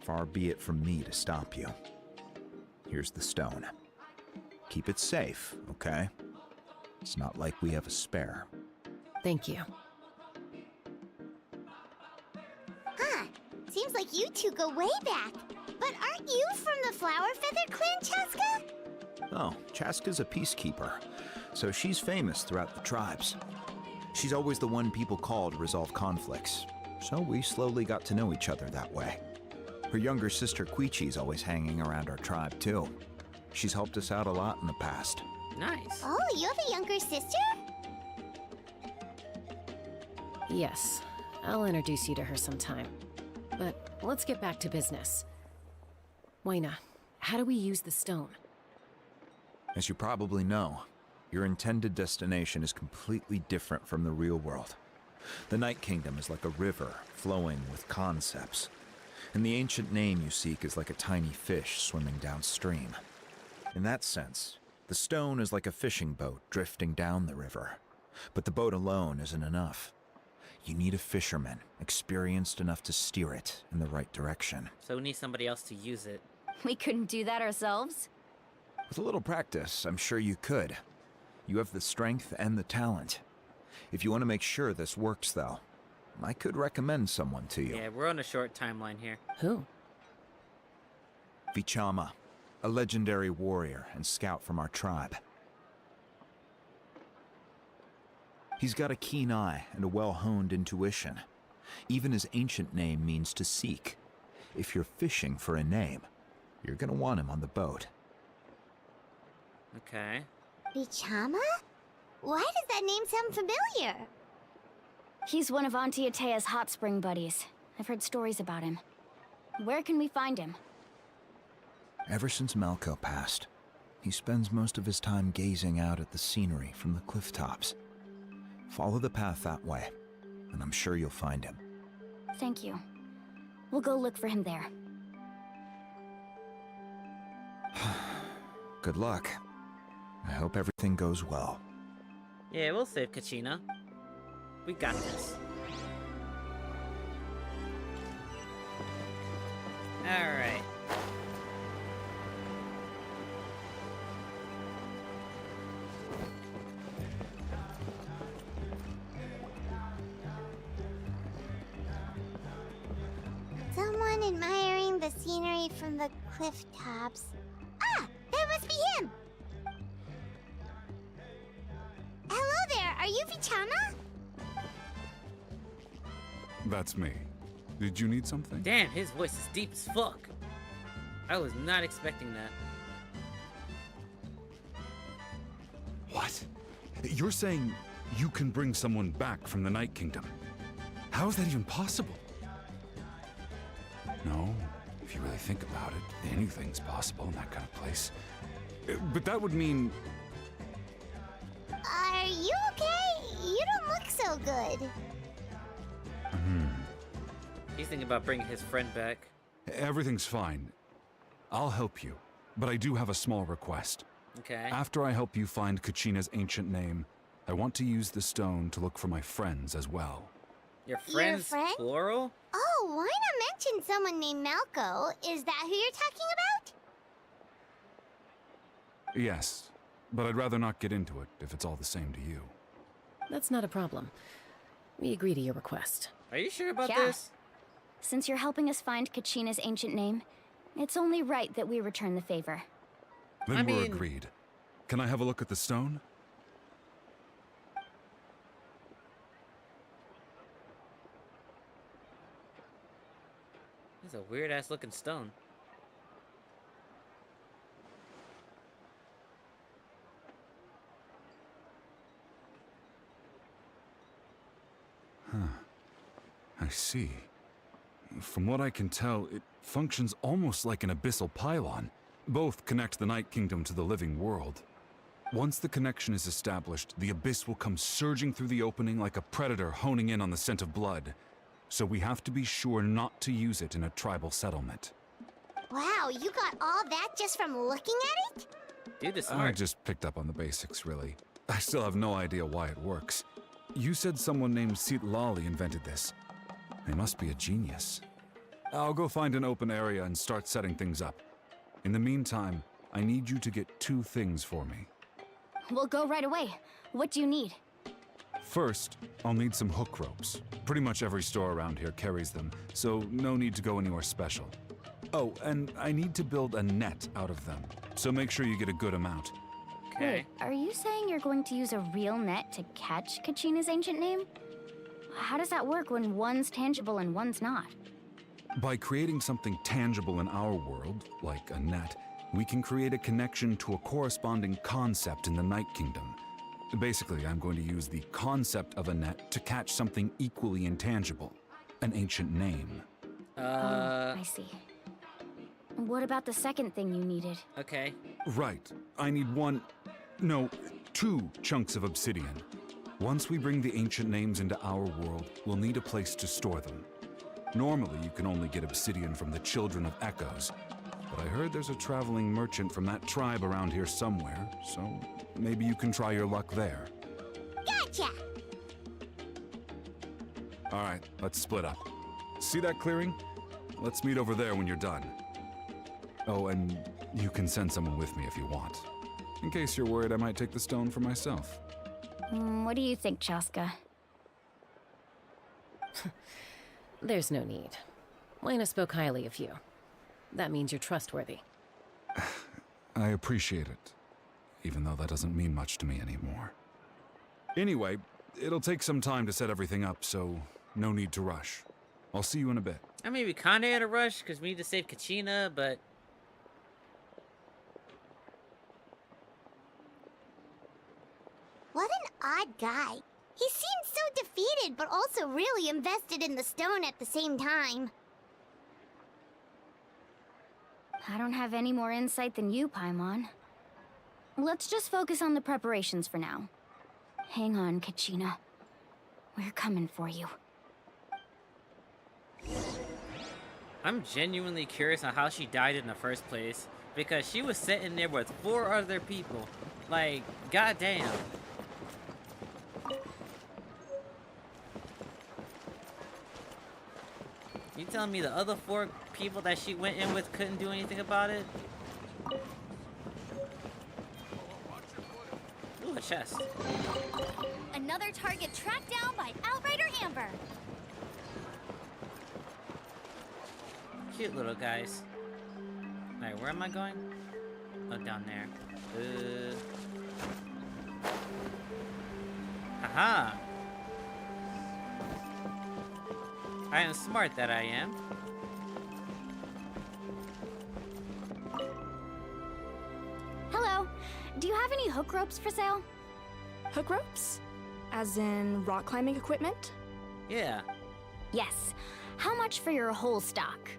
far be it from me to stop you. Here's the stone. Keep it safe, okay? It's not like we have a spare. Thank you. Huh. Seems like you two go way back. But aren't you from the Flower Feather Clan, Chaska? Oh, Chaska's a peacekeeper, so she's famous throughout the tribes. She's always the one people call to resolve conflicts, so we slowly got to know each other that way. Her younger sister Quichi's always hanging around our tribe too. She's helped us out a lot in the past. Nice. Oh, you have a younger sister? Yes, I'll introduce you to her sometime. But let's get back to business. Waina, how do we use the stone? As you probably know, your intended destination is completely different from the real world. The Night Kingdom is like a river flowing with concepts, and the ancient name you seek is like a tiny fish swimming downstream. In that sense, the stone is like a fishing boat drifting down the river, but the boat alone isn't enough. You need a fisherman, experienced enough to steer it in the right direction. So we need somebody else to use it. We couldn't do that ourselves? With a little practice, I'm sure you could. You have the strength and the talent. If you want to make sure this works, though, I could recommend someone to you. Yeah, we're on a short timeline here. Who? Vichama, a legendary warrior and scout from our tribe. He's got a keen eye and a well-honed intuition. Even his ancient name means to seek. If you're fishing for a name, you're gonna want him on the boat. Okay. Vichama? Why does that name sound familiar? He's one of Auntie Atea's hot spring buddies. I've heard stories about him. Where can we find him? Ever since Malco passed, he spends most of his time gazing out at the scenery from the cliff tops. Follow the path that way, and I'm sure you'll find him. Thank you. We'll go look for him there. Good luck. I hope everything goes well. Yeah, we'll save Kachina. We got this. Alright. Someone admiring the scenery from the cliff tops. Ah! That must be him! Hello there, are you Vichama? That's me. Did you need something? Damn, his voice is deep as fuck. I was not expecting that. What? You're saying you can bring someone back from the Night Kingdom? How is that even possible? No, if you really think about it, anything's possible in that kind of place. But that would mean... Are you okay? You don't look so good. He's thinking about bringing his friend back. Everything's fine. I'll help you, but I do have a small request. Okay. After I help you find Kachina's ancient name, I want to use the stone to look for my friends as well. Your friends, friend? plural? Oh, why not mention someone named Malco? Is that who you're talking about? Yes, but I'd rather not get into it if it's all the same to you. That's not a problem. We agree to your request. Are you sure about Yeah. this? Since you're helping us find Kachina's ancient name, it's only right that we return the favor. Then we're agreed. Can I have a look at the stone? It's a weird ass looking stone. Huh. I see. From what I can tell, it functions almost like an abyssal pylon. Both connect the Night Kingdom to the living world. Once the connection is established, the abyss will come surging through the opening like a predator honing in on the scent of blood. So we have to be sure not to use it in a tribal settlement. Wow, you got all that just from looking at it? Dude is I smart. just picked up on the basics, really. I still have no idea why it works. You said someone named Lali invented this. They must be a genius. I'll go find an open area and start setting things up. In the meantime, I need you to get 2 things for me. We'll go right away. What do you need? First, I'll need some hook ropes. Pretty much every store around here carries them, so no need to go anywhere special. Oh, and I need to build a net out of them, so make sure you get a good amount. Wait, are you saying you're going to use a real net to catch Kachina's ancient name? How does that work when one's tangible and one's not? By creating something tangible in our world, like a net, we can create a connection to a corresponding concept in the Night Kingdom. Basically, I'm going to use the concept of a net to catch something equally intangible, an ancient name. I see. What about the second thing you needed? Okay. Right. I need 2 chunks of obsidian. Once we bring the ancient names into our world, we'll need a place to store them. Normally, you can only get obsidian from the Children of Echoes, but I heard there's a traveling merchant from that tribe around here somewhere, so maybe you can try your luck there. Gotcha! Alright, let's split up. See that clearing? Let's meet over there when you're done. Oh, and you can send someone with me if you want. In case you're worried I might take the stone for myself. What do you think, Chaska? There's no need. Lena spoke highly of you. That means you're trustworthy. I appreciate it, even though that doesn't mean much to me anymore. Anyway, it'll take some time to set everything up, so no need to rush. I'll see you in a bit. I mean, we kinda had a rush because we need to save Kachina, but... What an odd guy. He seems so defeated, but also really invested in the stone at the same time. I don't have any more insight than you, Paimon. Let's just focus on the preparations for now. Hang on, Kachina. We're coming for you. I'm genuinely curious on how she died in the first place, because she was sitting there with 4 other people. Like, goddamn. You telling me the other 4 people that she went in with couldn't do anything about it? Ooh, a chest. Another target tracked down by Outrider Amber. Cute little guys. Alright, where am I going? Oh, down there. Haha! I am smart that I am. Hello. Do you have any hook ropes for sale? Hook ropes? As in rock climbing equipment? Yeah. Yes. How much for your whole stock?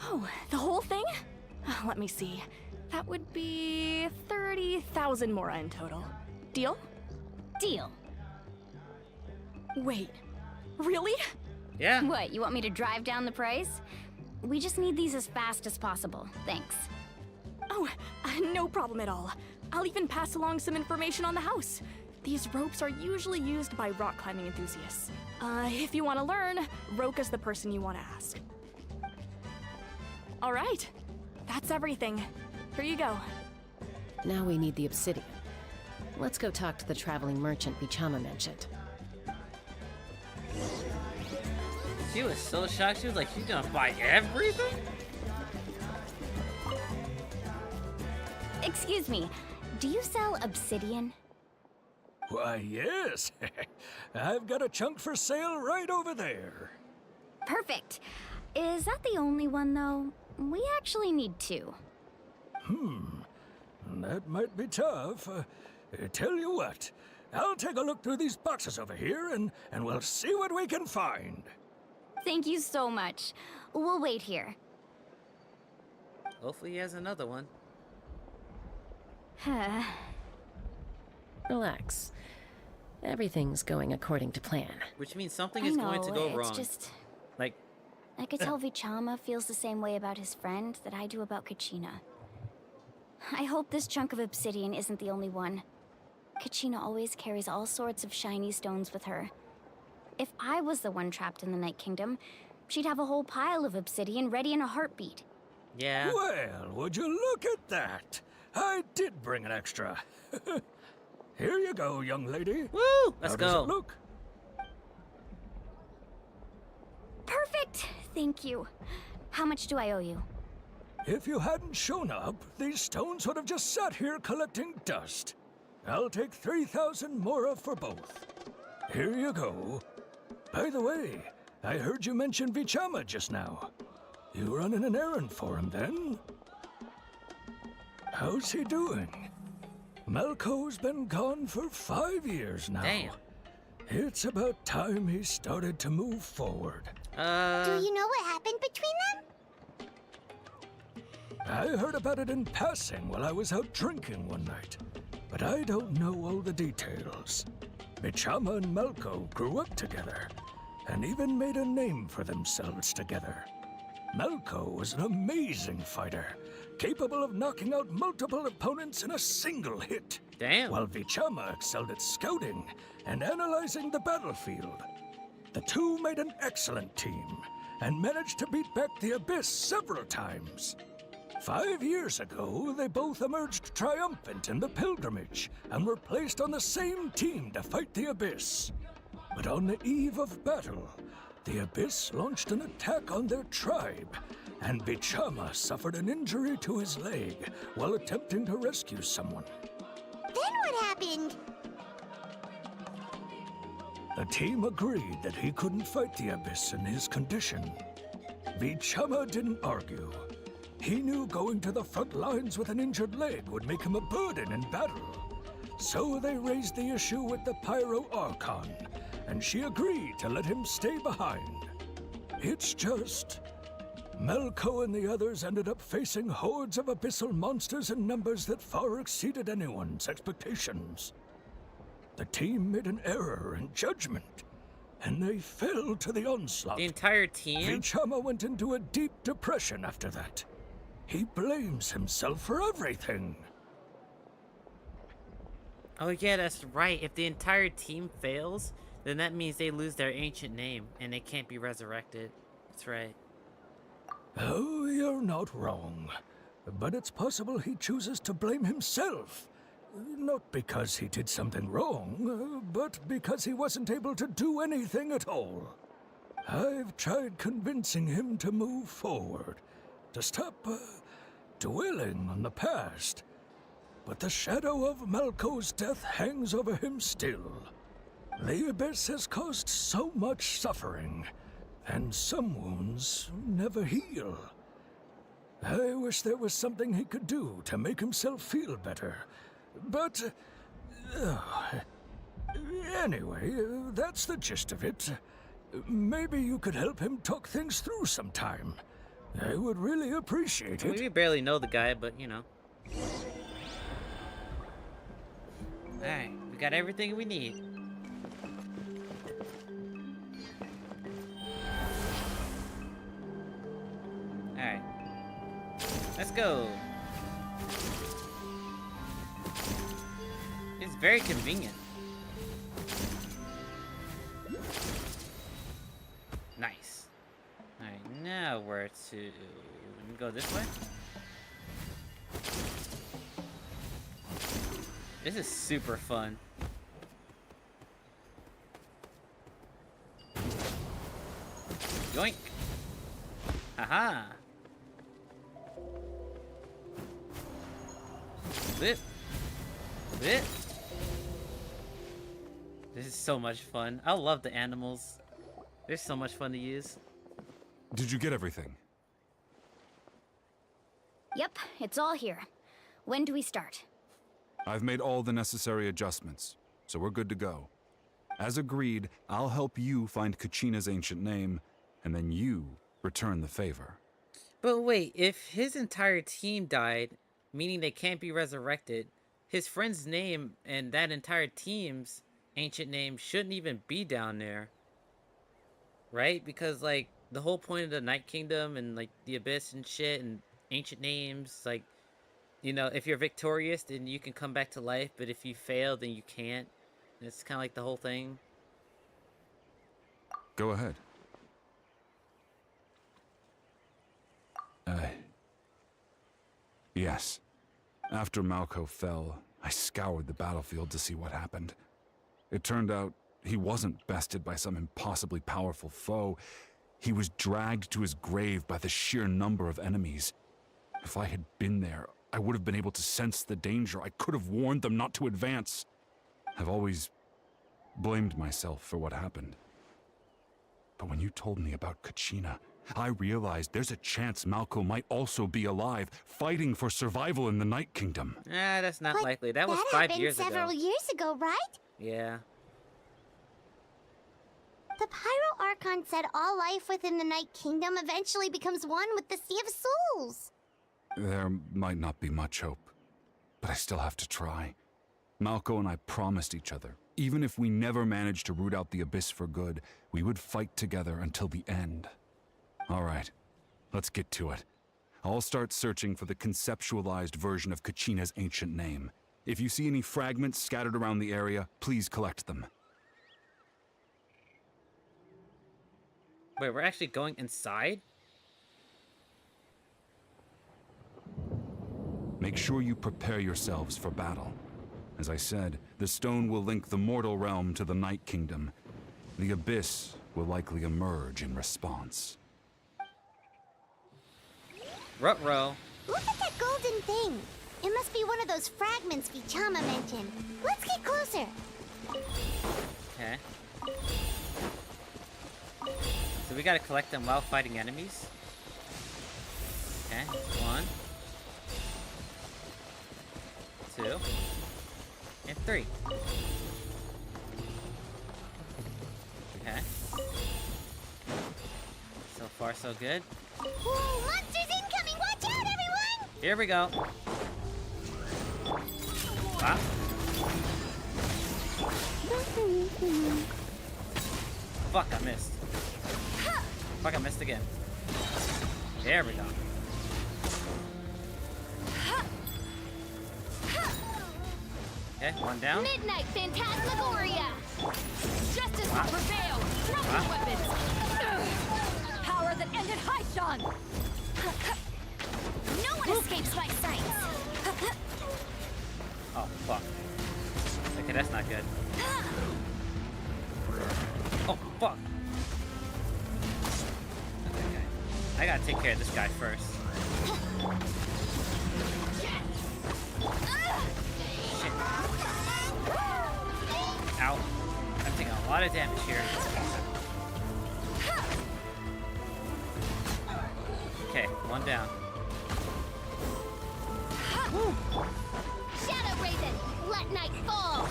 Oh, the whole thing? Let me see. That would be 30,000 mora in total. Deal? Deal. Wait, really? Yeah. What, you want me to drive down the price? We just need these as fast as possible. Thanks. Oh, no problem at all. I'll even pass along some information on the house. These ropes are usually used by rock climbing enthusiasts. If you want to learn, Roka's the person you want to ask. All right, that's everything. Here you go. Now we need the obsidian. Let's go talk to the traveling merchant Bichama mentioned. She was so shocked. She was like, she's gonna buy everything? Excuse me, do you sell obsidian? Why, yes. I've got a chunk for sale right over there. Perfect. Is that the only one, though? We actually need two. That might be tough. Tell you what, I'll take a look through these boxes over here, and we'll see what we can find. Thank you so much. We'll wait here. Hopefully he has another one. Relax. Everything's going according to plan. Which means something is going to go wrong. It's just... Like... I could tell Vichama feels the same way about his friend that I do about Kachina. I hope this chunk of obsidian isn't the only one. Kachina always carries all sorts of shiny stones with her. If I was the one trapped in the Night Kingdom, she'd have a whole pile of obsidian ready in a heartbeat. Yeah. Well, would you look at that? I did bring an extra. Here you go, young lady. Woo! Let's How go. Does it look? Perfect! Thank you. How much do I owe you? If you hadn't shown up, these stones would have just sat here collecting dust. I'll take 3,000 mora for both. Here you go. By the way, I heard you mention Vichama just now. You running an errand for him, then? How's he doing? Malco's been gone for 5 years now. Damn. It's about time he started to move forward. Do you know what happened between them? I heard about it in passing while I was out drinking one night, but I don't know all the details. Bichama and Malco grew up together, and even made a name for themselves together. Malco was an amazing fighter, capable of knocking out multiple opponents in a single hit. Damn. While Vichama excelled at scouting and analyzing the battlefield. The two made an excellent team, and managed to beat back the Abyss several times. 5 years ago, they both emerged triumphant in the pilgrimage, and were placed on the same team to fight the Abyss. But on the eve of battle, the Abyss launched an attack on their tribe, and Bichama suffered an injury to his leg while attempting to rescue someone. Then what happened? The team agreed that he couldn't fight the Abyss in his condition. Vichama didn't argue. He knew going to the front lines with an injured leg would make him a burden in battle. So they raised the issue with the Pyro Archon, and she agreed to let him stay behind. It's just... Malco and the others ended up facing hordes of abyssal monsters in numbers that far exceeded anyone's expectations. The team made an error in judgment, and they fell to the onslaught. The entire team? Vichama went into a deep depression after that. He blames himself for everything. Oh yeah, that's right. If the entire team fails, then that means they lose their ancient name, and they can't be resurrected. That's right. Oh, you're not wrong. But it's possible he chooses to blame himself. Not because he did something wrong, but because he wasn't able to do anything at all. I've tried convincing him to move forward, to stop dwelling on the past. But the shadow of Malco's death hangs over him still. The Abyss has caused so much suffering, and some wounds never heal. I wish there was something he could do to make himself feel better. But... anyway, that's the gist of it. Maybe you could help him talk things through sometime. I would really appreciate it. We barely know the guy, but you know. Alright, we got everything we need. let's go. It's very convenient. Nice. Alright, now where to... Let me go this way. This is super fun. Yoink! Haha! Whip! Whip! This is so much fun. I love the animals. They're so much fun to use. Did you get everything? Yep, it's all here. When do we start? I've made all the necessary adjustments, so we're good to go. As agreed, I'll help you find Kachina's ancient name, and then you return the favor. But wait, if his entire team died, meaning they can't be resurrected, his friend's name and that entire team's ancient name shouldn't even be down there. Right? Because, like, the whole point of the Night Kingdom and, like, the Abyss and shit and ancient names, like, you know, if you're victorious, then you can come back to life, but if you fail, then you can't. And it's kind of like the whole thing. Go ahead. Yes. After Malco fell, I scoured the battlefield to see what happened. It turned out he wasn't bested by some impossibly powerful foe. He was dragged to his grave by the sheer number of enemies. If I had been there, I would have been able to sense the danger. I could have warned them not to advance. I've always blamed myself for what happened. But when you told me about Kachina, I realized there's a chance Malco might also be alive, fighting for survival in the Night Kingdom. That's not likely. That was That 5 happened years ago. several years ago, right? Yeah. The Pyro Archon said all life within the Night Kingdom eventually becomes one with the Sea of Souls. There might not be much hope, but I still have to try. Malco and I promised each other, even if we never managed to root out the Abyss for good, we would fight together until the end. All right, let's get to it. I'll start searching for the conceptualized version of Kachina's ancient name. If you see any fragments scattered around the area, please collect them. Wait, we're actually going inside? Make sure you prepare yourselves for battle. As I said, the stone will link the mortal realm to the Night Kingdom. The Abyss will likely emerge in response. Ruh-roh. Look at that golden thing. It must be one of those fragments Vichama mentioned. Let's get closer. Okay. So we gotta collect them while fighting enemies? Okay, 1, 2, and 3. Okay. So far, so good. Whoa, monsters incoming! Watch out, everyone! Here we go. Wow. Fuck, I missed. Fuck, I missed again. There we go. Okay, 1 down. Midnight Phantasmagoria! Justice will prevail! Drop your weapons! Power that ended Haishan! No one escapes my sight! Oh, fuck. Okay, that's not good. Oh, fuck. Okay. I gotta take care of this guy first. Shit. Ow. I'm taking a lot of damage here. Okay, 1 down. Woo. Shadow Raven, let night fall!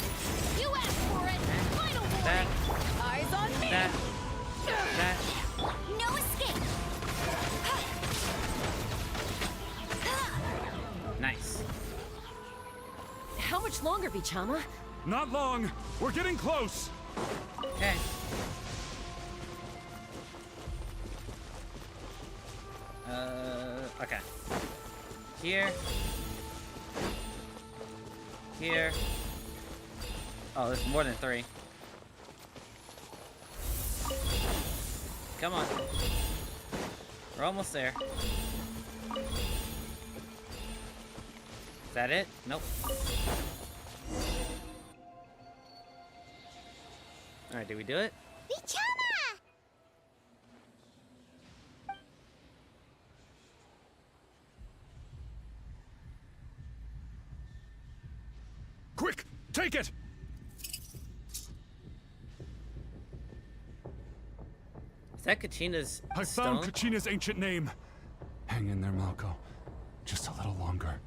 You asked for it! Final warning! Eyes on me! No escape! Nice. How much longer, Vichama? Not long. We're getting close. Okay. Okay. Here. Here. Oh, there's more than 3. Come on. We're almost there. Is that it? Nope. Alright, did we do it? Vichama! Quick! Take it! Is that Kachina's I stone? found Kachina's ancient name. Hang in there, Malco. Just a little longer.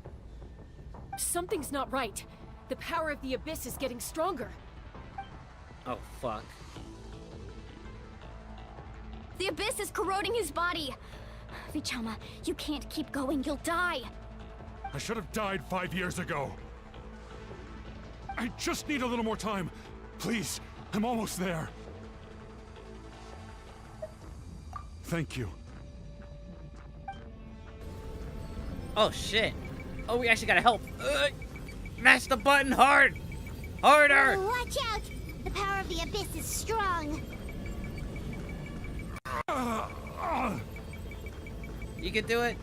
Something's not right. The power of the Abyss is getting stronger. Oh, fuck. The Abyss is corroding his body. Vichama, you can't keep going. You'll die. I should have died 5 years ago. I just need a little more time. Please, I'm almost there. Thank you. Oh, shit. Oh, we actually gotta help. Mash the button hard! Harder! Oh, watch out! The power of the Abyss is strong. You can do it.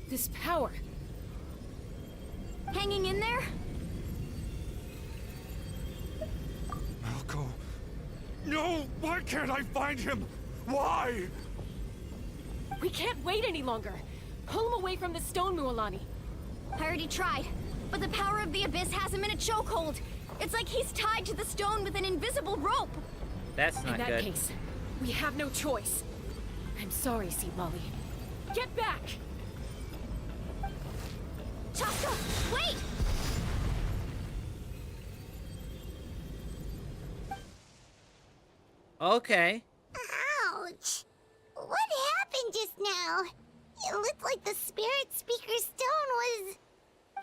This power. Hanging in there? Malco. No! Why can't I find him? Why? We can't wait any longer. Pull him away from the stone, Mualani. I already tried, but the power of the Abyss has him in a chokehold. It's like he's tied to the stone with an invisible rope. That's not good. In that good. case, we have no choice. I'm sorry, Sea Molly. Get back! Chaska, wait! Okay. Ouch! What happened just now? It looked like the Spirit Speaker's stone was...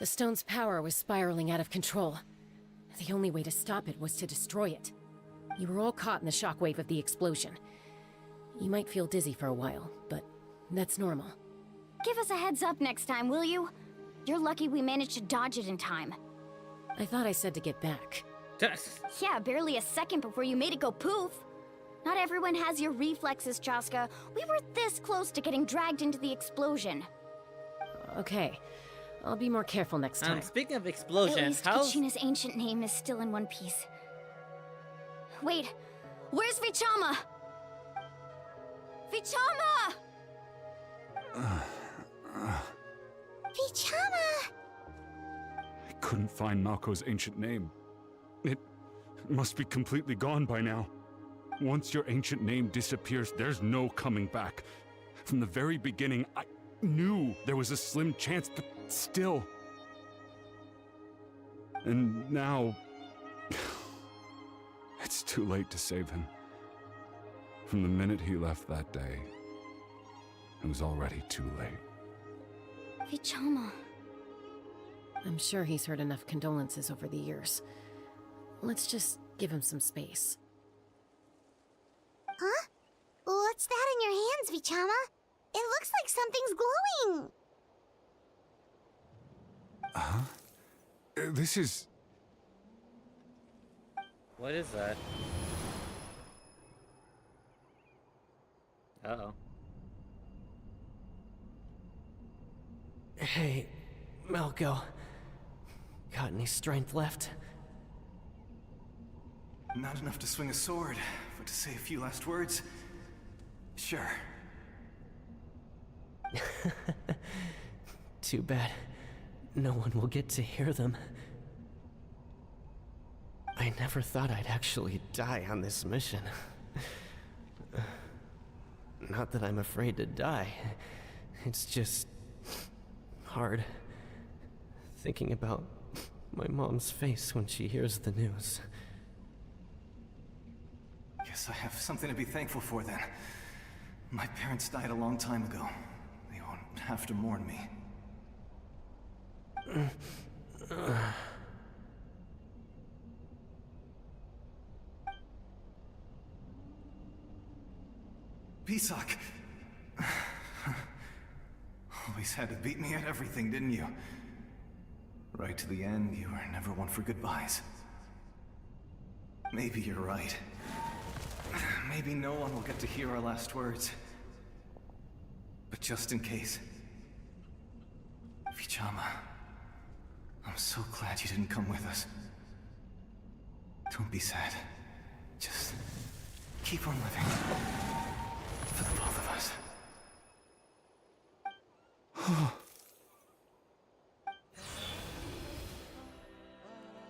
The stone's power was spiraling out of control. The only way to stop it was to destroy it. You were all caught in the shockwave of the explosion. You might feel dizzy for a while, but that's normal. Give us a heads up next time, will you? You're lucky we managed to dodge it in time. I thought I said to get back. Yeah, barely a second before you made it go poof. Not everyone has your reflexes, Chaska. We were this close to getting dragged into the explosion. Okay. I'll be more careful next time. Speaking of explosions, At least Kachina's ancient name is still in one piece. Wait, where's Vichama? Vichama! Vichama! I couldn't find Malco's ancient name. It must be completely gone by now. Once your ancient name disappears, there's no coming back. From the very beginning, I knew there was a slim chance, but still. And now... it's too late to save him. From the minute he left that day, it was already too late. Vichama. I'm sure he's heard enough condolences over the years. Let's just give him some space. Huh? What's that in your hands, Vichama? It looks like something's glowing. Huh? This is... What is that? Uh-oh. Hey, Malco. Got any strength left? Not enough to swing a sword, but to say a few last words? Sure. Too bad. No one will get to hear them. I never thought I'd actually die on this mission. Not that I'm afraid to die. It's just... hard. Thinking about my mom's face when she hears the news. Guess I have something to be thankful for then. My parents died a long time ago. They won't have to mourn me. Pisak. Always had to beat me at everything, didn't you? Right to the end, you were never one for goodbyes. Maybe you're right. Maybe no one will get to hear our last words. But just in case... Vichama, I'm so glad you didn't come with us. Don't be sad. Just keep on living. For the both of us.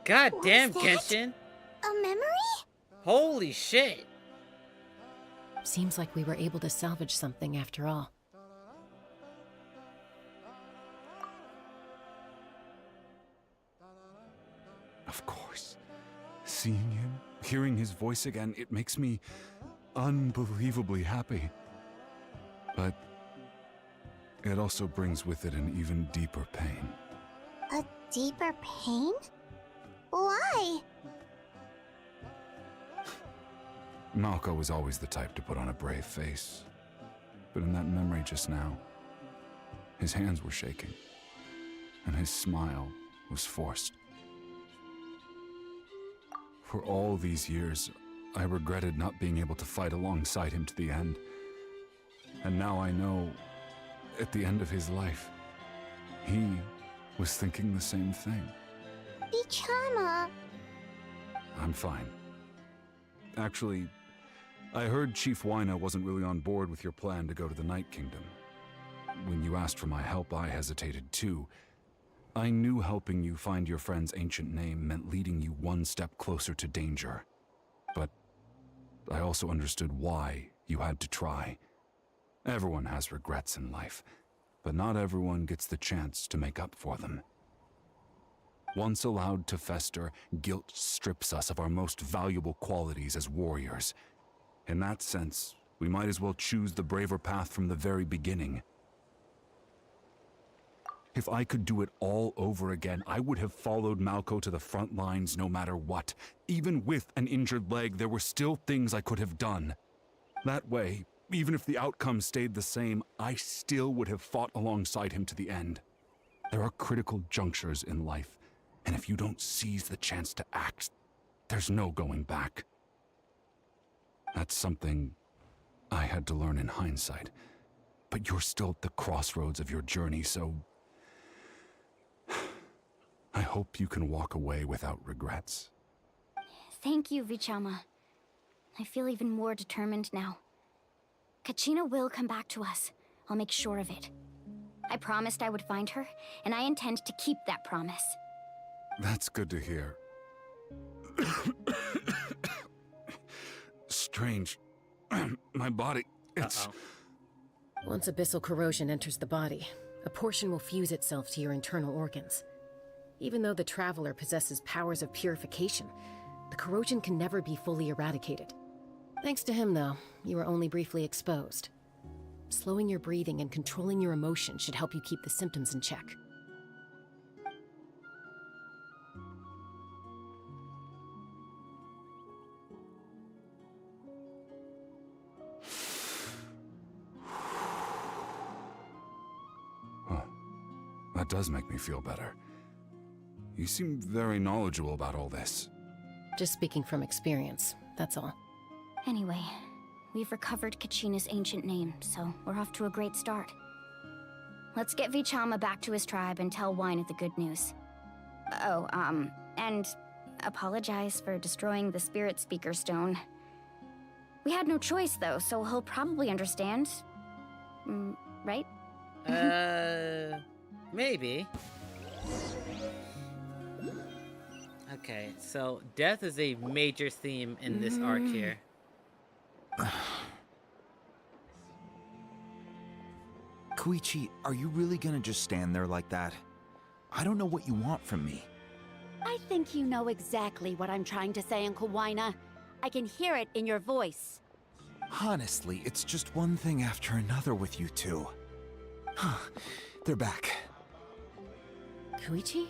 God damn, Was that Genshin! A memory? Holy shit! Seems like we were able to salvage something after all. Of course. Seeing him, hearing his voice again, it makes me unbelievably happy. But it also brings with it an even deeper pain. A deeper pain? Why? Malko was always the type to put on a brave face. But in that memory just now, his hands were shaking, and his smile was forced. For all these years, I regretted not being able to fight alongside him to the end. And now I know, at the end of his life, he was thinking the same thing. Vichama. I'm fine. Actually, I heard Chief Wyna wasn't really on board with your plan to go to the Night Kingdom. When you asked for my help, I hesitated too. I knew helping you find your friend's ancient name meant leading you one step closer to danger. But I also understood why you had to try. Everyone has regrets in life, but not everyone gets the chance to make up for them. Once allowed to fester, guilt strips us of our most valuable qualities as warriors. In that sense, we might as well choose the braver path from the very beginning. If I could do it all over again, I would have followed Malko to the front lines no matter what. Even with an injured leg, there were still things I could have done. That way, even if the outcome stayed the same, I still would have fought alongside him to the end. There are critical junctures in life, and if you don't seize the chance to act, there's no going back. That's something I had to learn in hindsight. But you're still at the crossroads of your journey, so I hope you can walk away without regrets. Thank you, Vichama. I feel even more determined now. Kachina will come back to us. I'll make sure of it. I promised I would find her, and I intend to keep that promise. That's good to hear. Strange. My body, it's... Once abyssal corrosion enters the body, a portion will fuse itself to your internal organs. Even though the Traveler possesses powers of purification, the corrosion can never be fully eradicated. Thanks to him, though, you were only briefly exposed. Slowing your breathing and controlling your emotions should help you keep the symptoms in check. That does make me feel better. You seem very knowledgeable about all this. Just speaking from experience, that's all. Anyway, we've recovered Kachina's ancient name, so we're off to a great start. Let's get Vichama back to his tribe and tell Wyna the good news. Oh, and apologize for destroying the Spirit Speaker Stone. We had no choice, though, so he'll probably understand. Right? Maybe. Okay, so death is a major theme in this arc here. Koichi, are you really gonna just stand there like that? I don't know what you want from me. I think you know exactly what I'm trying to say, Uncle Wyna. I can hear it in your voice. Honestly, it's just one thing after another with you two. They're back. Koichi?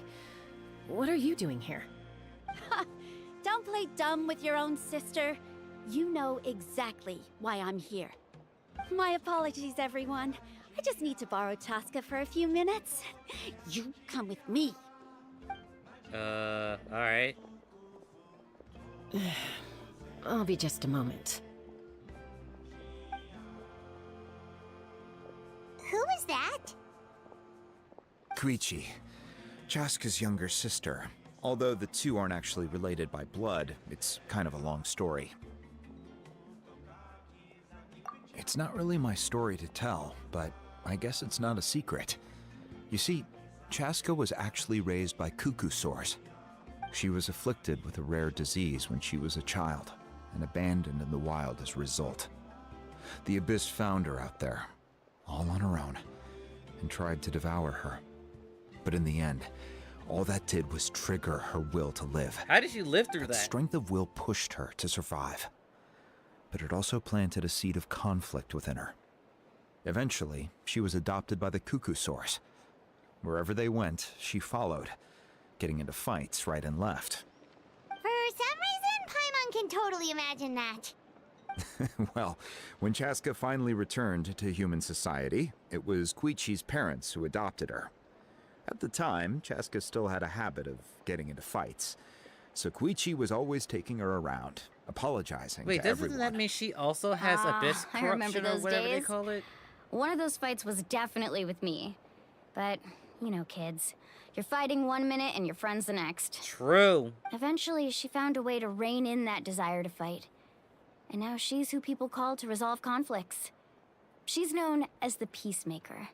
What are you doing here? Don't play dumb with your own sister. You know exactly why I'm here. My apologies, everyone. I just need to borrow Chaska for a few minutes. You come with me. Alright. I'll be just a moment. Who is that? Koichi, Chaska's younger sister. Although the two aren't actually related by blood, it's kind of a long story. It's not really my story to tell, but I guess it's not a secret. You see, Chaska was actually raised by cuckoo sores. She was afflicted with a rare disease when she was a child, and abandoned in the wild as a result. The Abyss found her out there, all on her own, and tried to devour her. But in the end, all that did was trigger her will to live. How did she live through That that? strength of will pushed her to survive. But it also planted a seed of conflict within her. Eventually, she was adopted by the cuckoo sores. Wherever they went, she followed, getting into fights right and left. For some reason, Paimon can totally imagine that. Well, when Chaska finally returned to human society, it was Koichi's parents who adopted her. At the time, Chaska still had a habit of getting into fights, so Koichi was always taking her around, apologizing Wait, to doesn't everyone. that mean she also has abyss I remember corruption or those whatever they days. call it? One of those fights was definitely with me. But, you know, kids. You're fighting one minute and your friend's the next. True. Eventually, she found a way to rein in that desire to fight. And now she's who people call to resolve conflicts. She's known as the Peacemaker.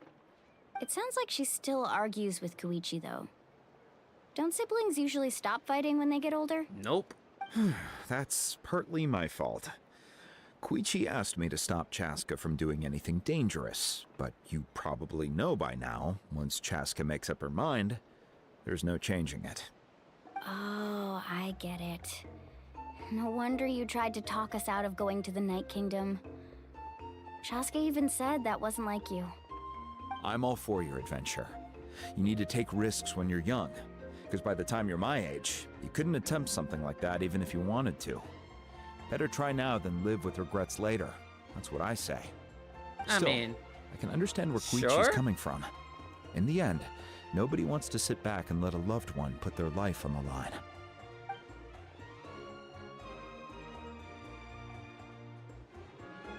It sounds like she still argues with Koichi, though. Don't siblings usually stop fighting when they get older? Nope. That's partly my fault. Koichi asked me to stop Chaska from doing anything dangerous, but you probably know by now, once Chaska makes up her mind, there's no changing it. Oh, I get it. No wonder you tried to talk us out of going to the Night Kingdom. Chaska even said that wasn't like you. I'm all for your adventure. You need to take risks when you're young, because by the time you're my age, you couldn't attempt something like that even if you wanted to. Better try now than live with regrets later. That's what I say. Still, I can understand where Koichi's coming from. In the end, nobody wants to sit back and let a loved one put their life on the line.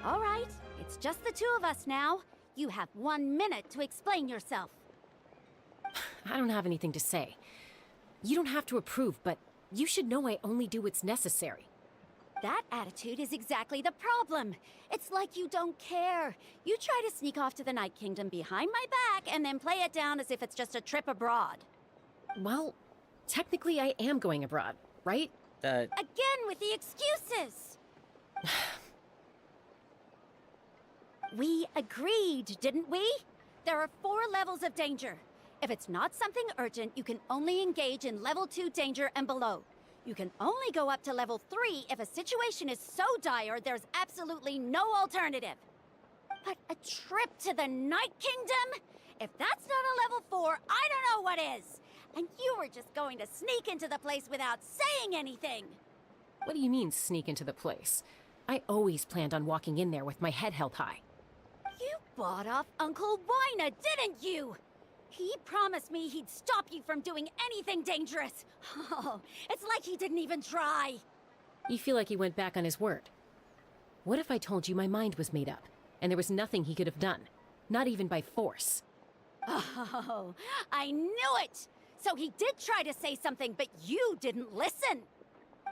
All right, it's just the two of us now. You have 1 minute to explain yourself. I don't have anything to say. You don't have to approve, but you should know I only do what's necessary. That attitude is exactly the problem. It's like you don't care. You try to sneak off to the Night Kingdom behind my back and then play it down as if it's just a trip abroad. Well, technically I am going abroad, right? Again with the excuses! We agreed, didn't we? There are 4 levels of danger. If it's not something urgent, you can only engage in level 2 danger and below. You can only go up to level 3 if a situation is so dire there's absolutely no alternative. But a trip to the Night Kingdom? If that's not a level 4, I don't know what is. And you were just going to sneak into the place without saying anything. What do you mean, sneak into the place? I always planned on walking in there with my head held high. You bought off Uncle Wina, didn't you? He promised me he'd stop you from doing anything dangerous. Oh, it's like he didn't even try. You feel like he went back on his word. What if I told you my mind was made up, and there was nothing he could have done? Not even by force. Oh, I knew it! So he did try to say something, but you didn't listen.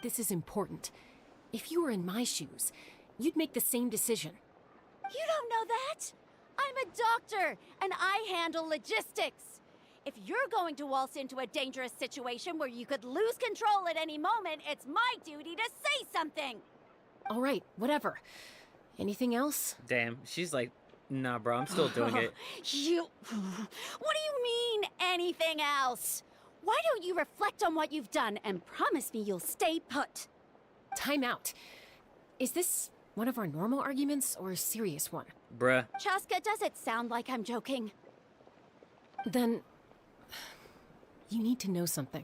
This is important. If you were in my shoes, you'd make the same decision. You don't know that? I'm a doctor, and I handle logistics. If you're going to waltz into a dangerous situation where you could lose control at any moment, it's my duty to say something. All right, whatever. Anything else? Damn, she's like, nah, bro, I'm still doing it. What do you mean, anything else? Why don't you reflect on what you've done and promise me you'll stay put? Time out. Is this one of our normal arguments or a serious one? Bruh. Chaska, does it sound like I'm joking? Then, you need to know something.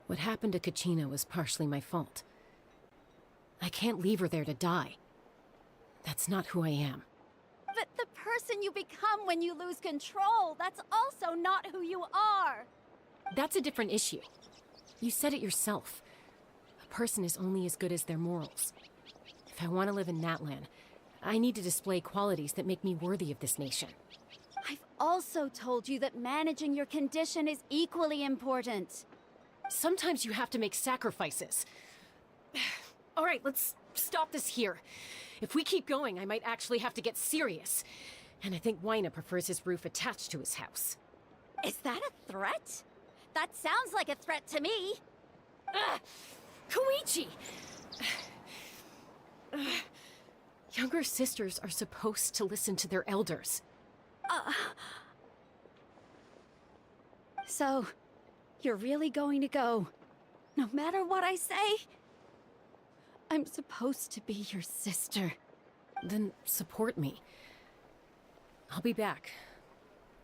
What happened to Kachina was partially my fault. I can't leave her there to die. That's not who I am. But the person you become when you lose control, that's also not who you are. That's a different issue. You said it yourself. A person is only as good as their morals. If I want to live in Natlan, I need to display qualities that make me worthy of this nation. I've also told you that managing your condition is equally important. Sometimes you have to make sacrifices. All right, let's stop this here. If we keep going, I might actually have to get serious. And I think Wyna prefers his roof attached to his house. Is that a threat? That sounds like a threat to me. Koichi! Younger sisters are supposed to listen to their elders. So, you're really going to go, no matter what I say? I'm supposed to be your sister. Then support me. I'll be back.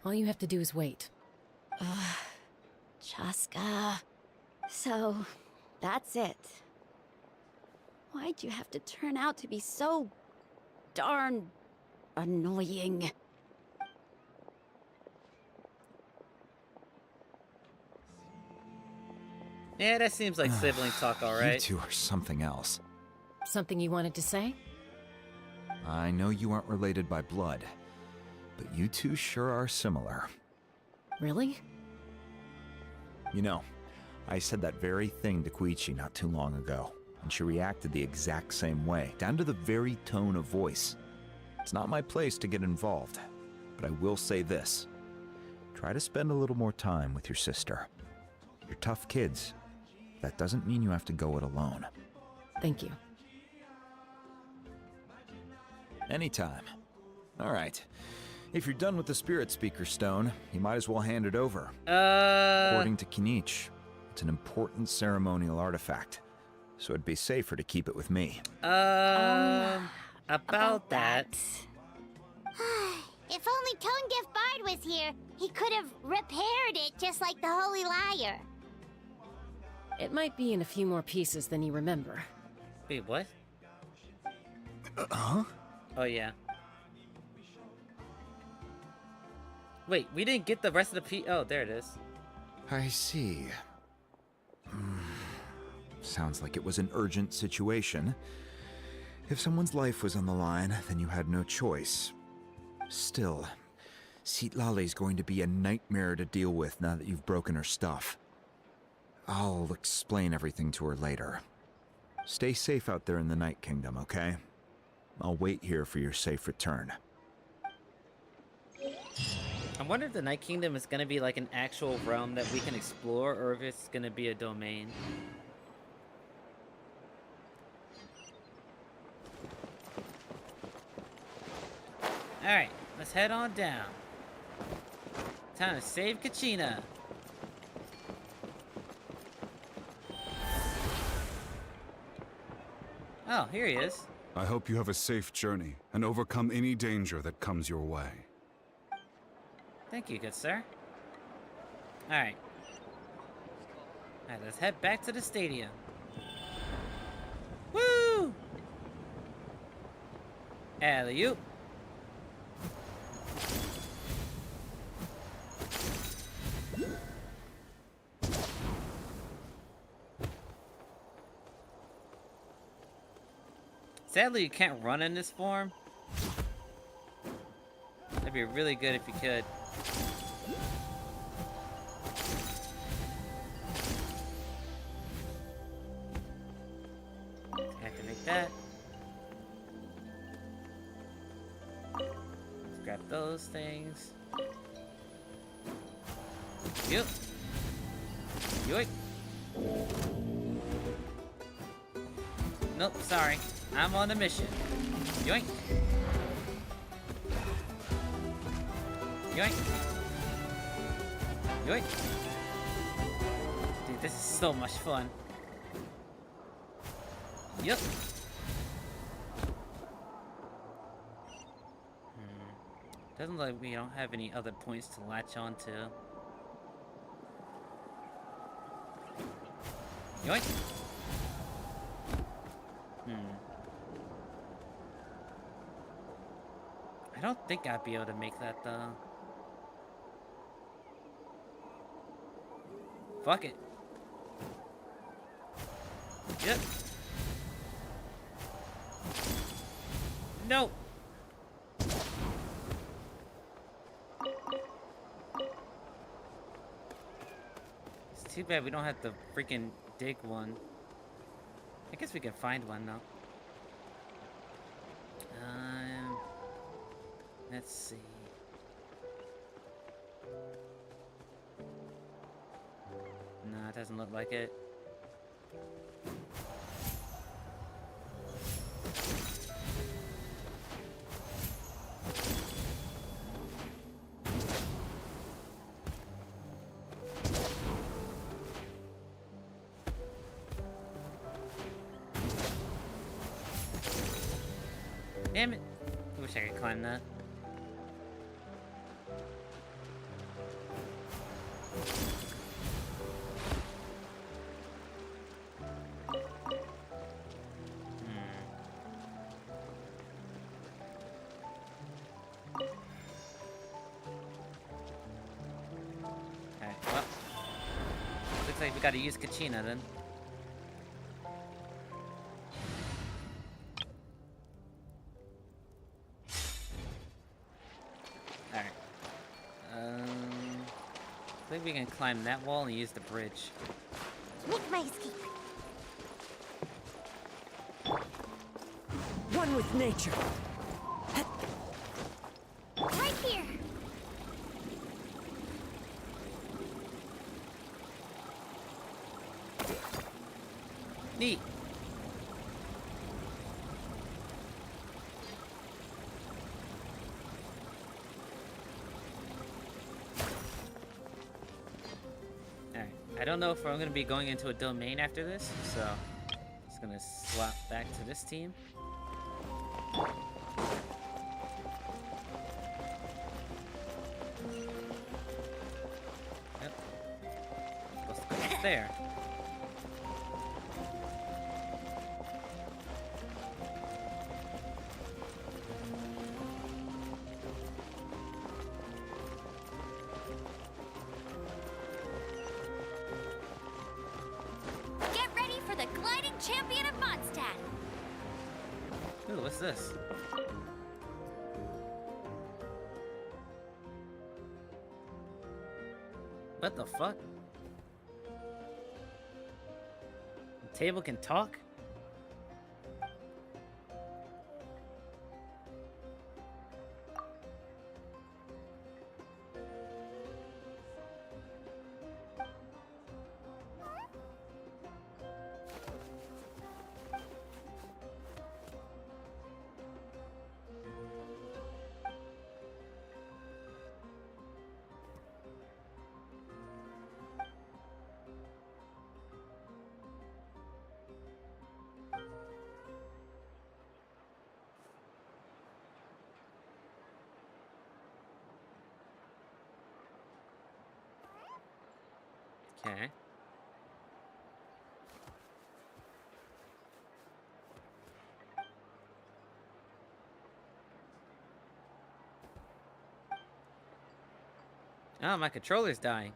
All you have to do is wait. Chaska. So, that's it. Why'd you have to turn out to be so darn annoying? Yeah, that seems like sibling talk, alright. You two are something else. Something you wanted to say? I know you aren't related by blood, but you two sure are similar. Really? You know, I said that very thing to Koichi not too long ago, and she reacted the exact same way, down to the very tone of voice. It's not my place to get involved, but I will say this. Try to spend a little more time with your sister. You're tough kids. That doesn't mean you have to go it alone. Thank you. Anytime. All right. If you're done with the Spirit Speaker Stone, you might as well hand it over. According to Kinich, it's an important ceremonial artifact, so it'd be safer to keep it with me. About that. If only Tonegif Bard was here, he could have repaired it just like the Holy Liar. It might be in a few more pieces than you remember. Wait, what? Huh? Oh, yeah. Wait, we didn't get the rest of the oh, there it is. I see. Sounds like it was an urgent situation. If someone's life was on the line, then you had no choice. Still, Citlali's going to be a nightmare to deal with now that you've broken her stuff. I'll explain everything to her later. Stay safe out there in the Night Kingdom, okay? I'll wait here for your safe return. I wonder if the Night Kingdom is gonna be like an actual realm that we can explore, or if it's gonna be a domain. Alright, let's head on down. Time to save Kachina. Oh, here he is. I hope you have a safe journey and overcome any danger that comes your way. Thank you, good sir. Alright. Alright, let's head back to the stadium. Woo! Alley-oop. Sadly, you can't run in this form. That'd be really good if you could. Activate that. Let's grab those things. Yep. Yoink. Nope, sorry. I'm on a mission. Yoink. Yoink. Yoink. Dude, this is so much fun. Yep. Doesn't look like we don't have any other points to latch on to. Yoink. I don't think I'd be able to make that though. Fuck it. Yep. No. It's too bad we don't have the freaking dig one. I guess we can find one though. Let's see. Nah, it doesn't look like it. Damn it. I wish I could climb that. Okay, well. Looks like we gotta use Kachina then. I think we can climb that wall and use the bridge. Make my escape. One with nature. Right here. Neat. I don't know if I'm gonna be going into a domain after this, so just gonna swap back to this team. Yep. Supposed to go up there. Champion of Mondstadt. Ooh, what's this? What the fuck? The table can talk? Okay. Oh, my controller's dying.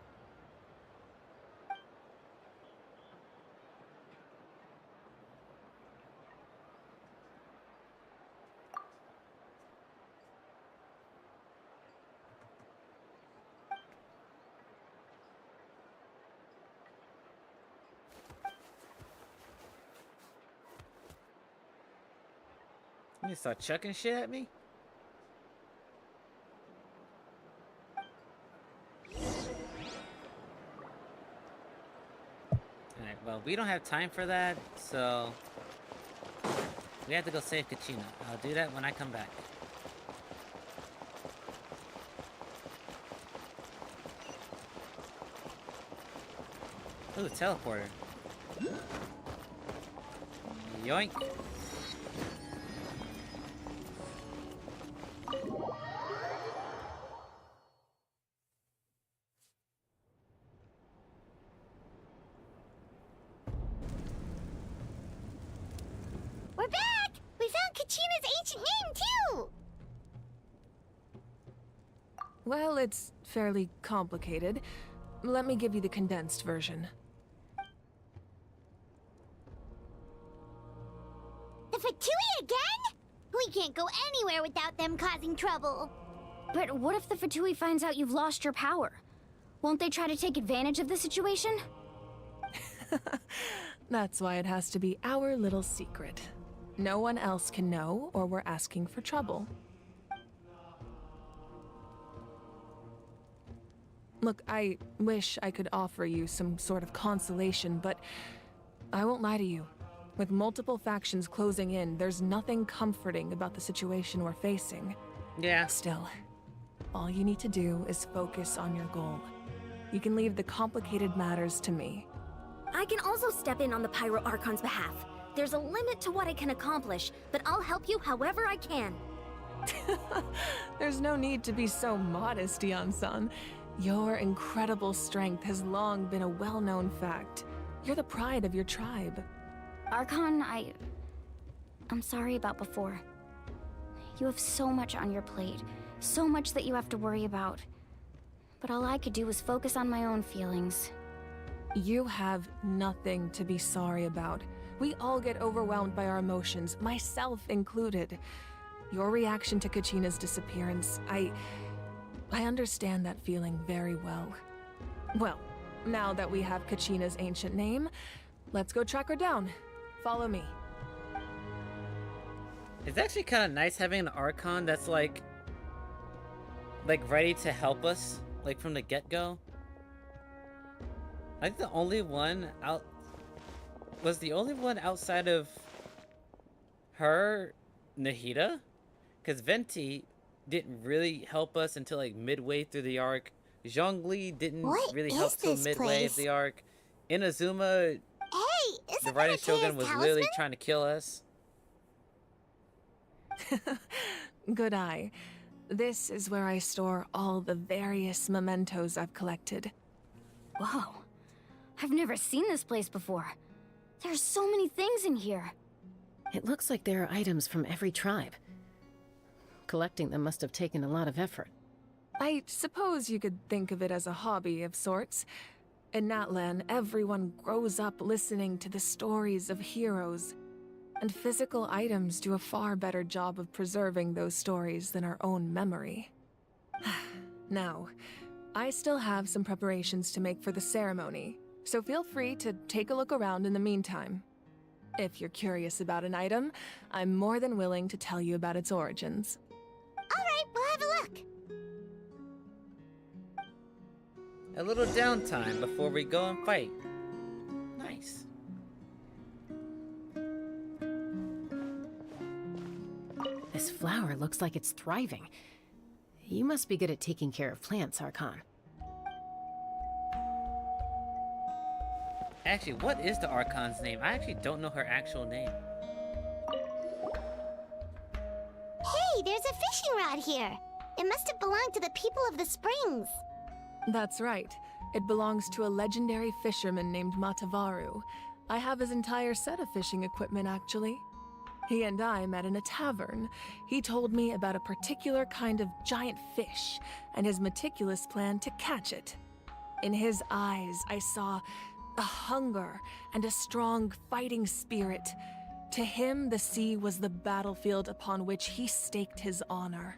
You start chucking shit at me? Alright, well, we don't have time for that, so we have to go save Kachina. I'll do that when I come back. Ooh, teleporter. Yoink. We're back! We found Kachina's ancient name, too! Well, it's fairly complicated. Let me give you the condensed version. The Fatui again? We can't go anywhere without them causing trouble. But what if the Fatui finds out you've lost your power? Won't they try to take advantage of the situation? That's why it has to be our little secret. No one else can know, or we're asking for trouble. Look, I wish I could offer you some sort of consolation, but I won't lie to you. With multiple factions closing in, there's nothing comforting about the situation we're facing. Yeah. Still, all you need to do is focus on your goal. You can leave the complicated matters to me. I can also step in on the Pyro Archon's behalf. There's a limit to what I can accomplish, but I'll help you however I can. There's no need to be so modest, Yan-san. Your incredible strength has long been a well-known fact. You're the pride of your tribe. Archon, I'm sorry about before. You have so much on your plate, so much that you have to worry about. But all I could do was focus on my own feelings. You have nothing to be sorry about. We all get overwhelmed by our emotions, myself included. Your reaction to Kachina's disappearance, I understand that feeling very well. Well, now that we have Kachina's ancient name, let's go track her down. Follow me. It's actually kind of nice having an Archon that's like ready to help us, like from the get-go. I think the only one outside of her, Nahida? Because Venti didn't really help us until like midway through the arc. Zhongli didn't really help till midway of the arc. Inazuma, the Riding Shogun was literally trying to kill us. Good eye. This is where I store all the various mementos I've collected. Whoa. I've never seen this place before. There's so many things in here. It looks like there are items from every tribe. Collecting them must have taken a lot of effort. I suppose you could think of it as a hobby of sorts. In Natlan, everyone grows up listening to the stories of heroes, and physical items do a far better job of preserving those stories than our own memory. Now, I still have some preparations to make for the ceremony, so feel free to take a look around in the meantime. If you're curious about an item, I'm more than willing to tell you about its origins. Alright, we'll have a look. A little downtime before we go and fight. Nice. This flower looks like it's thriving. You must be good at taking care of plants, Archon. Actually, what is the Archon's name? I actually don't know her actual name. Hey, there's a fishing rod here. It must have belonged to the people of the springs. That's right. It belongs to a legendary fisherman named Matavaru. I have his entire set of fishing equipment, actually. He and I met in a tavern. He told me about a particular kind of giant fish and his meticulous plan to catch it. In his eyes, I saw a hunger and a strong fighting spirit. To him, the sea was the battlefield upon which he staked his honor.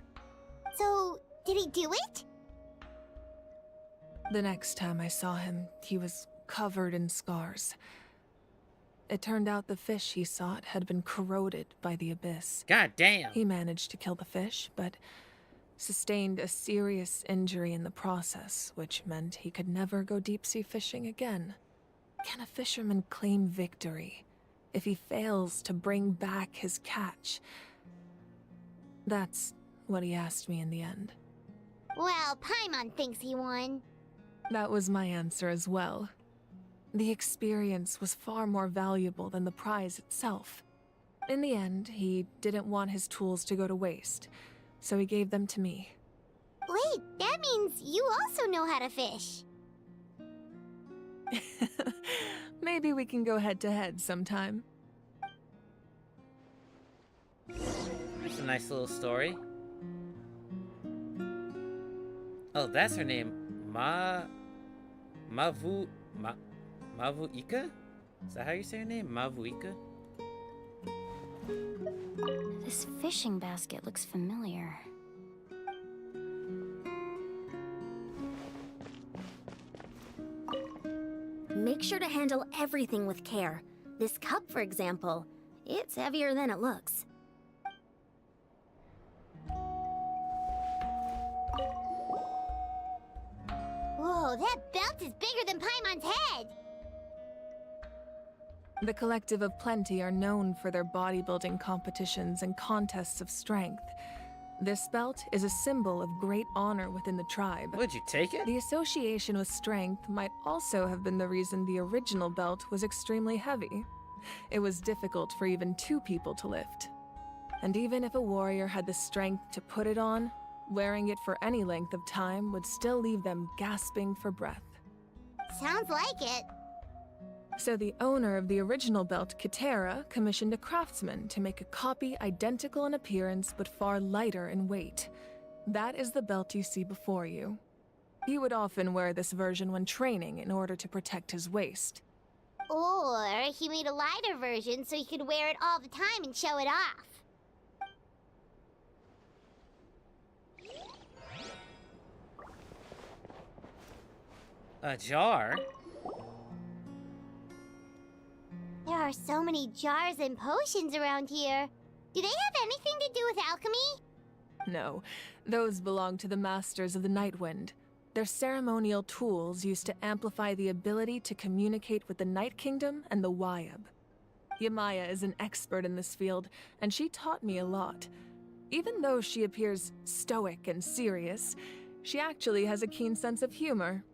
So, did he do it? The next time I saw him, he was covered in scars. It turned out the fish he sought had been corroded by the abyss. God damn! He managed to kill the fish, but sustained a serious injury in the process, which meant he could never go deep-sea fishing again. Can a fisherman claim victory if he fails to bring back his catch? That's what he asked me in the end. Well, Paimon thinks he won. That was my answer as well. The experience was far more valuable than the prize itself. In the end, he didn't want his tools to go to waste, so he gave them to me. Wait, that means you also know how to fish. Maybe we can go head-to-head sometime. It's a nice little story. Oh, that's her name. Mavuika? Is that how you say her name? Mavuika? This fishing basket looks familiar. Make sure to handle everything with care. This cup, for example, it's heavier than it looks. Whoa, that belt is bigger than Paimon's head! The Collective of Plenty are known for their bodybuilding competitions and contests of strength. This belt is a symbol of great honor within the tribe. Would you take it? The association with strength might also have been the reason the original belt was extremely heavy. It was difficult for even 2 people to lift. And even if a warrior had the strength to put it on, wearing it for any length of time would still leave them gasping for breath. Sounds like it. So the owner of the original belt, Kitera, commissioned a craftsman to make a copy identical in appearance but far lighter in weight. That is the belt you see before you. He would often wear this version when training in order to protect his waist. Or he made a lighter version so he could wear it all the time and show it off. A jar? There are so many jars and potions around here. Do they have anything to do with alchemy? No, those belong to the Masters of the Nightwind. They're ceremonial tools used to amplify the ability to communicate with the Night Kingdom and the Wyab. Yamaya is an expert in this field, and she taught me a lot. Even though she appears stoic and serious, she actually has a keen sense of humor.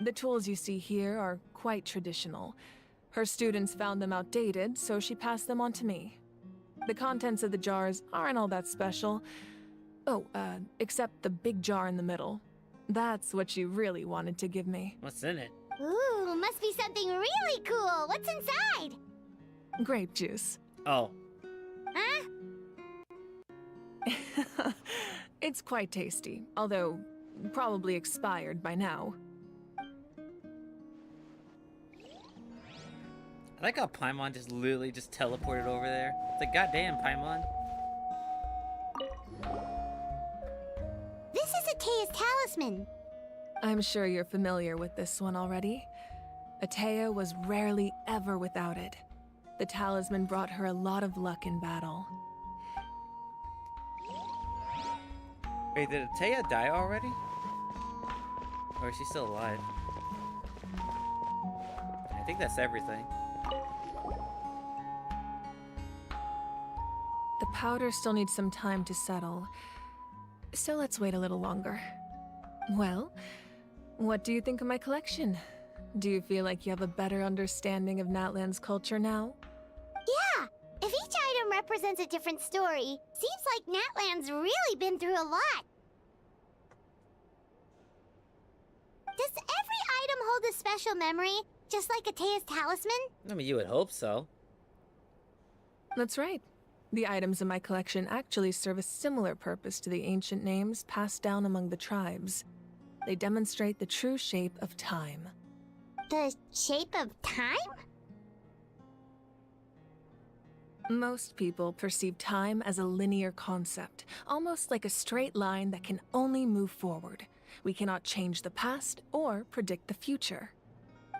The tools you see here are quite traditional. Her students found them outdated, so she passed them on to me. The contents of the jars aren't all that special. Oh, except the big jar in the middle. That's what she really wanted to give me. What's in it? Ooh, must be something really cool. What's inside? Grape juice. Oh. Huh? It's quite tasty, although probably expired by now. I like how Paimon just literally just teleported over there. It's like, goddamn, Paimon. This is Atea's talisman. I'm sure you're familiar with this one already. Atea was rarely ever without it. The talisman brought her a lot of luck in battle. Wait, did Atea die already? Or is she still alive? I think that's everything. The powder still needs some time to settle, so let's wait a little longer. Well, what do you think of my collection? Do you feel like you have a better understanding of Natlan's culture now? Yeah, if each item represents a different story, seems like Natlan's really been through a lot. Does every item hold a special memory, just like Atea's talisman? I mean, you would hope so. That's right. The items in my collection actually serve a similar purpose to the ancient names passed down among the tribes. They demonstrate the true shape of time. The shape of time? Most people perceive time as a linear concept, almost like a straight line that can only move forward. We cannot change the past or predict the future.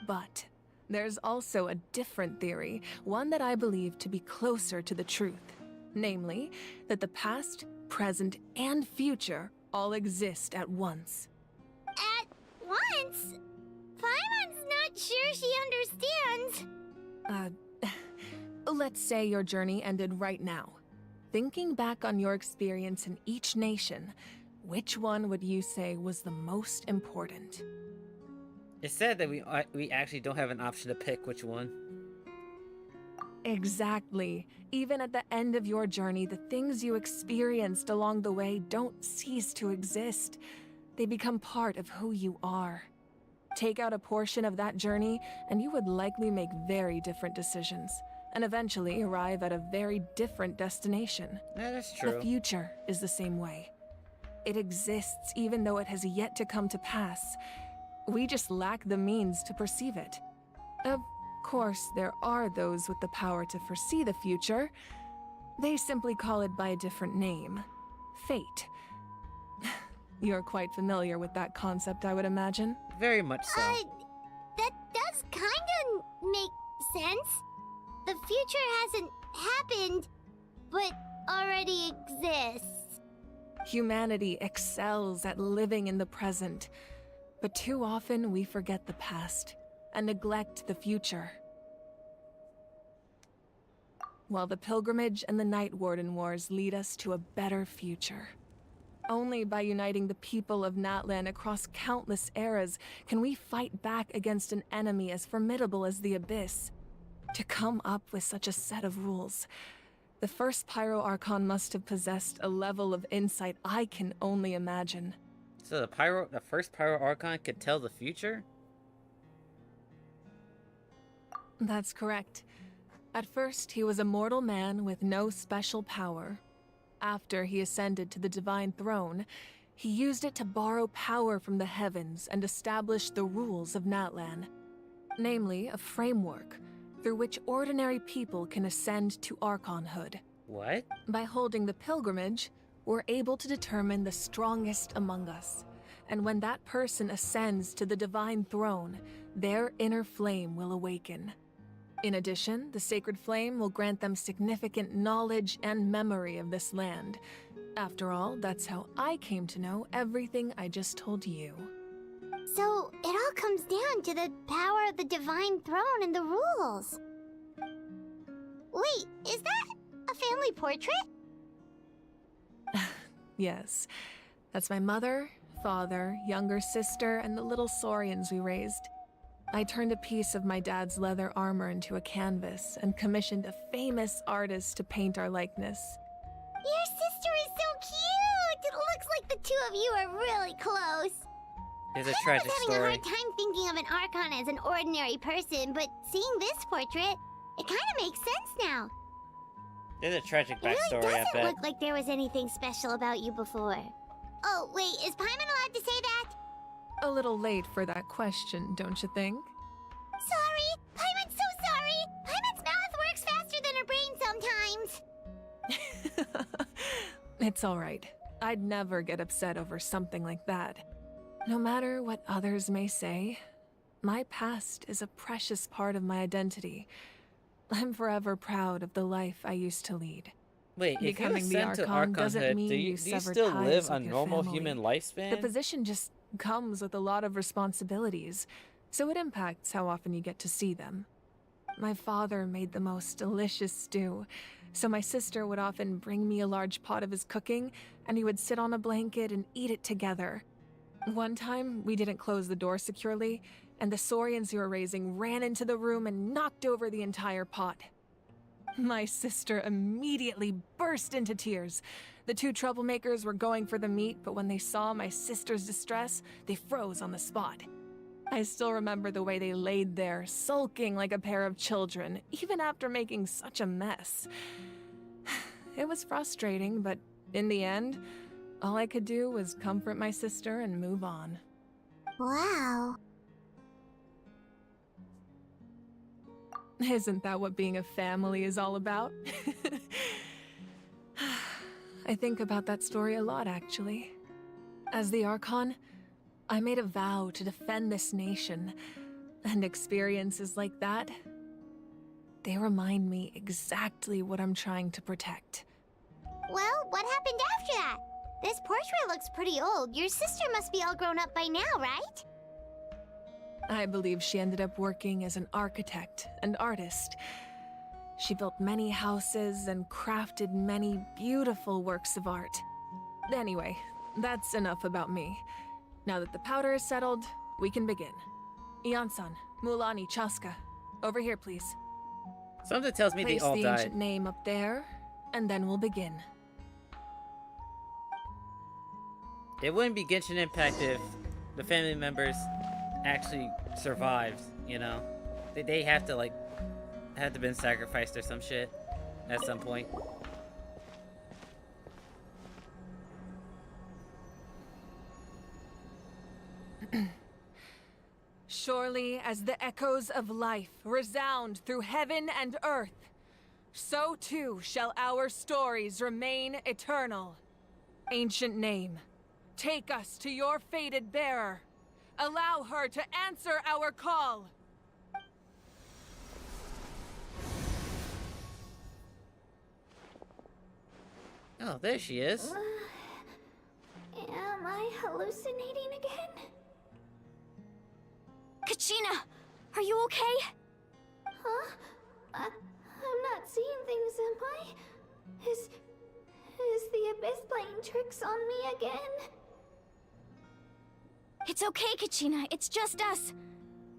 But there's also a different theory, one that I believe to be closer to the truth. Namely, that the past, present, and future all exist at once. At once? Paimon's not sure she understands. Let's say your journey ended right now. Thinking back on your experience in each nation, which one would you say was the most important? It said that we actually don't have an option to pick which one. Exactly. Even at the end of your journey, the things you experienced along the way don't cease to exist. They become part of who you are. Take out a portion of that journey, and you would likely make very different decisions, and eventually arrive at a very different destination. Yeah, that's true. The future is the same way. It exists even though it has yet to come to pass. We just lack the means to perceive it. Of course, there are those with the power to foresee the future. They simply call it by a different name. Fate. You're quite familiar with that concept, I would imagine. Very much so. That does kinda make sense. The future hasn't happened, but already exists. Humanity excels at living in the present, but too often we forget the past and neglect the future. While the pilgrimage and the Night Warden Wars lead us to a better future. Only by uniting the people of Natlan across countless eras can we fight back against an enemy as formidable as the Abyss. To come up with such a set of rules, the first Pyro Archon must have possessed a level of insight I can only imagine. So the first Pyro Archon could tell the future? That's correct. At first, he was a mortal man with no special power. After he ascended to the Divine Throne, he used it to borrow power from the heavens and establish the rules of Natlan. Namely, a framework through which ordinary people can ascend to Archonhood. What? By holding the pilgrimage, we're able to determine the strongest among us. And when that person ascends to the Divine Throne, their inner flame will awaken. In addition, the sacred flame will grant them significant knowledge and memory of this land. After all, that's how I came to know everything I just told you. So, it all comes down to the power of the Divine Throne and the rules. Wait, is that a family portrait? Yes. That's my mother, father, younger sister, and the little saurians we raised. I turned a piece of my dad's leather armor into a canvas and commissioned a famous artist to paint our likeness. Your sister is so cute! It looks like the two of you are really close. There's a tragic I was having a hard time thinking of an Archon as an ordinary person, but seeing this portrait, it kind of makes sense now. There's a tragic It really backstory, I doesn't bet. look like there was anything special about you before. Oh, wait, is Paimon allowed to say that? A little late for that question, don't you think? Sorry! Paimon's so sorry! Paimon's mouth works faster than her brain sometimes! It's alright. I'd never get upset over something like that. No matter what others may say, my past is a precious part of my identity. I'm forever proud of the life I used to lead. Wait, if you Becoming the ascend to Archon doesn't Archonhood, mean do you sever still ties live a with your normal family. human lifespan? The position just comes with a lot of responsibilities, so it impacts how often you get to see them. My father made the most delicious stew, so my sister would often bring me a large pot of his cooking, and he would sit on a blanket and eat it together. One time, we didn't close the door securely, and the saurians who were raising ran into the room and knocked over the entire pot. My sister immediately burst into tears. The two troublemakers were going for the meat, but when they saw my sister's distress, they froze on the spot. I still remember the way they laid there, sulking like a pair of children, even after making such a mess. It was frustrating, but in the end, all I could do was comfort my sister and move on. Wow. Isn't that what being a family is all about? I think about that story a lot, actually. As the Archon, I made a vow to defend this nation, and experiences like that, they remind me exactly what I'm trying to protect. Well, what happened after that? This portrait looks pretty old. Your sister must be all grown up by now, right? I believe she ended up working as an architect and artist. She built many houses and crafted many beautiful works of art. Anyway, that's enough about me. Now that the powder is settled, we can begin. Ian-san, Mulani, Chaska, over here, please. Something tells me they Place all the died. ancient name up there, and then we'll begin. It wouldn't be Genshin Impact if the family members actually survived, you know? They have to, like, had to been sacrificed or some shit at some point. Surely as the echoes of life resound through heaven and earth, so too shall our stories remain eternal. Ancient name, take us to your fated bearer. Allow her to answer our call. Oh, there she is. Am I hallucinating again? Kachina, are you okay? Huh? I'm not seeing things, am I? Is the Abyss playing tricks on me again? It's okay, Kachina. It's just us.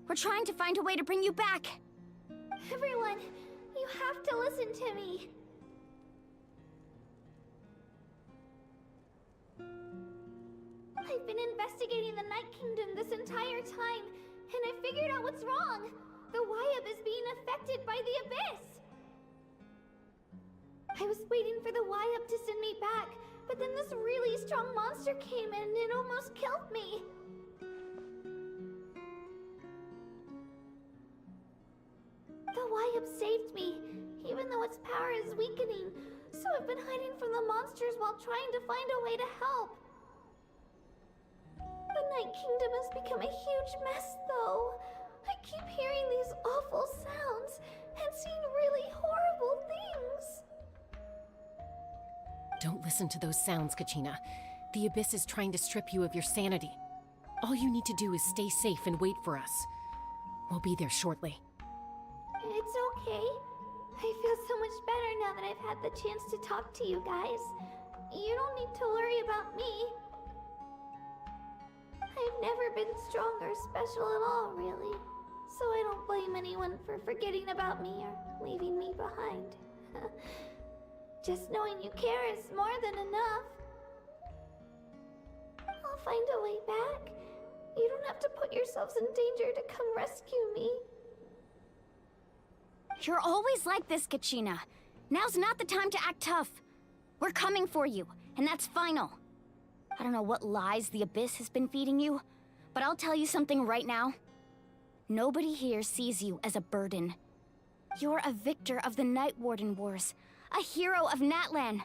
We're trying to find a way to bring you back. Everyone, you have to listen to me. I've been investigating the Night Kingdom this entire time, and I figured out what's wrong. The Wyab is being affected by the Abyss. I was waiting for the Wyab to send me back, but then this really strong monster came in and almost killed me. The Wyab saved me, even though its power is weakening, so I've been hiding from the monsters while trying to find a way to help. The Night Kingdom has become a huge mess, though. I keep hearing these awful sounds and seeing really horrible things. Don't listen to those sounds, Kachina. The Abyss is trying to strip you of your sanity. All you need to do is stay safe and wait for us. We'll be there shortly. It's okay. I feel so much better now that I've had the chance to talk to you guys. You don't need to worry about me. I've never been strong or special at all, really. So I don't blame anyone for forgetting about me or leaving me behind. Just knowing you care is more than enough. I'll find a way back. You don't have to put yourselves in danger to come rescue me. You're always like this, Kachina. Now's not the time to act tough. We're coming for you, and that's final. I don't know what lies the Abyss has been feeding you, but I'll tell you something right now. Nobody here sees you as a burden. You're a victor of the Night Warden Wars, a hero of Natlan.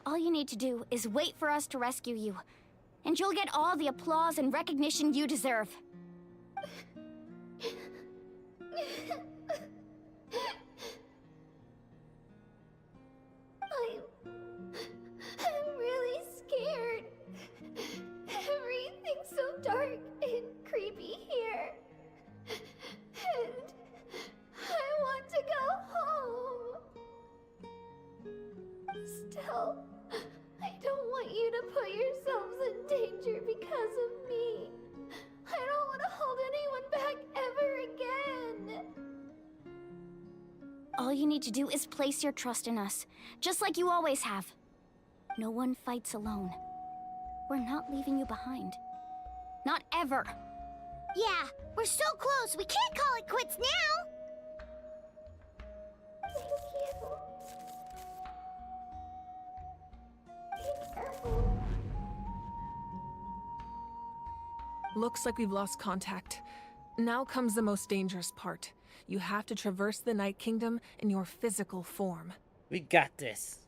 All you need to do is wait for us to rescue you, and you'll get all the applause and recognition you deserve. I'm really scared. Everything's so dark and creepy here. And I want to go home. Still, I don't want you to put yourselves in danger because of me. I don't want to hold anyone back ever again. All you need to do is place your trust in us, just like you always have. No one fights alone. We're not leaving you behind. Not ever. Yeah, we're so close, we can't call it quits now! Thank you. Be careful. Looks like we've lost contact. Now comes the most dangerous part. You have to traverse the Night Kingdom in your physical form. We got this.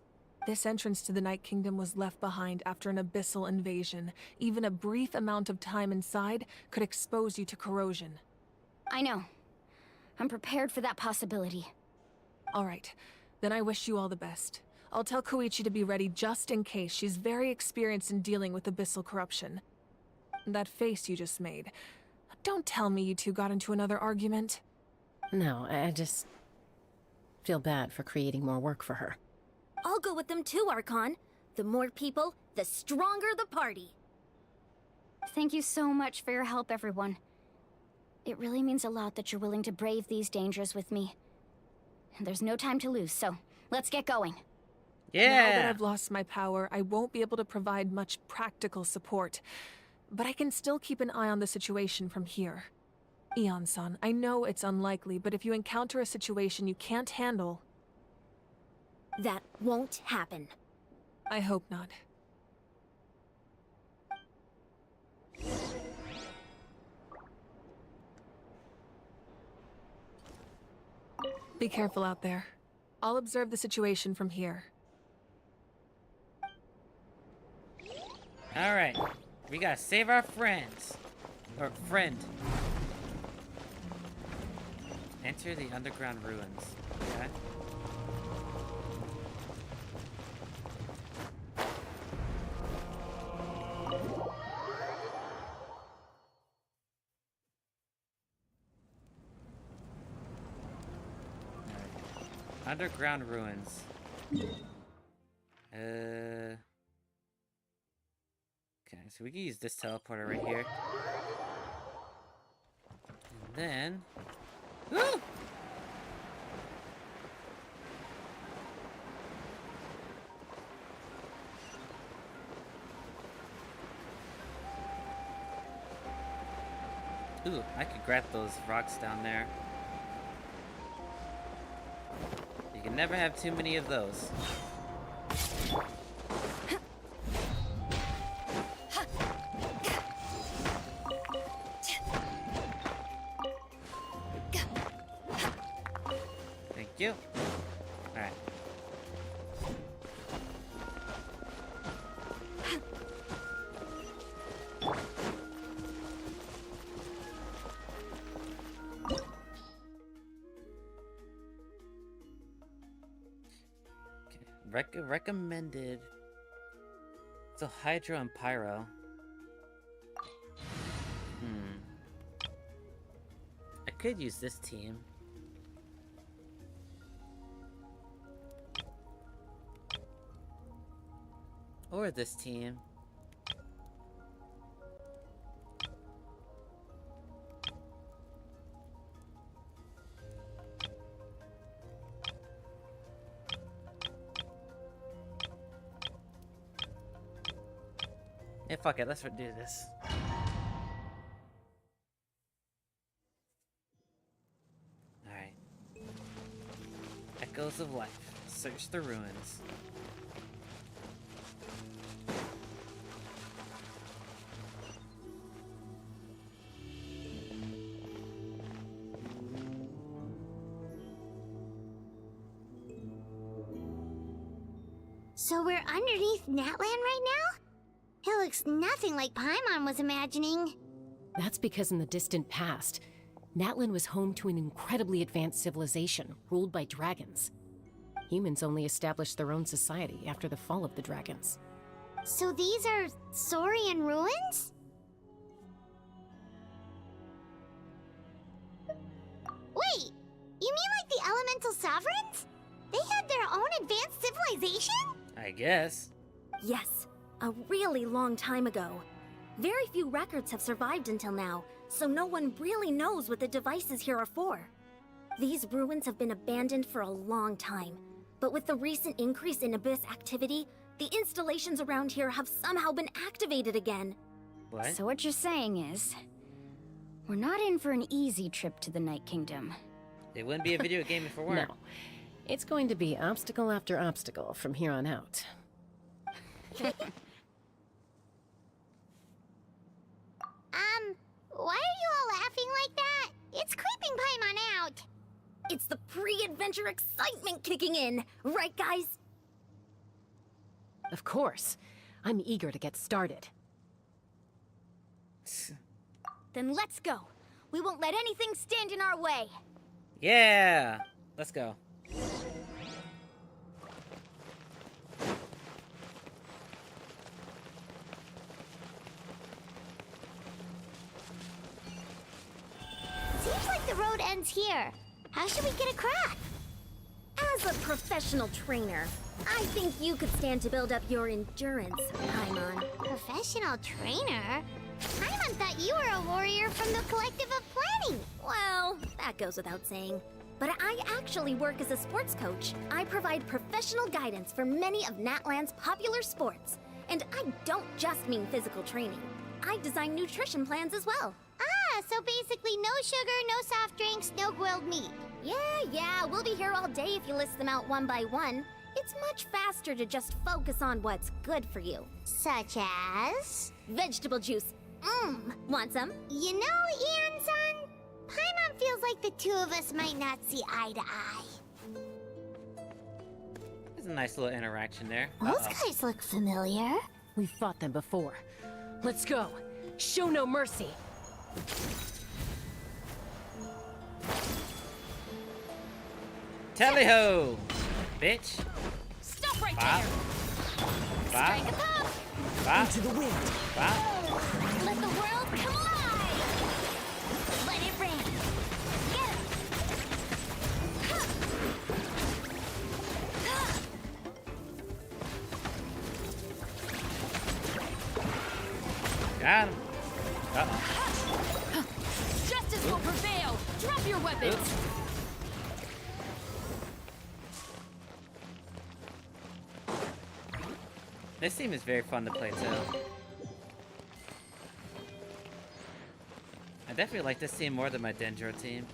This entrance to the Night Kingdom was left behind after an abyssal invasion. Even a brief amount of time inside could expose you to corrosion. I know. I'm prepared for that possibility. All right, then I wish you all the best. I'll tell Koichi to be ready just in case. She's very experienced in dealing with abyssal corruption. That face you just made. Don't tell me you two got into another argument. No, I just feel bad for creating more work for her. I'll go with them too, Archon. The more people, the stronger the party. Thank you so much for your help, everyone. It really means a lot that you're willing to brave these dangers with me. And there's no time to lose, so let's get going. Now that I've lost my power, I won't be able to provide much practical support. But I can still keep an eye on the situation from here. Eon-san, I know it's unlikely, but if you encounter a situation you can't handle... That won't happen. I hope not. Be careful out there. I'll observe the situation from here. Alright. We gotta save our friends. Or friend. Enter the underground ruins. Okay. Underground ruins. Okay, so we can use this teleporter right here. And then... Woo! Ooh, I could grab those rocks down there. You can never have too many of those. Thank you. Alright. Recommended. So Hydro and Pyro. I could use this team. Or this team. Yeah, fuck it, let's do this. Alright. Echoes of life. Search the ruins. So we're underneath Natlan right now? It looks nothing like Paimon was imagining. That's because in the distant past, Natlan was home to an incredibly advanced civilization ruled by dragons. Humans only established their own society after the fall of the dragons. So these are Saurian ruins? Wait, you mean like the elemental sovereigns? They had their own advanced civilization? I guess. Yes, a really long time ago. Very few records have survived until now, so no one really knows what the devices here are for. These ruins have been abandoned for a long time, but with the recent increase in Abyss activity, the installations around here have somehow been activated again. What? So what you're saying is, we're not in for an easy trip to the Night Kingdom. It wouldn't be a video game if it weren't. No. It's going to be obstacle after obstacle from here on out. Why are you all laughing like that? It's creeping Paimon out. It's the pre-adventure excitement kicking in, right guys? Of course. I'm eager to get started. Then let's go. We won't let anything stand in our way. Yeah! Let's go. Seems like the road ends here. How should we get across? As a professional trainer, I think you could stand to build up your endurance, Paimon. Professional trainer? Paimon thought you were a warrior from the Collective of Planning. Well, that goes without saying. But I actually work as a sports coach. I provide professional guidance for many of Natlan's popular sports. And I don't just mean physical training. I design nutrition plans as well. Ah, so basically no sugar, no soft drinks, no grilled meat. Yeah, we'll be here all day if you list them out one by one. It's much faster to just focus on what's good for you. Such as? Vegetable juice. Want some? You know, Ian-san, Paimon Feels like the two of us might not see eye to eye. There's a nice little interaction there. Those guys look familiar. We've fought them before. Let's go. Show no mercy. Tally-ho! Bitch! Stop right Bop. Bop. Strike a pop. Bop. Into the wind. Bop. Let the world come alive! Let it rain! Get him! Got him. Uh-oh. Justice will prevail. Drop your weapons. Oops. This team is very fun to play too. I definitely like this team more than my Dendro team.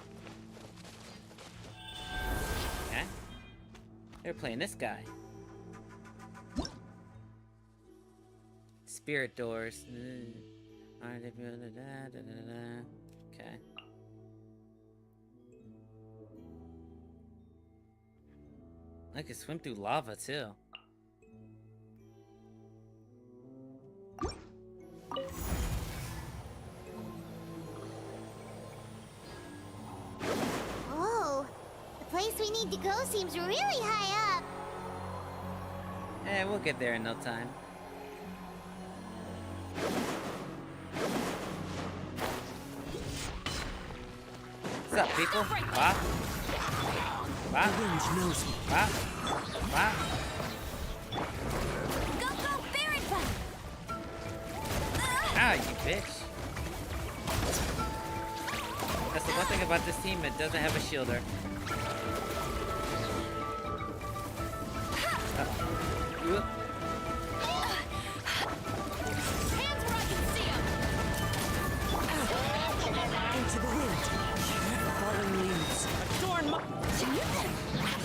Okay. They're playing this guy. Spirit doors. Okay. I can swim through lava too. Whoa! The place we need to go seems really high up. Eh, we'll get there in no time. What's up, people? Bop. Bop. Bop. Bop. Go, Baron Bug! Ah, you bitch. That's the one thing about this team, it doesn't have a shielder. Uh-oh. Hands where I can see 'em. Into the wind. Falling leaves. Adorn my...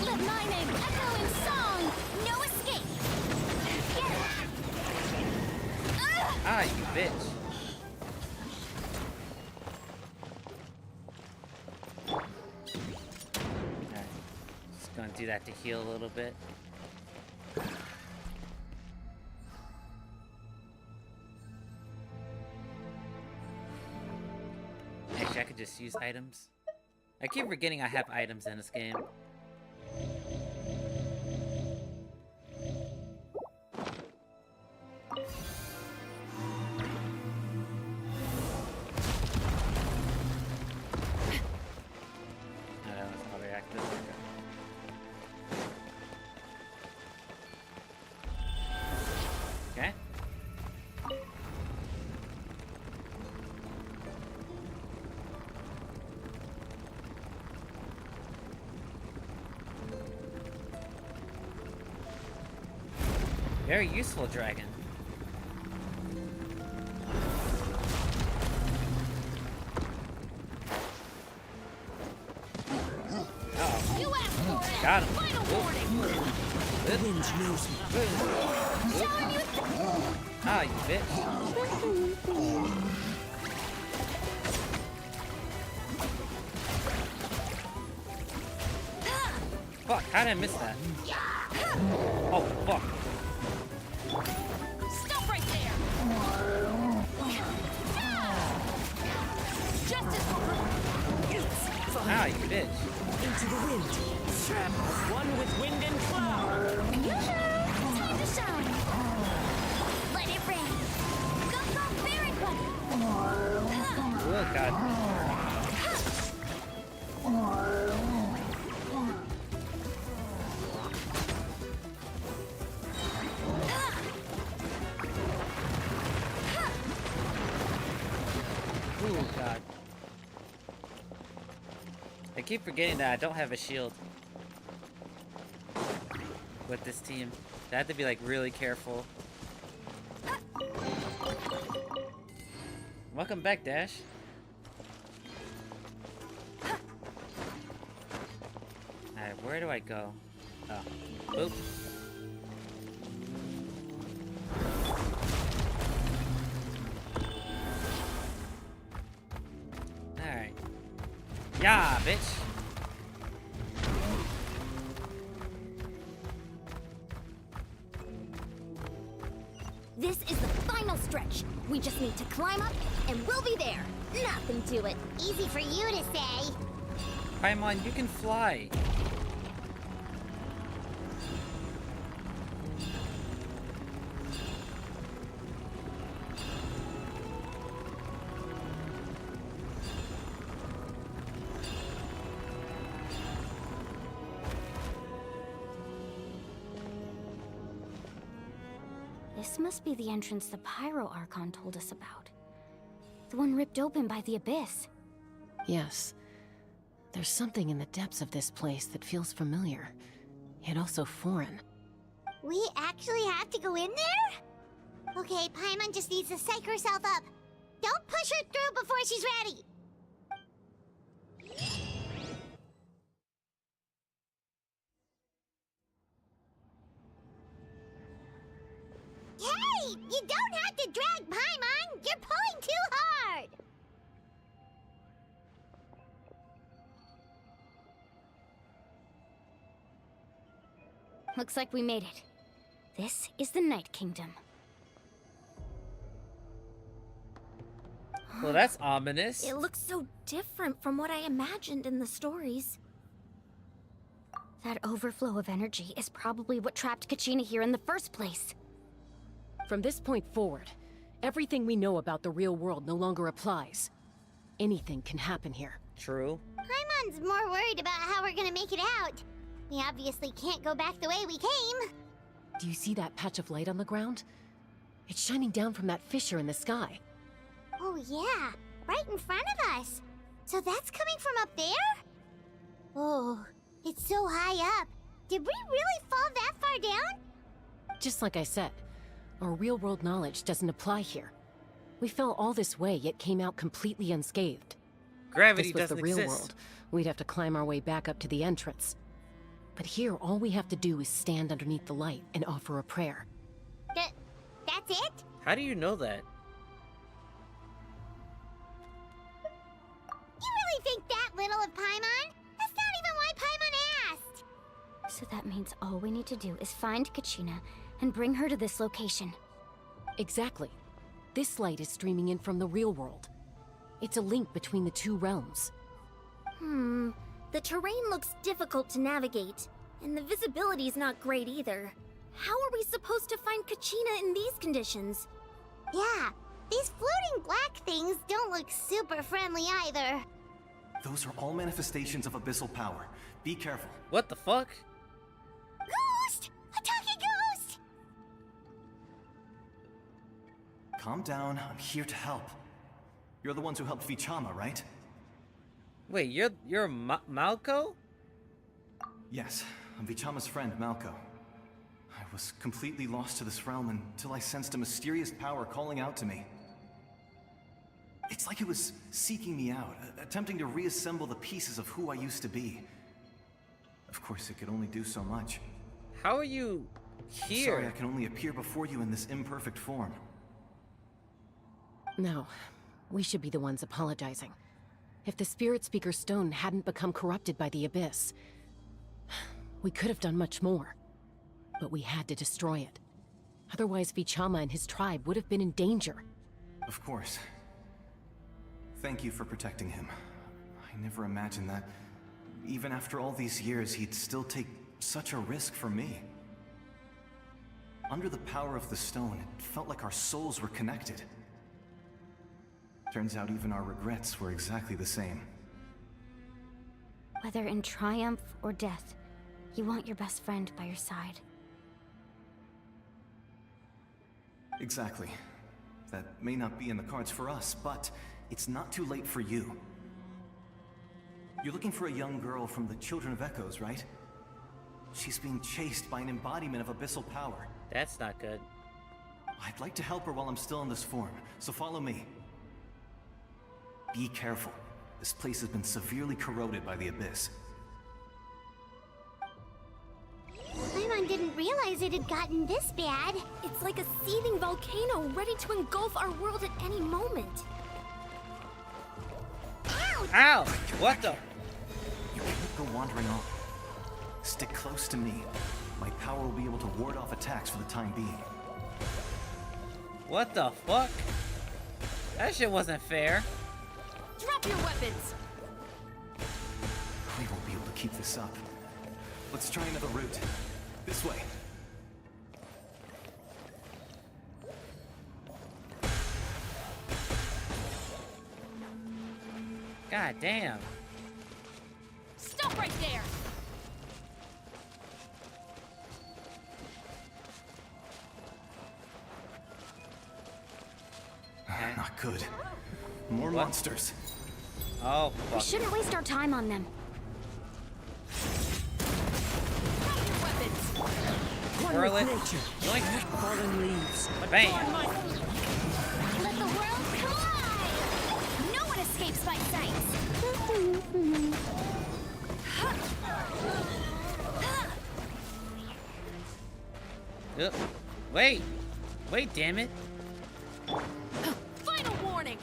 Let my name echo in song! No escape! Get him! Ah, you bitch. Alright. Just gonna do that to heal a little bit. Actually, I could just use items. I keep forgetting I have items in this game. Okay. Very useful dragon. Uh-oh. You asked for it. Got him. Final warning. The wind knows me. Ah, you bitch. Fuck, how did I miss that? Oh, fuck. Stop right there. Justice will prevail. Ah, you bitch. Into the wind. One with wind and cloud. Time to shine! Let it rain! Go, Baron Bug! Oh, God. Oh, God. I keep forgetting that I don't have a shield with this team. I have to be like really careful. Welcome back, Dash. Alright, where do I go? Oh. Oop. Alright. Yeah, bitch. This is the final stretch. We just need to climb up, and we'll be there. Nothing to it. Easy for you to say. Paimon, you can fly. This must be the entrance the Pyro Archon told us about. The one ripped open by the Abyss. Yes. There's something in the depths of this place that feels familiar, yet also foreign. We actually have to go in there? Okay, Paimon just needs to psych herself up. Don't push her through before she's ready. Hey! You don't have to drag Paimon! You're pulling too hard! Looks like we made it. This is the Night Kingdom. Well, that's ominous. It looks so different from what I imagined in the stories. That overflow of energy is probably what trapped Kachina here in the first place. From this point forward, everything we know about the real world no longer applies. Anything can happen here. True. Paimon's more worried about how we're gonna make it out. We obviously can't go back the way we came. Do you see that patch of light on the ground? It's shining down from that fissure in the sky. Oh yeah, right in front of us. So that's coming from up there? Oh, it's so high up. Did we really fall that far down? Just like I said, our real-world knowledge doesn't apply here. We fell all this way, yet came out completely unscathed. Gravity if this was doesn't the real exist. world, we'd have to climb our way back up to the entrance. But here, all we have to do is stand underneath the light and offer a prayer. That's it? How do you know that? You really think that little of Paimon? That's not even why Paimon asked. So that means all we need to do is find Kachina and bring her to this location. Exactly. This light is streaming in from the real world. It's a link between the two realms. The terrain looks difficult to navigate, and the visibility's not great either. How are we supposed to find Kachina in these conditions? Yeah, these floating black things don't look super friendly either. Those are all manifestations of abyssal power. Be careful. What the fuck? Ghost! A talking ghost! Calm down, I'm here to help. You're the ones who helped Vichama, right? Wait, you're Malco? Yes, I'm Vichama's friend, Malco. I was completely lost to this realm until I sensed a mysterious power calling out to me. It's like it was seeking me out, attempting to reassemble the pieces of who I used to be. Of course, it could only do so much. How are you here? Sorry, I can only appear before you in this imperfect form. No, we should be the ones apologizing. If the Spirit Speaker Stone hadn't become corrupted by the Abyss, we could have done much more. But we had to destroy it. Otherwise, Vichama and his tribe would have been in danger. Of course. Thank you for protecting him. I never imagined that, even after all these years, he'd still take such a risk for me. Under the power of the stone, it felt like our souls were connected. Turns out even our regrets were exactly the same. Whether in triumph or death, you want your best friend by your side. Exactly. That may not be in the cards for us, but it's not too late for you. You're looking for a young girl from the Children of Echoes, right? She's being chased by an embodiment of abyssal power. That's not good. I'd like to help her while I'm still in this form, so follow me. Be careful. This place has been severely corroded by the Abyss. Paimon didn't realize it had gotten this bad. It's like a seething volcano ready to engulf our world at any moment. Ouch! Ow! What the? You can't go wandering off. Stick close to me. My power will be able to ward off attacks for the time being. What the fuck? That shit wasn't fair. Drop your weapons! We won't be able to keep this up. Let's try another route. This way. God damn. Stop right there! Not good. More monsters. Oh, We fuck. shouldn't waste our time on them. Whirl it. Yoink. Fallen leaves. Bam. Let the world collide! No one escapes my sight! Wait. Wait, damn it. Final warning!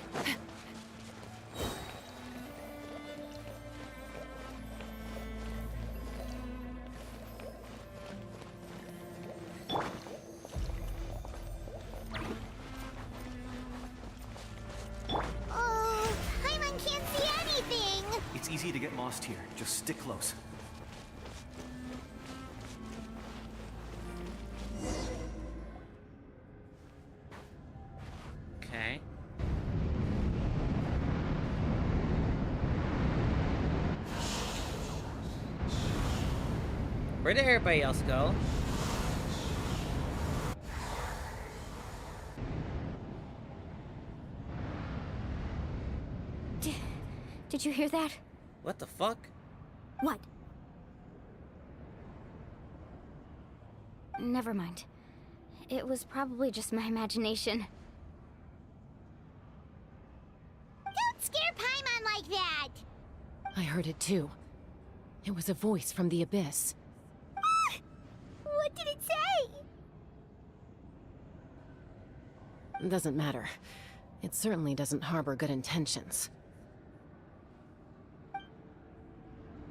Oh, Paimon can't see anything! It's easy to get lost here. Just stick close. Okay. Where did everybody else go? Did you hear that? What the fuck? What? Never mind. It was probably just my imagination. Don't scare Paimon like that! I heard it too. It was a voice from the abyss. What did it say? Doesn't matter. It certainly doesn't harbor good intentions.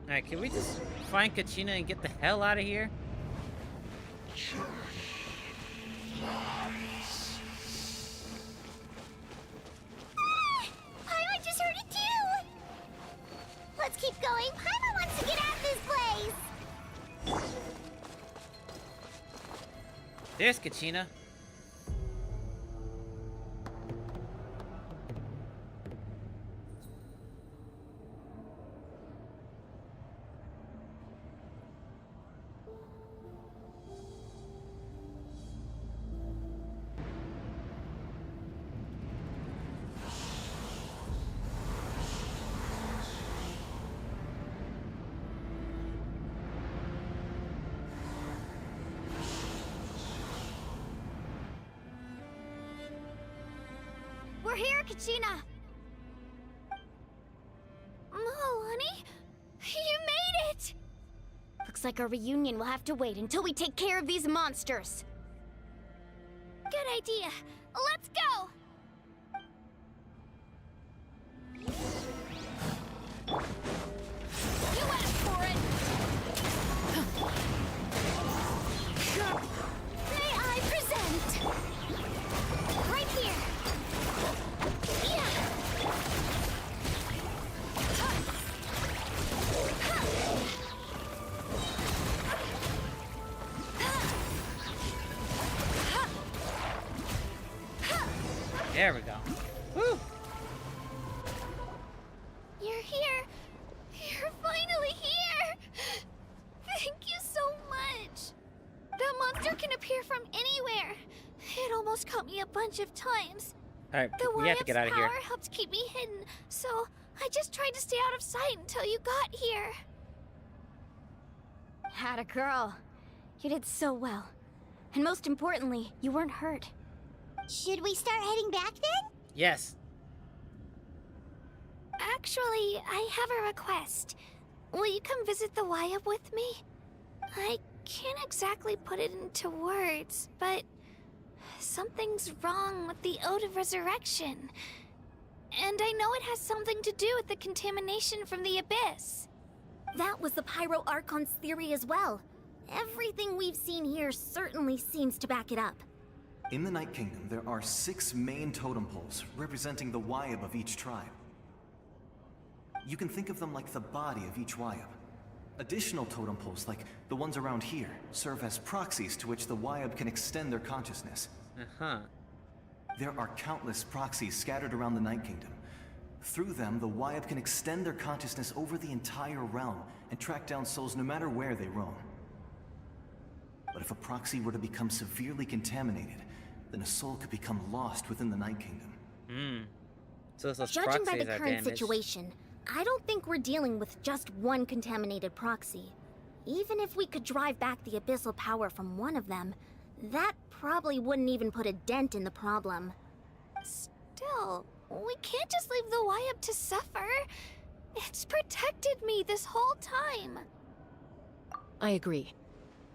Alright, can we just find Kachina and get the hell out of here? Paimon just heard it too! Let's keep going. Paimon wants to get out of this place! There's Kachina. We're here, Kachina! Honey? You made it! Looks like our reunion will have to wait until we take care of these monsters. Good idea. Let's go! You asked for it! May I present? Right here. There we go. Woo! You're here. You're finally here. Thank you so much. That monster can appear from anywhere. It almost caught me a bunch of times. Alright, The we have to get out of power here. helped keep me hidden, so I just tried to stay out of sight until you got here. Had a girl. You did so well. And most importantly, you weren't hurt. Should we start heading back then? Yes. Actually, I have a request. Will you come visit the YUP with me? I can't exactly put it into words, but something's wrong with the Ode of Resurrection. And I know it has something to do with the contamination from the Abyss. That was the Pyro Archon's theory as well. Everything we've seen here certainly seems to back it up. In the Night Kingdom, there are 6 main totem poles representing the Wyab of each tribe. You can think of them like the body of each Wyab. Additional totem poles, like the ones around here, serve as proxies to which the Wyab can extend their consciousness. There are countless proxies scattered around the Night Kingdom. Through them, the Wyab can extend their consciousness over the entire realm and track down souls no matter where they roam. But if a proxy were to become severely contaminated, then a soul could become lost within the Night Kingdom. So those Judging by the proxies are current damaged. situation, I don't think we're dealing with just one contaminated proxy. Even if we could drive back the abyssal power from one of them, that probably wouldn't even put a dent in the problem. Still, we can't just leave the Wyab to suffer. It's protected me this whole time. I agree.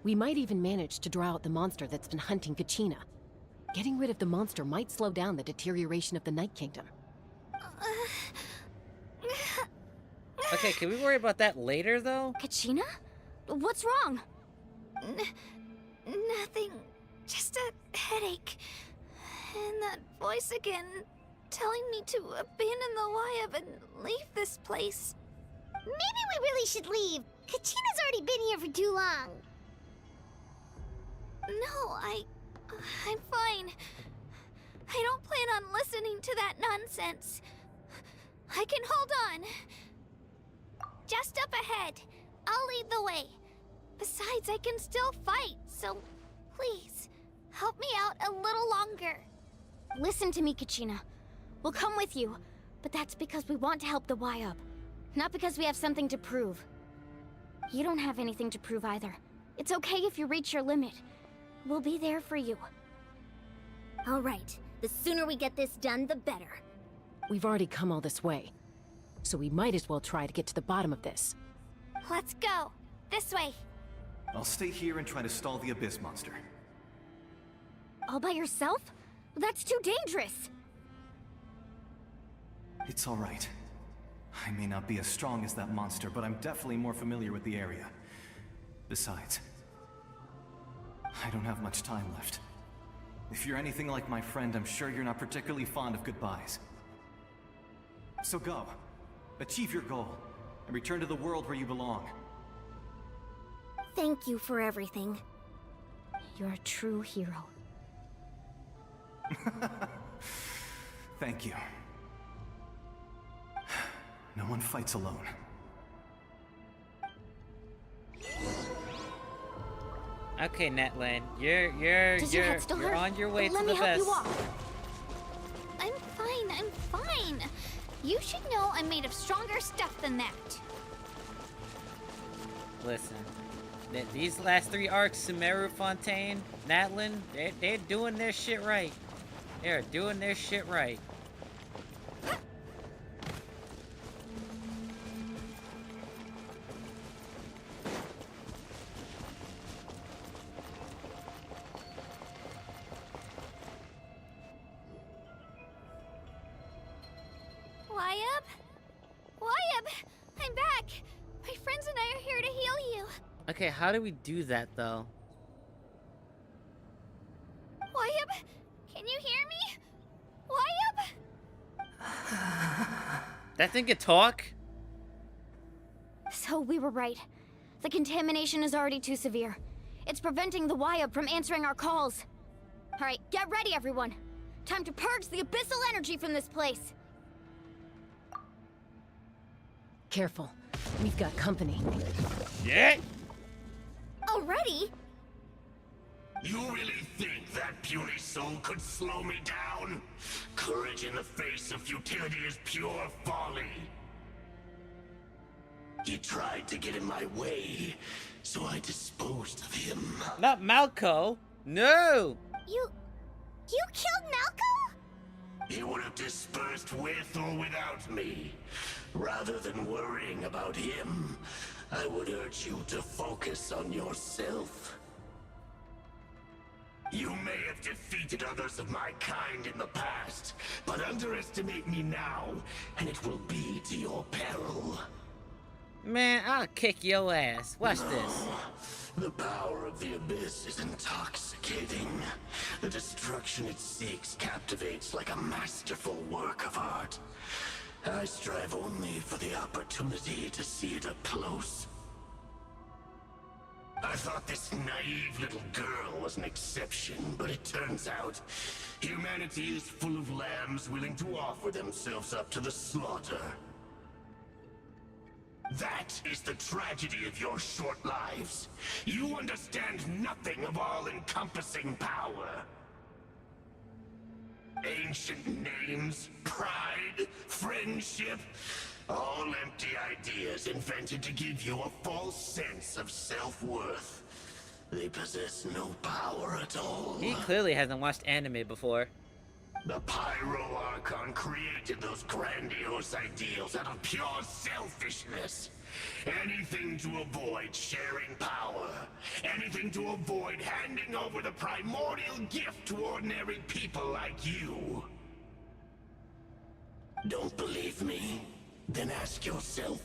We might even manage to draw out the monster that's been hunting Kachina. Getting rid of the monster might slow down the deterioration of the Night Kingdom. Okay, can we worry about that later, though? Kachina? What's wrong? Nothing. Just a headache. And that voice again, telling me to abandon the Wyab and leave this place. Maybe we really should leave. Kachina's already been here for too long. No, I'm fine. I don't plan on listening to that nonsense. I can hold on. Just up ahead. I'll lead the way. Besides, I can still fight, so please, help me out a little longer. Listen to me, Kachina. We'll come with you, but that's because we want to help the Wyab, not because we have something to prove. You don't have anything to prove either. It's okay if you reach your limit. We'll be there for you. All right. The sooner we get this done, the better. We've already come all this way, so we might as well try to get to the bottom of this. Let's go. This way. I'll stay here and try to stall the Abyss monster. All by yourself? That's too dangerous. It's all right. I may not be as strong as that monster, but I'm definitely more familiar with the area. Besides, I don't have much time left. If you're anything like my friend, I'm sure you're not particularly fond of goodbyes. So go. Achieve your goal, and return to the world where you belong. Thank you for everything. You're a true hero. Thank you. No one fights alone. Okay, Natlan, you're on your way to the best. Let me help you walk. I'm fine. You should know I'm made of stronger stuff than that. Listen, these last 3 arcs, Sumeru Fontaine, Natlan, they're doing their shit right. They're doing their shit right. Wyab, I'm back. My friends and I are here to heal you. Okay, how do we do that, though? Wyab, can you hear me? Wyab? That thing can talk? So we were right. The contamination is already too severe. It's preventing the Wyab from answering our calls. All right, get ready, everyone. Time to purge the abyssal energy from this place. Careful. We've got company. Yeah? Already? You really think that puny soul could slow me down? Courage in the face of futility is pure folly. He tried to get in my way, so I disposed of him. Not Malco. No! You killed Malco? He would have dispersed with or without me. Rather than worrying about him, I would urge you to focus on yourself. You may have defeated others of my kind in the past, but underestimate me now, and it will be to your peril. Man, I'll kick your ass. Watch this. The power of the Abyss is intoxicating. The destruction it seeks captivates like a masterful work of art. I strive only for the opportunity to see it up close. I thought this naive little girl was an exception, but it turns out humanity is full of lambs willing to offer themselves up to the slaughter. That is the tragedy of your short lives. You understand nothing of all-encompassing power. Ancient names, pride, friendship, all empty ideas invented to give you a false sense of self-worth. They possess no power at all. He clearly hasn't watched anime before. The Pyro Archon created those grandiose ideals out of pure selfishness. Anything to avoid sharing power. Anything to avoid handing over the primordial gift to ordinary people like you. Don't believe me? Then ask yourself,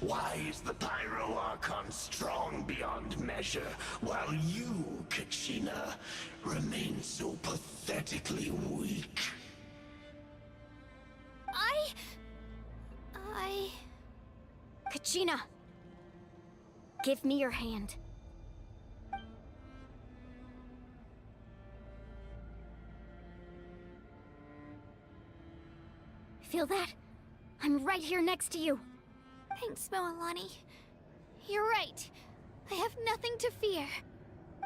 why is the Pyro Archon strong beyond measure, while you, Kachina, remain so pathetically weak? Kachina! Give me your hand. Feel that? I'm right here next to you. Thanks, Moalani. You're right. I have nothing to fear.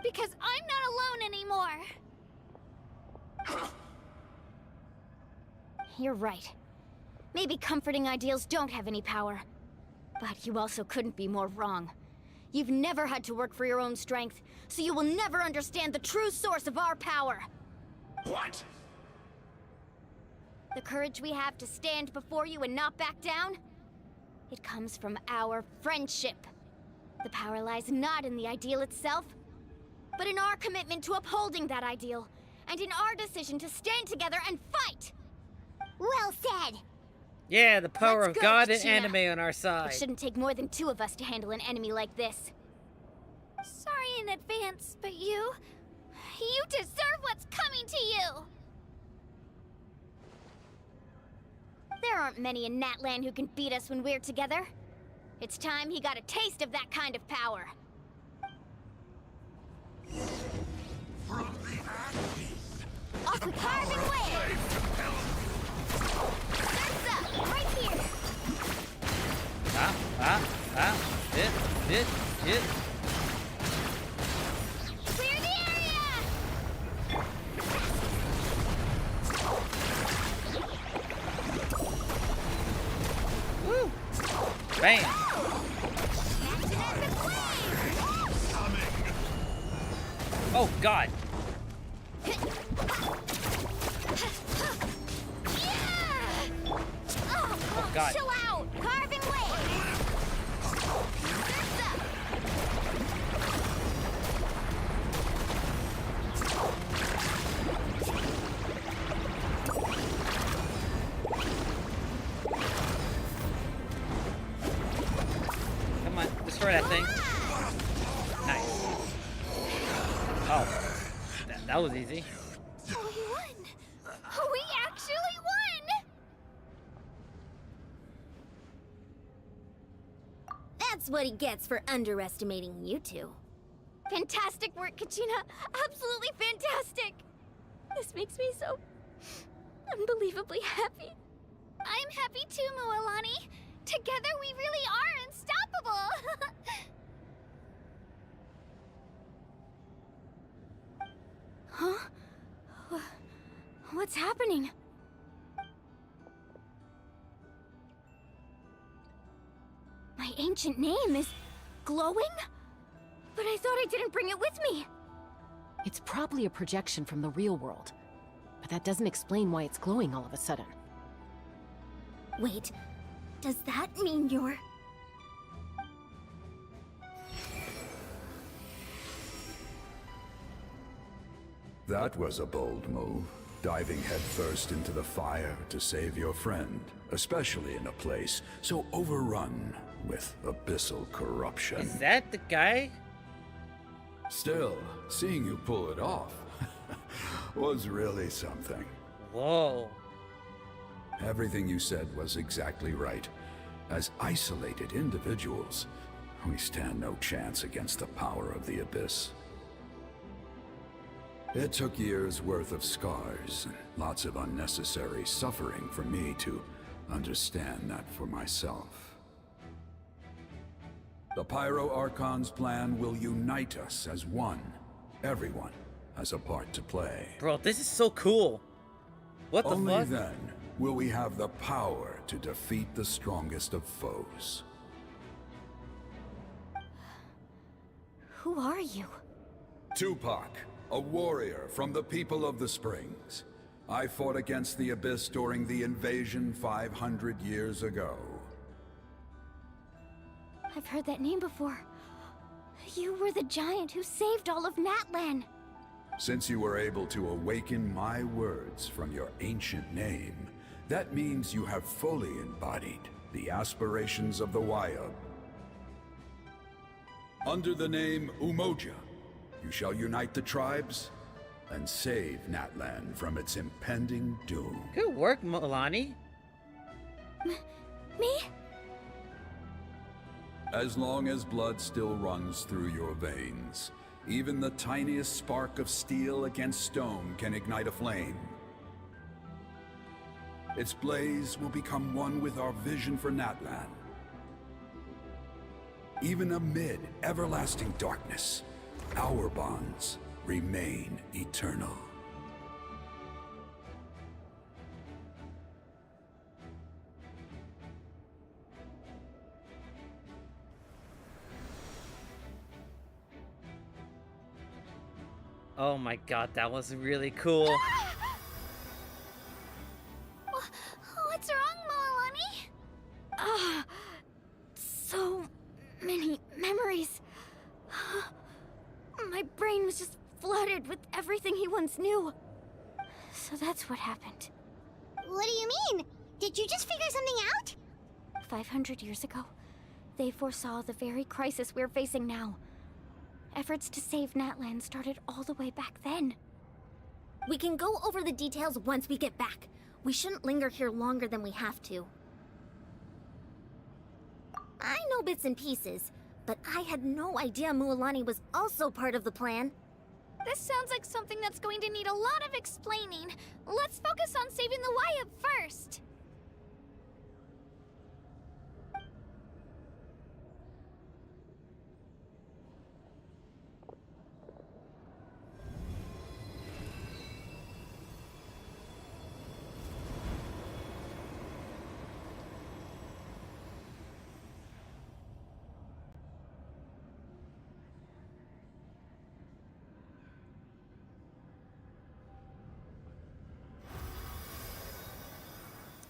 Because I'm not alone anymore. You're right. Maybe comforting ideals don't have any power. But you also couldn't be more wrong. You've never had to work for your own strength, so you will never understand the true source of our power. What? The courage we have to stand before you and not back down? It comes from our friendship. The power lies not in the ideal itself, but in our commitment to upholding that ideal, and in our decision to stand together and fight! Well said! Yeah, the power Let's of go, God and Kachina. anime on our side. It shouldn't take more than 2 of us to handle an enemy like this. Sorry in advance, but you deserve what's coming to you! There aren't many in Natlan who can beat us when we're together. It's time he got a taste of that kind of power. Off with Carbon Wave! Ursa, right here! Hit. Clear the area! Woo! Bam! Oh, God! Oh, God. Chill out! Carbon Wave! Ursa! Come on, destroy that thing. Nice. Oh, that was easy. We won! We actually won! That's what he gets for underestimating you two. Fantastic work, Kachina! Absolutely fantastic! This makes me so unbelievably happy. I'm happy too, Moalani. Together we really are unstoppable! Huh? What's happening? My ancient name is glowing? But I thought I didn't bring it with me. It's probably a projection from the real world. But that doesn't explain why it's glowing all of a sudden. Wait, does that mean you're... That was a bold move, diving headfirst into the fire to save your friend, especially in a place so overrun with abyssal corruption. Is that the guy? Still, seeing you pull it off was really something. Whoa. Everything you said was exactly right. As isolated individuals, we stand no chance against the power of the Abyss. It took years' worth of scars and lots of unnecessary suffering for me to understand that for myself. The Pyro Archon's plan will unite us as one. Everyone has a part to play. Bro, this is so cool. What the Only fuck? then will we have the power to defeat the strongest of foes. Who are you? Tupac, a warrior from the people of the Springs. I fought against the Abyss during the invasion 500 years ago. I've heard that name before. You were the giant who saved all of Natlan. Since you were able to awaken my words from your ancient name, that means you have fully embodied the aspirations of the Wyub. Under the name Umoja, you shall unite the tribes and save Natlan from its impending doom. Good work, Milani. Me? As long as blood still runs through your veins, even the tiniest spark of steel against stone can ignite a flame. Its blaze will become one with our vision for Natlan. Even amid everlasting darkness, our bonds remain eternal. Oh my god, that was really cool. What's wrong, Milani? So many memories. My brain was just flooded with everything he once knew. So that's what happened. What do you mean? Did you just figure something out? 500 years ago, they foresaw the very crisis we're facing now. Efforts to save Natlan started all the way back then. We can go over the details once we get back. We shouldn't linger here longer than we have to. I know bits and pieces, but I had no idea Mualani was also part of the plan. This sounds like something that's going to need a lot of explaining. Let's focus on saving the Wyub first.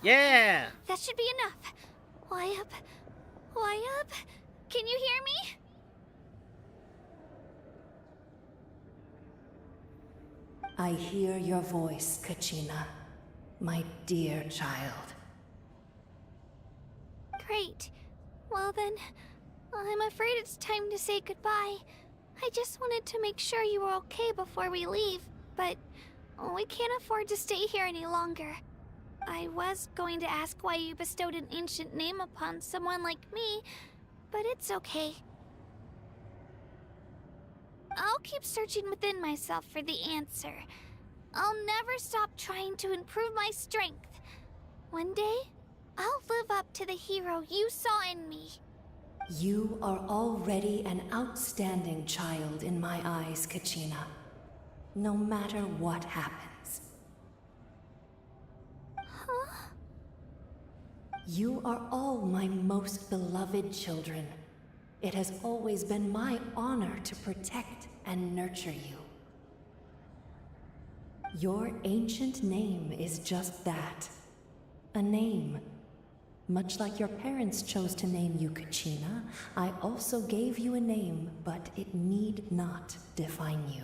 Yeah! That should be enough. Wyub? Wyub? Can you hear me? I hear your voice, Kachina, my dear child. Great. Well then, I'm afraid it's time to say goodbye. I just wanted to make sure you were okay before we leave, but we can't afford to stay here any longer. I was going to ask why you bestowed an ancient name upon someone like me, but it's okay. I'll keep searching within myself for the answer. I'll never stop trying to improve my strength. One day, I'll live up to the hero you saw in me. You are already an outstanding child in my eyes, Kachina. No matter what happens. Huh? You are all my most beloved children. It has always been my honor to protect and nurture you. Your ancient name is just that. A name. Much like your parents chose to name you Kachina, I also gave you a name, but it need not define you.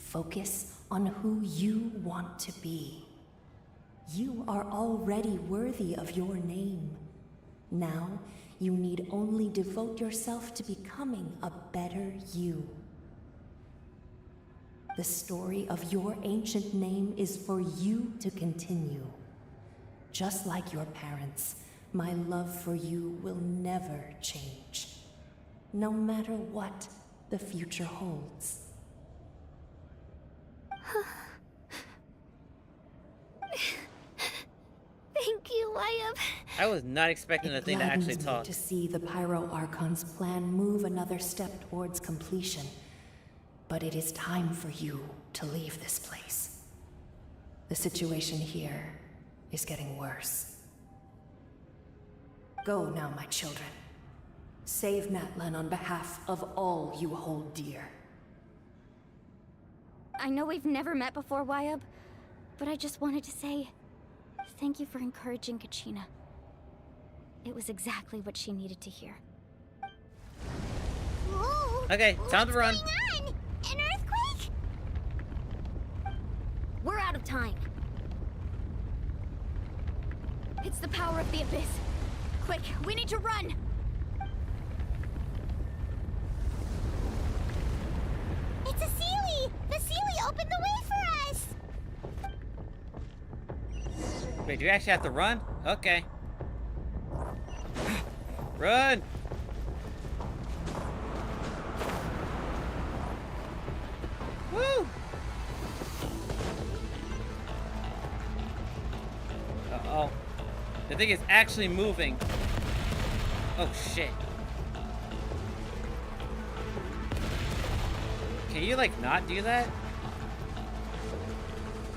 Focus on who you want to be. You are already worthy of your name. Now, you need only devote yourself to becoming a better you. The story of your ancient name is for you to continue. Just like your parents, my love for you will never change, no matter what the future holds. Thank you, Wyatt. I was not expecting the thing to actually Gladdens me talk. to see the Pyro Archon's plan move another step towards completion. But it is time for you to leave this place. The situation here is getting worse. Go now, my children. Save Natlan on behalf of all you hold dear. I know we've never met before, Wyatt, but I just wanted to say thank you for encouraging Kachina. It was exactly what she needed to hear. Okay, time to run. An earthquake? We're out of time. It's the power of the Abyss. Quick, we need to run! It's a Sealy! The Sealy opened the way for us! Wait, do you actually have to run? Okay. Run! Woo! Uh-oh. The thing is actually moving. Oh, shit. Can you, like, not do that?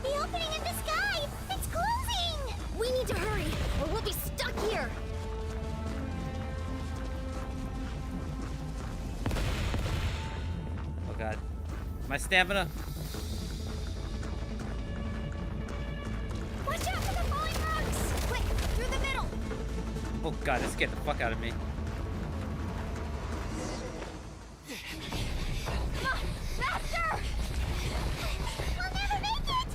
The opening in the sky! It's closing! We need to hurry, or we'll be stuck here! Oh, God. My stamina. Watch out for the falling rocks! Quick, through the middle! Oh, God, this scared the fuck out of me. Come on, faster! We'll never make it!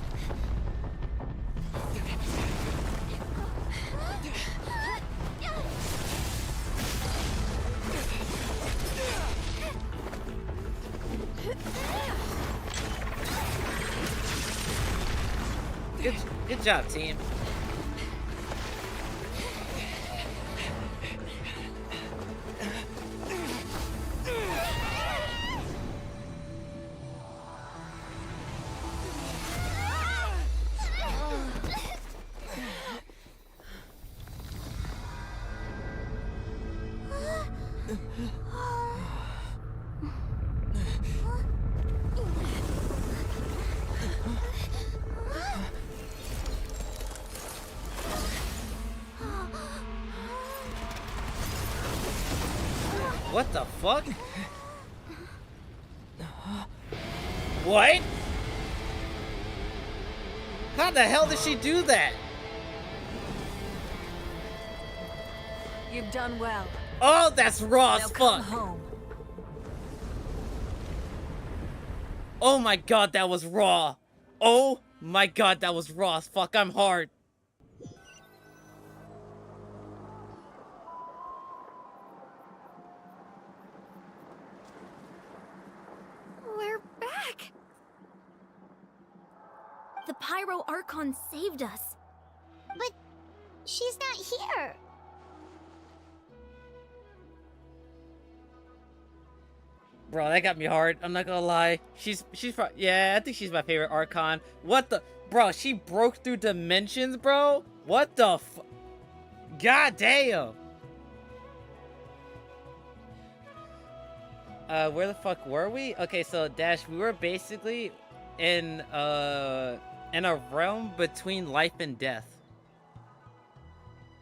Good job, team. What the fuck? What? How the hell did she do that? You've done well. Oh, that's raw as Now come fuck. home. Oh my god, that was raw. Oh my god, that was raw as fuck. I'm hard. We're back! The Pyro Archon saved us. But she's not here. Bro, that got me hard. I'm not gonna lie. Yeah, I think she's my favorite Archon. What the? Bro, she broke through dimensions, bro? What the God damn. Where the fuck were we? Okay, so Dash, we were basically in a realm between life and death.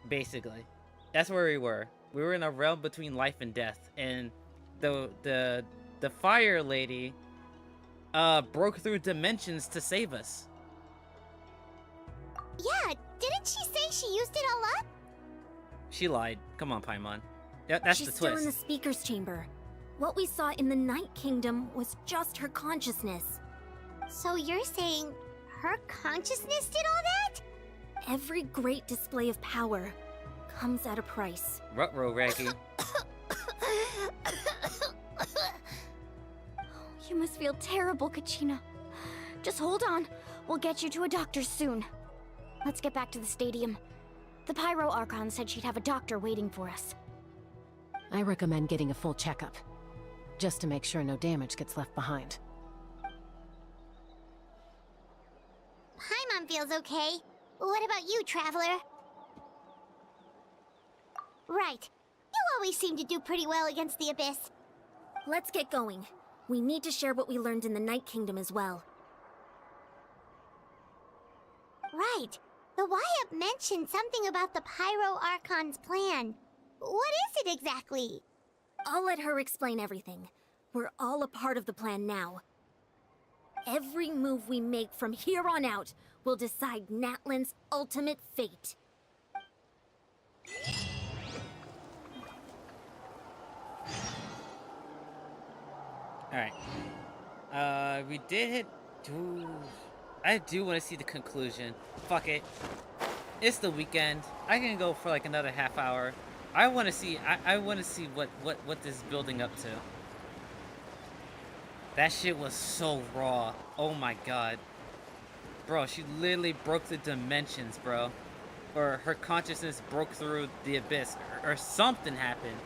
Basically. That's where we were. We were in a realm between life and death, and the fire lady broke through dimensions to save us. Yeah, didn't she say she used it all up? She lied. Come on, Paimon. That's She's the still twist. in the speaker's chamber. What we saw in the Night Kingdom was just her consciousness. So you're saying her consciousness did all that? Every great display of power comes at a price. Ruh-roh, Raggy. You must feel terrible, Kachina. Just hold on. We'll get you to a doctor soon. Let's get back to the stadium. The Pyro Archon said she'd have a doctor waiting for us. I recommend getting a full checkup, just to make sure no damage gets left behind. Paimon feels okay. What about you, Traveler? Right. You always seem to do pretty well against the Abyss. Let's get going. We need to share what we learned in the Night Kingdom as well. Right. The Wyatt mentioned something about the Pyro Archon's plan. What is it exactly? I'll let her explain everything. We're all a part of the plan now. Every move we make from here on out will decide Natlan's ultimate fate. Alright. We did hit... Ooh, I do want to see the conclusion. Fuck it. It's the weekend. I can go for like another half hour. I want to see... I want to see what this is building up to. That shit was so raw. Oh my god. Bro, she literally broke the dimensions, bro. Or her consciousness broke through the abyss. Or something happened.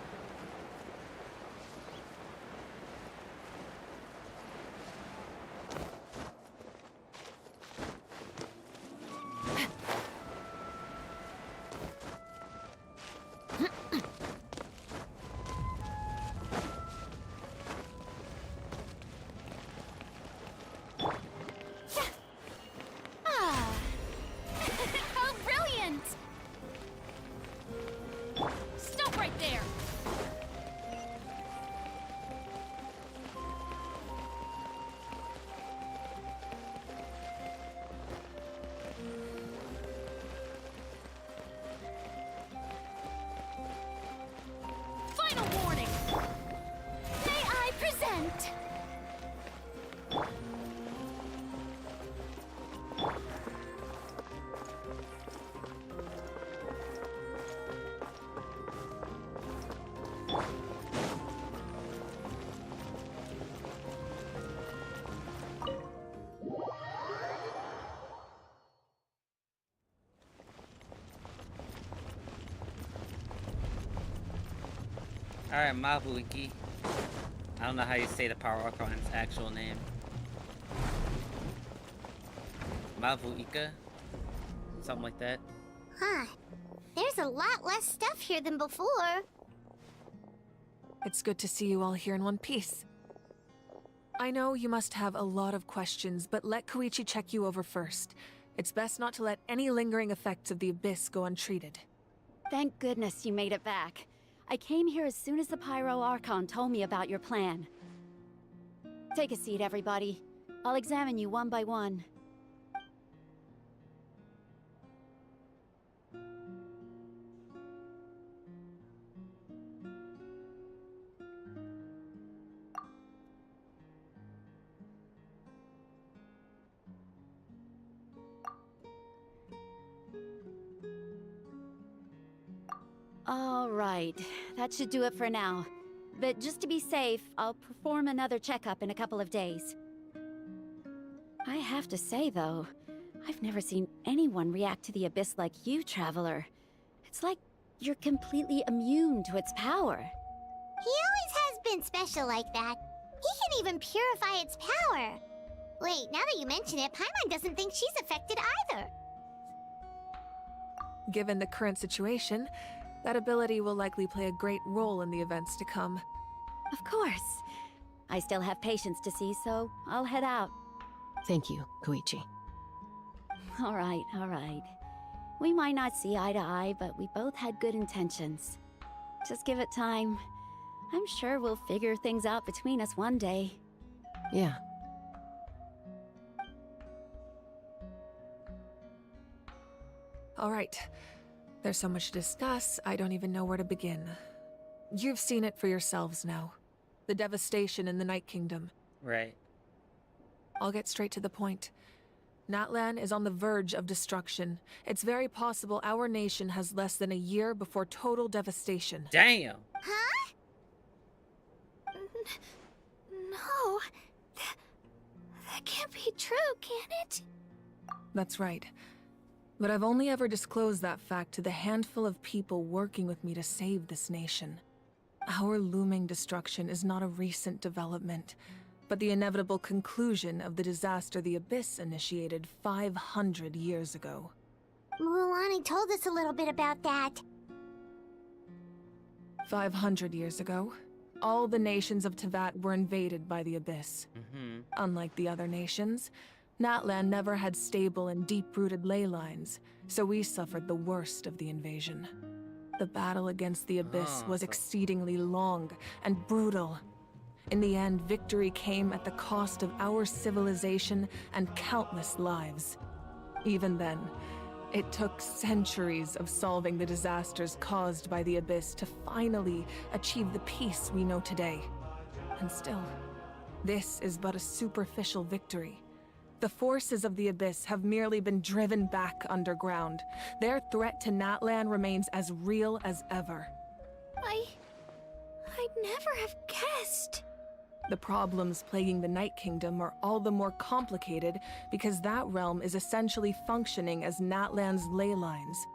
How brilliant! Stop right there! Final warning! May I present? Alright, Mabuiki. I don't know how you say the Power Archon's actual name. Mabuika? Something like that. Huh. There's a lot less stuff here than before. It's good to see you all here in one piece. I know you must have a lot of questions, but let Koichi check you over first. It's best not to let any lingering effects of the Abyss go untreated. Thank goodness you made it back. I came here as soon as the Pyro Archon told me about your plan. Take a seat, everybody. I'll examine you one by one. All right, that should do it for now. But just to be safe, I'll perform another checkup in a couple of days. I have to say, though, I've never seen anyone react to the Abyss like you, Traveler. It's like you're completely immune to its power. He always has been special like that. He can even purify its power. Wait, now that you mention it, Paimon doesn't think she's affected either. Given the current situation, that ability will likely play a great role in the events to come. Of course. I still have patients to see, so I'll head out. Thank you, Koichi. All right. We might not see eye to eye, but we both had good intentions. Just give it time. I'm sure we'll figure things out between us one day. Yeah. All right. There's so much to discuss, I don't even know where to begin. You've seen it for yourselves now. The devastation in the Night Kingdom. Right. I'll get straight to the point. Natlan is on the verge of destruction. It's very possible our nation has less than a year before total devastation. Damn! Huh? No. That can't be true, can it? That's right. But I've only ever disclosed that fact to the handful of people working with me to save this nation. Our looming destruction is not a recent development, but the inevitable conclusion of the disaster the Abyss initiated 500 years ago. Mulan told us a little bit about that. 500 years ago, all the nations of Teyvat were invaded by the Abyss. Unlike the other nations, Natlan never had stable and deep-rooted ley lines, so we suffered the worst of the invasion. The battle against the Abyss was exceedingly long and brutal. In the end, victory came at the cost of our civilization and countless lives. Even then, it took centuries of solving the disasters caused by the Abyss to finally achieve the peace we know today. And still, this is but a superficial victory. The forces of the Abyss have merely been driven back underground. Their threat to Natlan remains as real as ever. I'd never have guessed. The problems plaguing the Night Kingdom are all the more complicated because that realm is essentially functioning as Natlan's ley lines.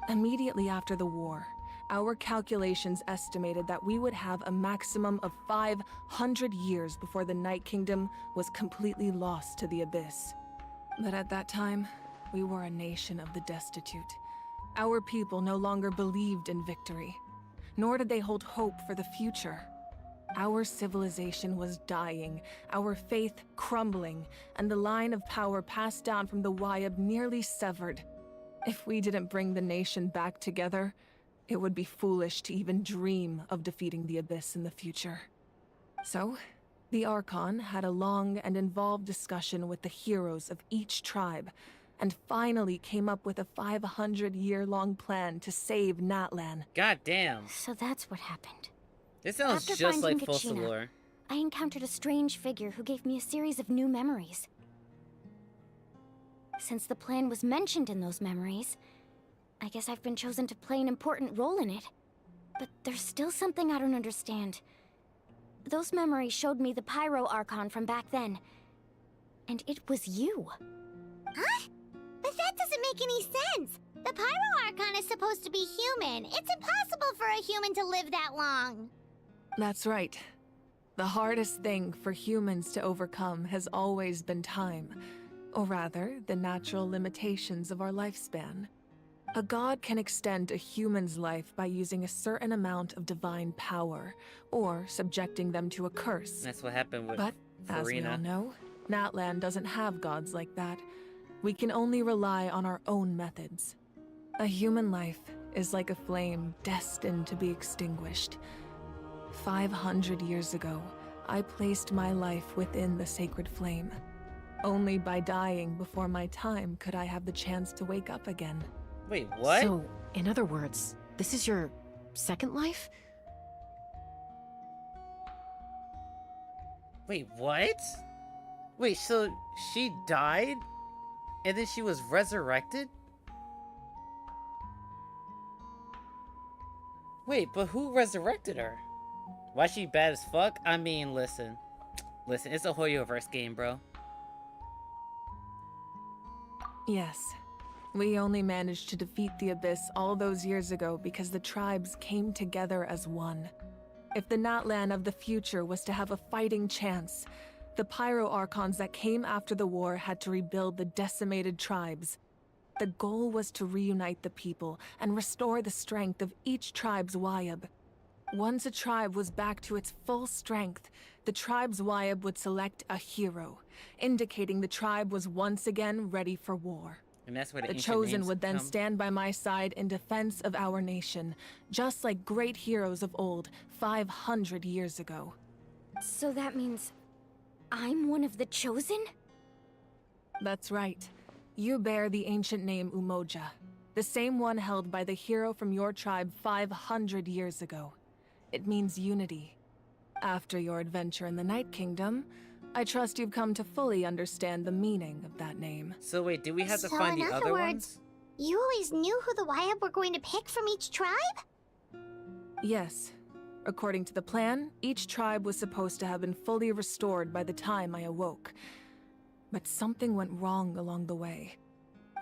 Immediately after the war, our calculations estimated that we would have a maximum of 500 years before the Night Kingdom was completely lost to the Abyss. But at that time, we were a nation of the destitute. Our people no longer believed in victory, nor did they hold hope for the future. Our civilization was dying, our faith crumbling, and the line of power passed down from the Wyab nearly severed. If we didn't bring the nation back together, it would be foolish to even dream of defeating the Abyss in the future. So, the Archon had a long and involved discussion with the heroes of each tribe, and finally came up with a 500-year-long plan to save Natlan. God damn. So that's what happened. This sounds After just like finding Folsom Kachina, lore. I encountered a strange figure who gave me a series of new memories. Since the plan was mentioned in those memories, I guess I've been chosen to play an important role in it. But there's still something I don't understand. Those memories showed me the Pyro Archon from back then. And it was you. Huh? But that doesn't make any sense. The Pyro Archon is supposed to be human. It's impossible for a human to live that long. That's right. The hardest thing for humans to overcome has always been time, or rather, the natural limitations of our lifespan. A god can extend a human's life by using a certain amount of divine power, or subjecting them to a curse. That's what happened with But, as we all Farina. know, Natlan doesn't have gods like that. We can only rely on our own methods. A human life is like a flame destined to be extinguished. 500 years ago, I placed my life within the sacred flame. Only by dying before my time could I have the chance to wake up again. Wait, what? So, in other words, this is your second life? Wait, what? Wait, so she died? And then she was resurrected? Wait, but who resurrected her? Why she bad as fuck? I mean, listen. Listen, it's a Hoyoverse game, bro. Yes. We only managed to defeat the Abyss all those years ago because the tribes came together as one. If the Natlan of the future was to have a fighting chance, the Pyro Archons that came after the war had to rebuild the decimated tribes. The goal was to reunite the people and restore the strength of each tribe's Wyab. Once a tribe was back to its full strength, the tribe's Wyab would select a hero, indicating the tribe was once again ready for war. And that's where the The ancient Chosen names would then come. stand by my side in defense of our nation, just like great heroes of old 500 years ago. So that means I'm one of the Chosen? That's right. You bear the ancient name Umoja, the same one held by the hero from your tribe 500 years ago. It means unity. After your adventure in the Night Kingdom, I trust you've come to fully understand the meaning of that name. So wait, do we have to So find in the other other words, ones? you always knew who the Wyab were going to pick from each tribe? Yes. According to the plan, each tribe was supposed to have been fully restored by the time I awoke. But something went wrong along the way.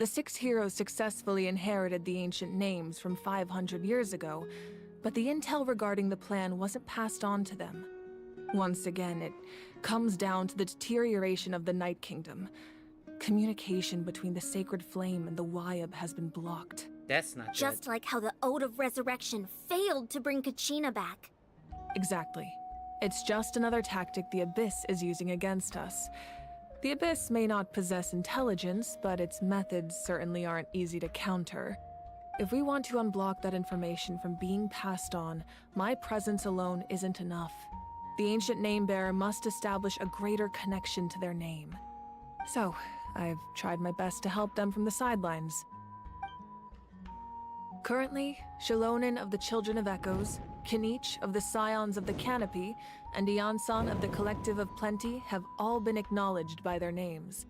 The 6 heroes successfully inherited the ancient names from 500 years ago, but the intel regarding the plan wasn't passed on to them. Once again, it comes down to the deterioration of the Night Kingdom. Communication between the Sacred Flame and the Wyab has been blocked. That's not Just like how the Ode of Resurrection failed to bring Kachina back. Exactly. It's just another tactic the Abyss is using against us. The Abyss may not possess intelligence, but its methods certainly aren't easy to counter. If we want to unblock that information from being passed on, my presence alone isn't enough. The ancient name-bearer must establish a greater connection to their name. So, I've tried my best to help them from the sidelines. Currently, Shalonen of the Children of Echoes, Kinich of the Scions of the Canopy, and Iansan of the Collective of Plenty have all been acknowledged by their names.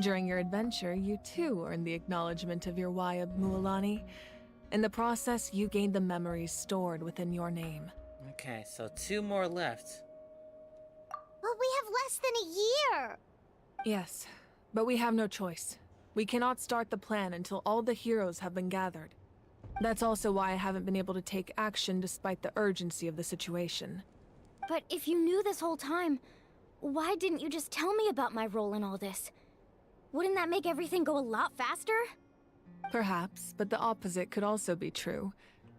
During your adventure, you too earned the acknowledgement of your Wyab, Mualani. In the process, you gained the memories stored within your name. Okay, so 2 more left. But we have less than a year! Yes, but we have no choice. We cannot start the plan until all the heroes have been gathered. That's also why I haven't been able to take action despite the urgency of the situation. But if you knew this whole time, why didn't you just tell me about my role in all this? Wouldn't that make everything go a lot faster? Perhaps, but the opposite could also be true.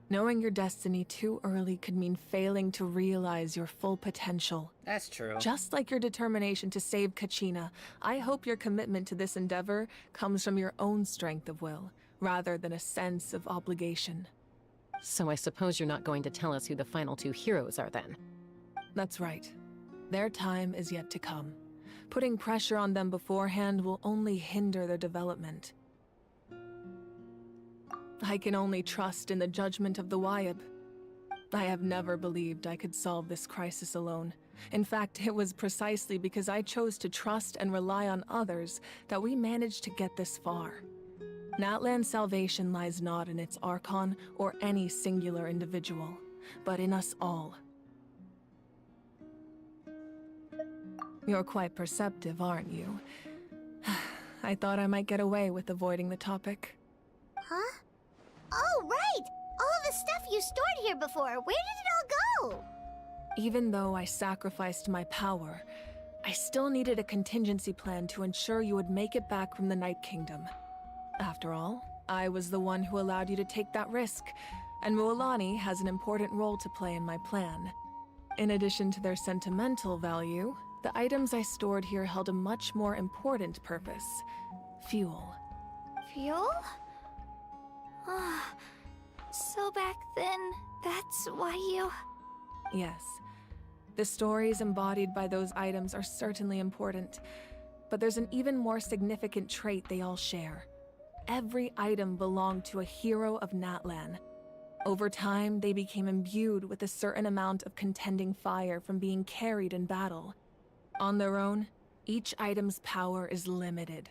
Knowing your destiny too early could mean failing to realize your full potential. That's true. Just like your determination to save Kachina, I hope your commitment to this endeavor comes from your own strength of will, rather than a sense of obligation. So I suppose you're not going to tell us who the final 2 heroes are then? That's right. Their time is yet to come. Putting pressure on them beforehand will only hinder their development. I can only trust in the judgment of the Wyab. I have never believed I could solve this crisis alone. In fact, it was precisely because I chose to trust and rely on others that we managed to get this far. Natlan's salvation lies not in its Archon or any singular individual, but in us all. You're quite perceptive, aren't you? I thought I might get away with avoiding the topic. Huh? Oh, right! All of the stuff you stored here before, where did it all go? Even though I sacrificed my power, I still needed a contingency plan to ensure you would make it back from the Night Kingdom. After all, I was the one who allowed you to take that risk, and Mualani has an important role to play in my plan. In addition to their sentimental value, the items I stored here held a much more important purpose: fuel. Fuel? Ah, so back then, that's why you... Yes. The stories embodied by those items are certainly important, but there's an even more significant trait they all share. Every item belonged to a hero of Natlan. Over time, they became imbued with a certain amount of contending fire from being carried in battle. On their own, each item's power is limited,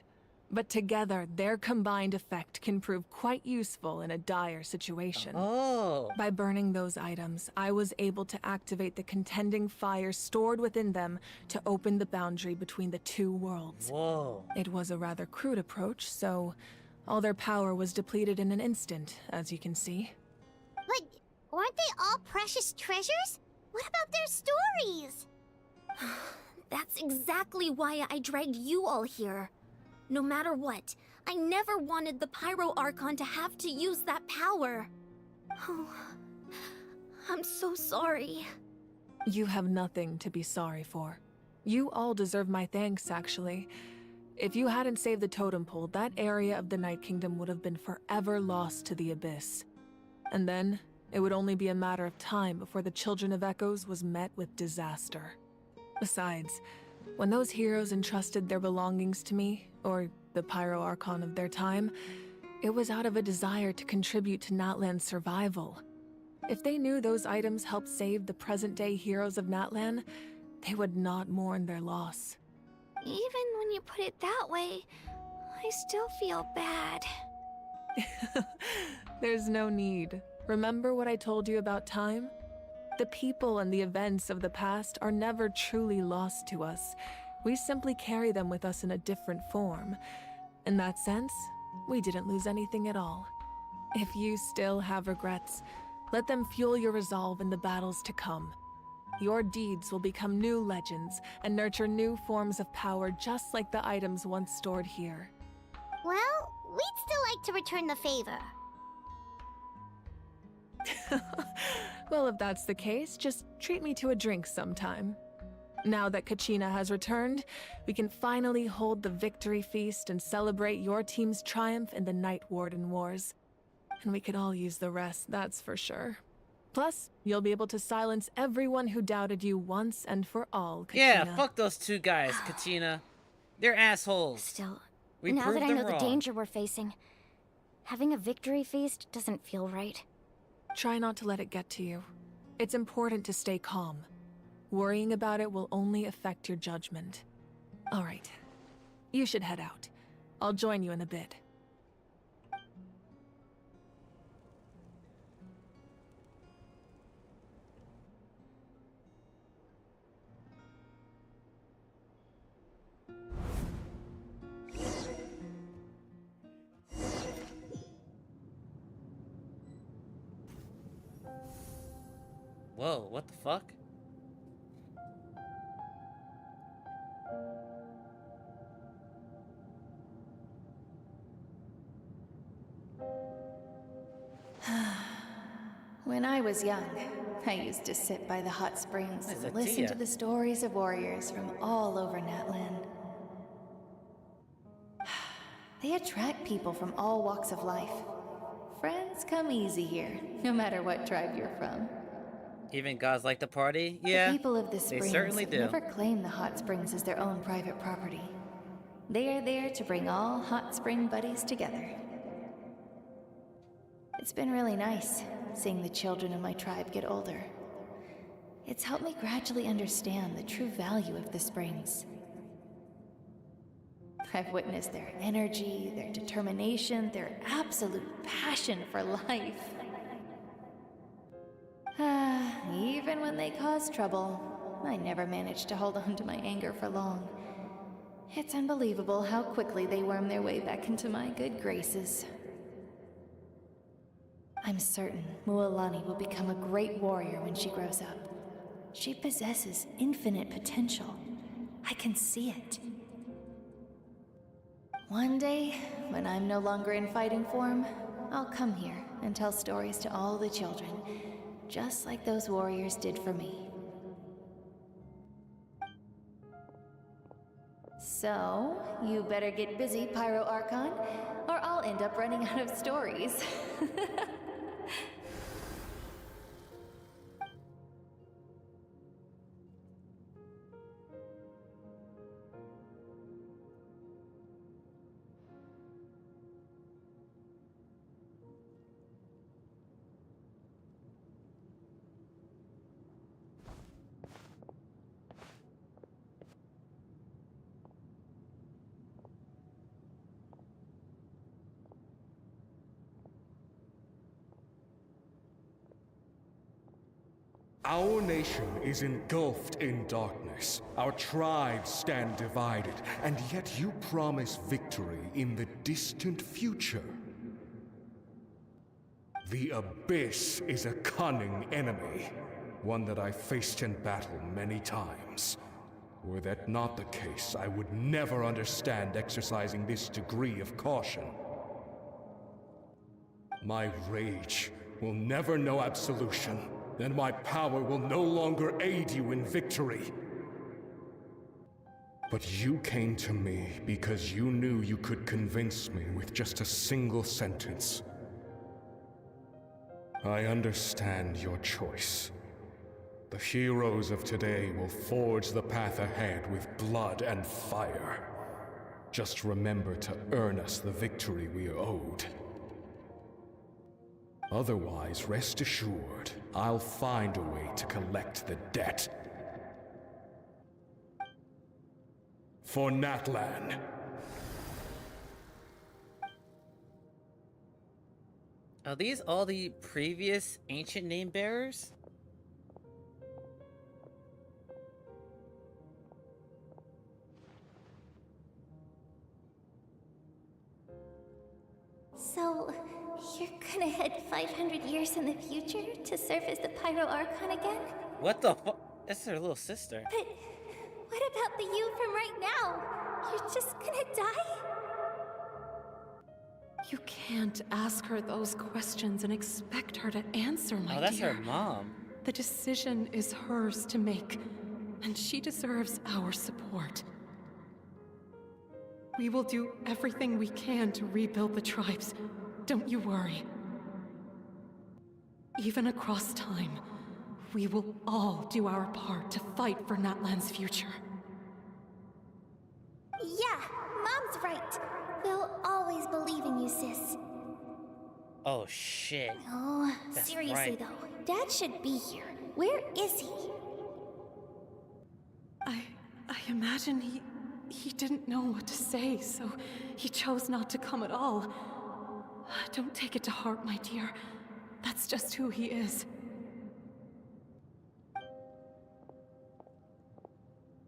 but together, their combined effect can prove quite useful in a dire situation. Oh! By burning those items, I was able to activate the contending fire stored within them to open the boundary between the 2 worlds. Whoa. It was a rather crude approach, so all their power was depleted in an instant, as you can see. But aren't they all precious treasures? What about their stories? That's exactly why I dragged you all here. No matter what, I never wanted the Pyro Archon to have to use that power. Oh, I'm so sorry. You have nothing to be sorry for. You all deserve my thanks, actually. If you hadn't saved the totem pole, that area of the Night Kingdom would have been forever lost to the Abyss. And then, it would only be a matter of time before the Children of Echoes was met with disaster. Besides, when those heroes entrusted their belongings to me, or the Pyro Archon of their time, it was out of a desire to contribute to Natlan's survival. If they knew those items helped save the present-day heroes of Natlan, they would not mourn their loss. Even when you put it that way, I still feel bad. There's no need. Remember what I told you about time? The people and the events of the past are never truly lost to us. We simply carry them with us in a different form. In that sense, we didn't lose anything at all. If you still have regrets, let them fuel your resolve in the battles to come. Your deeds will become new legends and nurture new forms of power just like the items once stored here. Well, we'd still like to return the favor. Well, if that's the case, just treat me to a drink sometime. Now that Kachina has returned, we can finally hold the victory feast and celebrate your team's triumph in the Night Warden Wars. And we could all use the rest, that's for sure. Plus, you'll be able to silence everyone who doubted you once and for all, Kachina. Yeah, fuck those two guys, Kachina. They're assholes. Still, We now proved that I them know the wrong. danger we're facing, having a victory feast doesn't feel right. Try not to let it get to you. It's important to stay calm. Worrying about it will only affect your judgment. All right. You should head out. I'll join you in a bit. Whoa, what the fuck? When I was young, I used to sit by the hot springs Nice, and listen Atia. to the stories of warriors from all over Natlan. They attract people from all walks of life. Friends come easy here, no matter what tribe you're from. Even gods like to party? Yeah, The people of the they springs certainly do. never claim the hot springs as their own private property. They are there to bring all hot spring buddies together. It's been really nice seeing the children of my tribe get older. It's helped me gradually understand the true value of the springs. I've witnessed their energy, their determination, their absolute passion for life. Even when they cause trouble, I never managed to hold on to my anger for long. It's unbelievable how quickly they worm their way back into my good graces. I'm certain Mualani will become a great warrior when she grows up. She possesses infinite potential. I can see it. One day, when I'm no longer in fighting form, I'll come here and tell stories to all the children, just like those warriors did for me. So, you better get busy, Pyro Archon, or I'll end up running out of stories. Our nation is engulfed in darkness. Our tribes stand divided, and yet you promise victory in the distant future. The Abyss is a cunning enemy, one that I faced in battle many times. Were that not the case, I would never understand exercising this degree of caution. My rage will never know absolution, and my power will no longer aid you in victory. But you came to me because you knew you could convince me with just a single sentence. I understand your choice. The heroes of today will forge the path ahead with blood and fire. Just remember to earn us the victory we are owed. Otherwise, rest assured, I'll find a way to collect the debt. For Natlan. Are these all the previous ancient name bearers? So, you're gonna head 500 years in the future to serve as the Pyro Archon again? What the fuck? That's her little sister. But what about the you from right now? You're just gonna die? You can't ask her those questions and expect her to answer, my dear. Oh, that's her mom. The decision is hers to make, and she deserves our support. We will do everything we can to rebuild the tribes. Don't you worry. Even across time, we will all do our part to fight for Natlan's future. Yeah, Mom's right. We'll always believe in you, sis. Oh shit. Oh, That's seriously right. though, Dad should be here. Where is he? I imagine he didn't know what to say, so he chose not to come at all. Don't take it to heart, my dear. That's just who he is.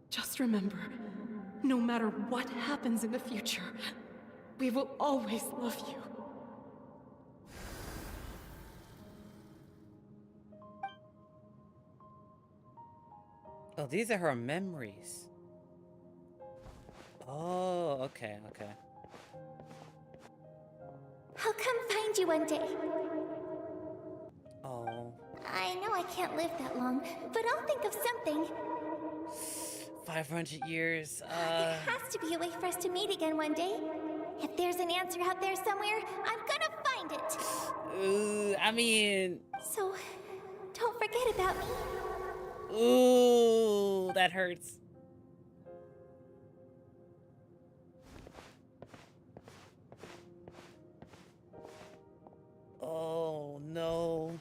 Just remember, no matter what happens in the future, we will always love you. Oh, these are her memories. Oh, okay, okay. I'll come find you one day. Oh. I know I can't live that long, but I'll think of something. 500 years, There has to be a way for us to meet again one day. If there's an answer out there somewhere, I'm gonna find it. I mean... So, don't forget about me. Ooh, that hurts. Oh, no.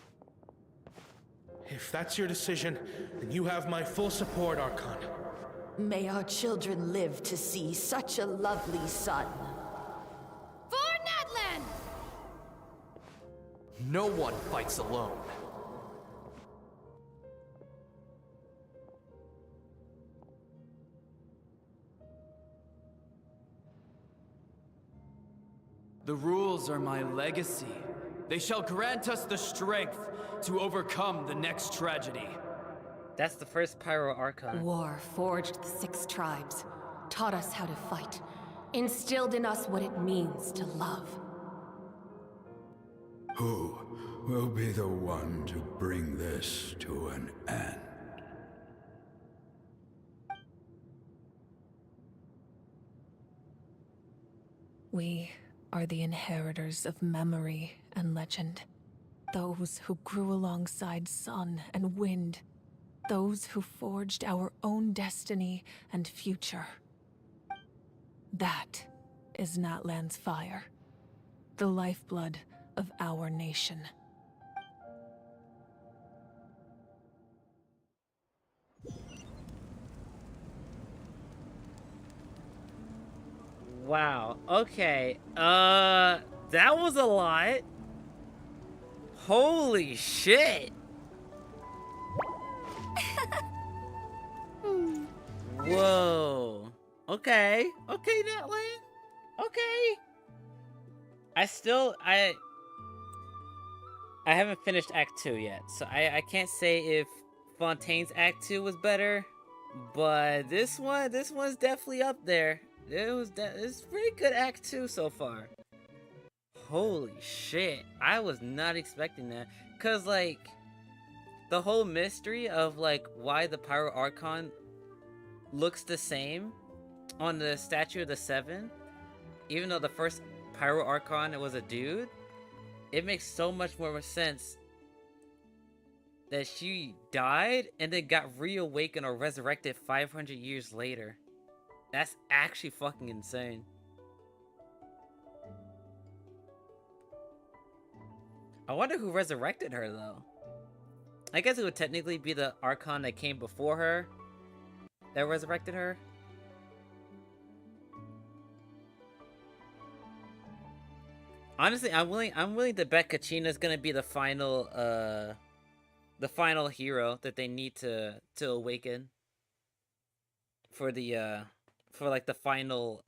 If that's your decision, then you have my full support, Archon. May our children live to see such a lovely son. For Natlan! No one fights alone. The rules are my legacy. They shall grant us the strength to overcome the next tragedy. That's the first Pyro Archon. War forged the 6 tribes, taught us how to fight, instilled in us what it means to love. Who will be the one to bring this to an end? We are the inheritors of memory and legend. Those who grew alongside sun and wind. Those who forged our own destiny and future. That is Natlan's fire. The lifeblood of our nation. Wow, okay. That was a lot. Holy shit. Whoa. Okay. Okay, Natlan. Okay. I haven't finished Act 2 yet, so I can't say if Fontaine's Act 2 was better, but this one's definitely up there. It's pretty good Act 2 so far. Holy shit. I was not expecting that. Cause like the whole mystery of like why the Pyro Archon looks the same on the Statue of the Seven, even though the first Pyro Archon it was a dude, it makes so much more sense that she died and then got reawakened or resurrected 500 years later. That's actually fucking insane. I wonder who resurrected her, though. I guess it would technically be the Archon that came before her that resurrected her. Honestly, I'm willing to bet Kachina's gonna be the final hero that they need to awaken for the for like the final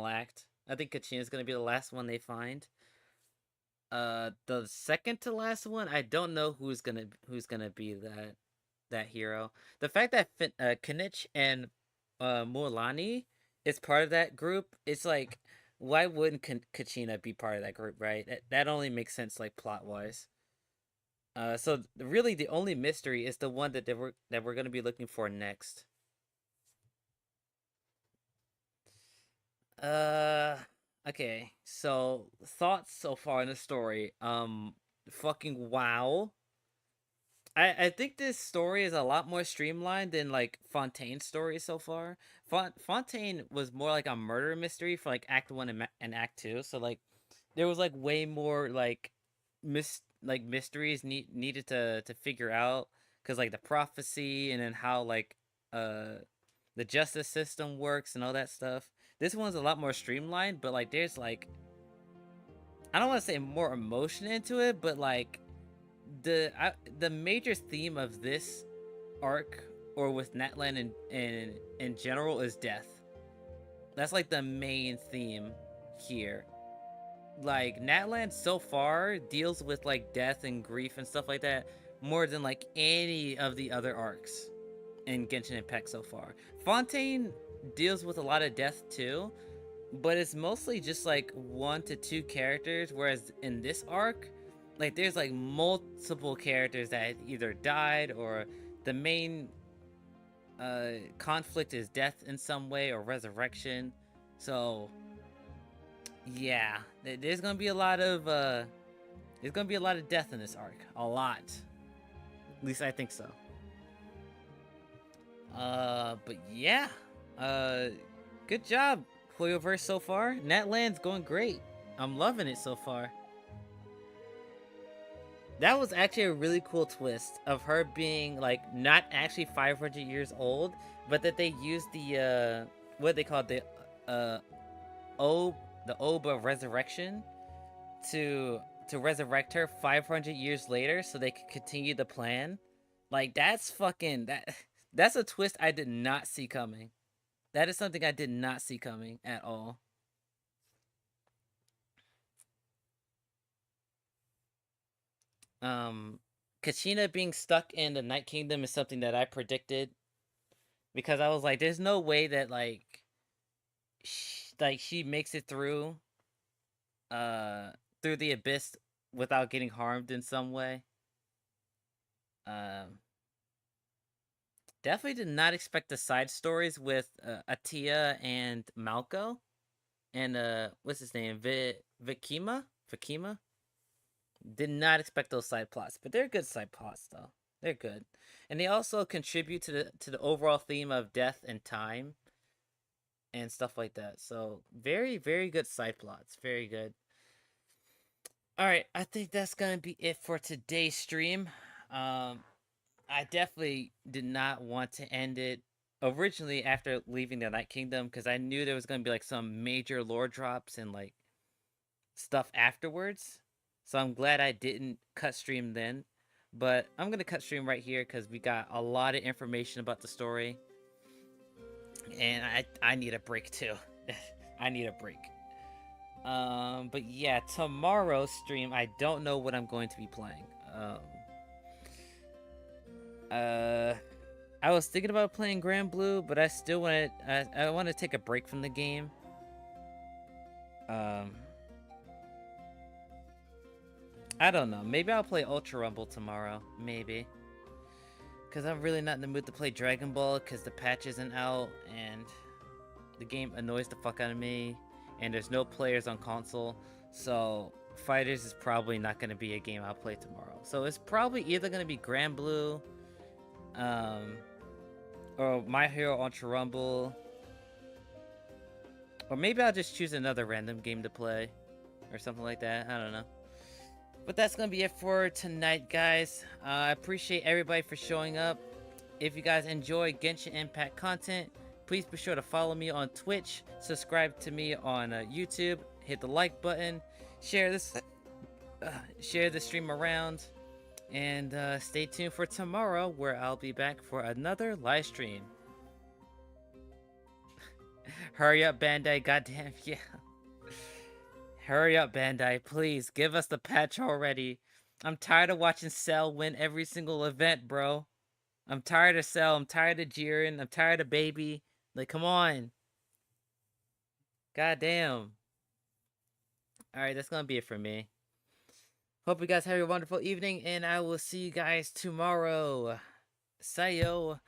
act. I think Kachina's gonna be the last one they find. The second to last one, I don't know who's gonna be that hero. The fact that Kinich and Mualani is part of that group, it's like, why wouldn't Kachina be part of that group, right? That only makes sense, like, plot-wise. So really the only mystery is the one that we're gonna be looking for next. Okay, so thoughts so far in the story. Fucking wow. I think this story is a lot more streamlined than like Fontaine's story so far. Fontaine was more like a murder mystery for like Act 1 and Act 2. So like there was like way more like mysteries needed to figure out, cuz like the prophecy and then how like the justice system works and all that stuff. This one's a lot more streamlined, but like there's like, I don't want to say more emotion into it, but like the major theme of this arc, or with Natlan in general, is death. That's like the main theme here. Like Natlan so far deals with like death and grief and stuff like that more than like any of the other arcs in Genshin Impact so far. Fontaine deals with a lot of death too, but it's mostly just like 1 to 2 characters, whereas in this arc, like there's like multiple characters that either died, or the main conflict is death in some way, or resurrection. So yeah, there's gonna be a lot of death in this arc. A lot. At least I think so. But yeah. Good job, Hoyoverse, so far. Natlan's going great. I'm loving it so far. That was actually a really cool twist of her being like not actually 500 years old, but that they used the what they call the Orb of Resurrection to resurrect her 500 years later so they could continue the plan. Like that's that's a twist I did not see coming. That is something I did not see coming at all. Kachina being stuck in the Night Kingdom is something that I predicted, because I was like, there's no way that like she makes it through the abyss without getting harmed in some way. Definitely did not expect the side stories with Atia and Malco, and what's his name, Vikima. Did not expect those side plots, but they're good side plots though. They're good, and they also contribute to the overall theme of death and time and stuff like that. So very, very good side plots. Very good. All right, I think that's gonna be it for today's stream. I definitely did not want to end it originally after leaving the Night Kingdom, because I knew there was going to be like some major lore drops and like stuff afterwards. So I'm glad I didn't cut stream then. But I'm going to cut stream right here because we got a lot of information about the story. And I need a break too. I need a break. But yeah, tomorrow's stream, I don't know what I'm going to be playing. I was thinking about playing Grand Blue, but I still want to. I want to take a break from the game. I don't know. Maybe I'll play Ultra Rumble tomorrow. Maybe. Because I'm really not in the mood to play Dragon Ball because the patch isn't out and the game annoys the fuck out of me. And there's no players on console. So Fighters is probably not going to be a game I'll play tomorrow. So it's probably either going to be Grand Blue, or My Hero Ultra Rumble, Or maybe I'll just choose another random game to play. Or something like that. I don't know. But that's going to be it for tonight, guys. I appreciate everybody for showing up. If you guys enjoy Genshin Impact content, please be sure to follow me on Twitch. Subscribe to me on YouTube. Hit the like button. Share this stream around. And stay tuned for tomorrow, where I'll be back for another live stream. Hurry up, Bandai. Goddamn, yeah. Hurry up, Bandai. Please, give us the patch already. I'm tired of watching Cell win every single event, bro. I'm tired of Cell. I'm tired of Jiren. I'm tired of Baby. Like, come on. Goddamn. Alright, that's gonna be it for me. Hope you guys have a wonderful evening, and I will see you guys tomorrow. Sayonara.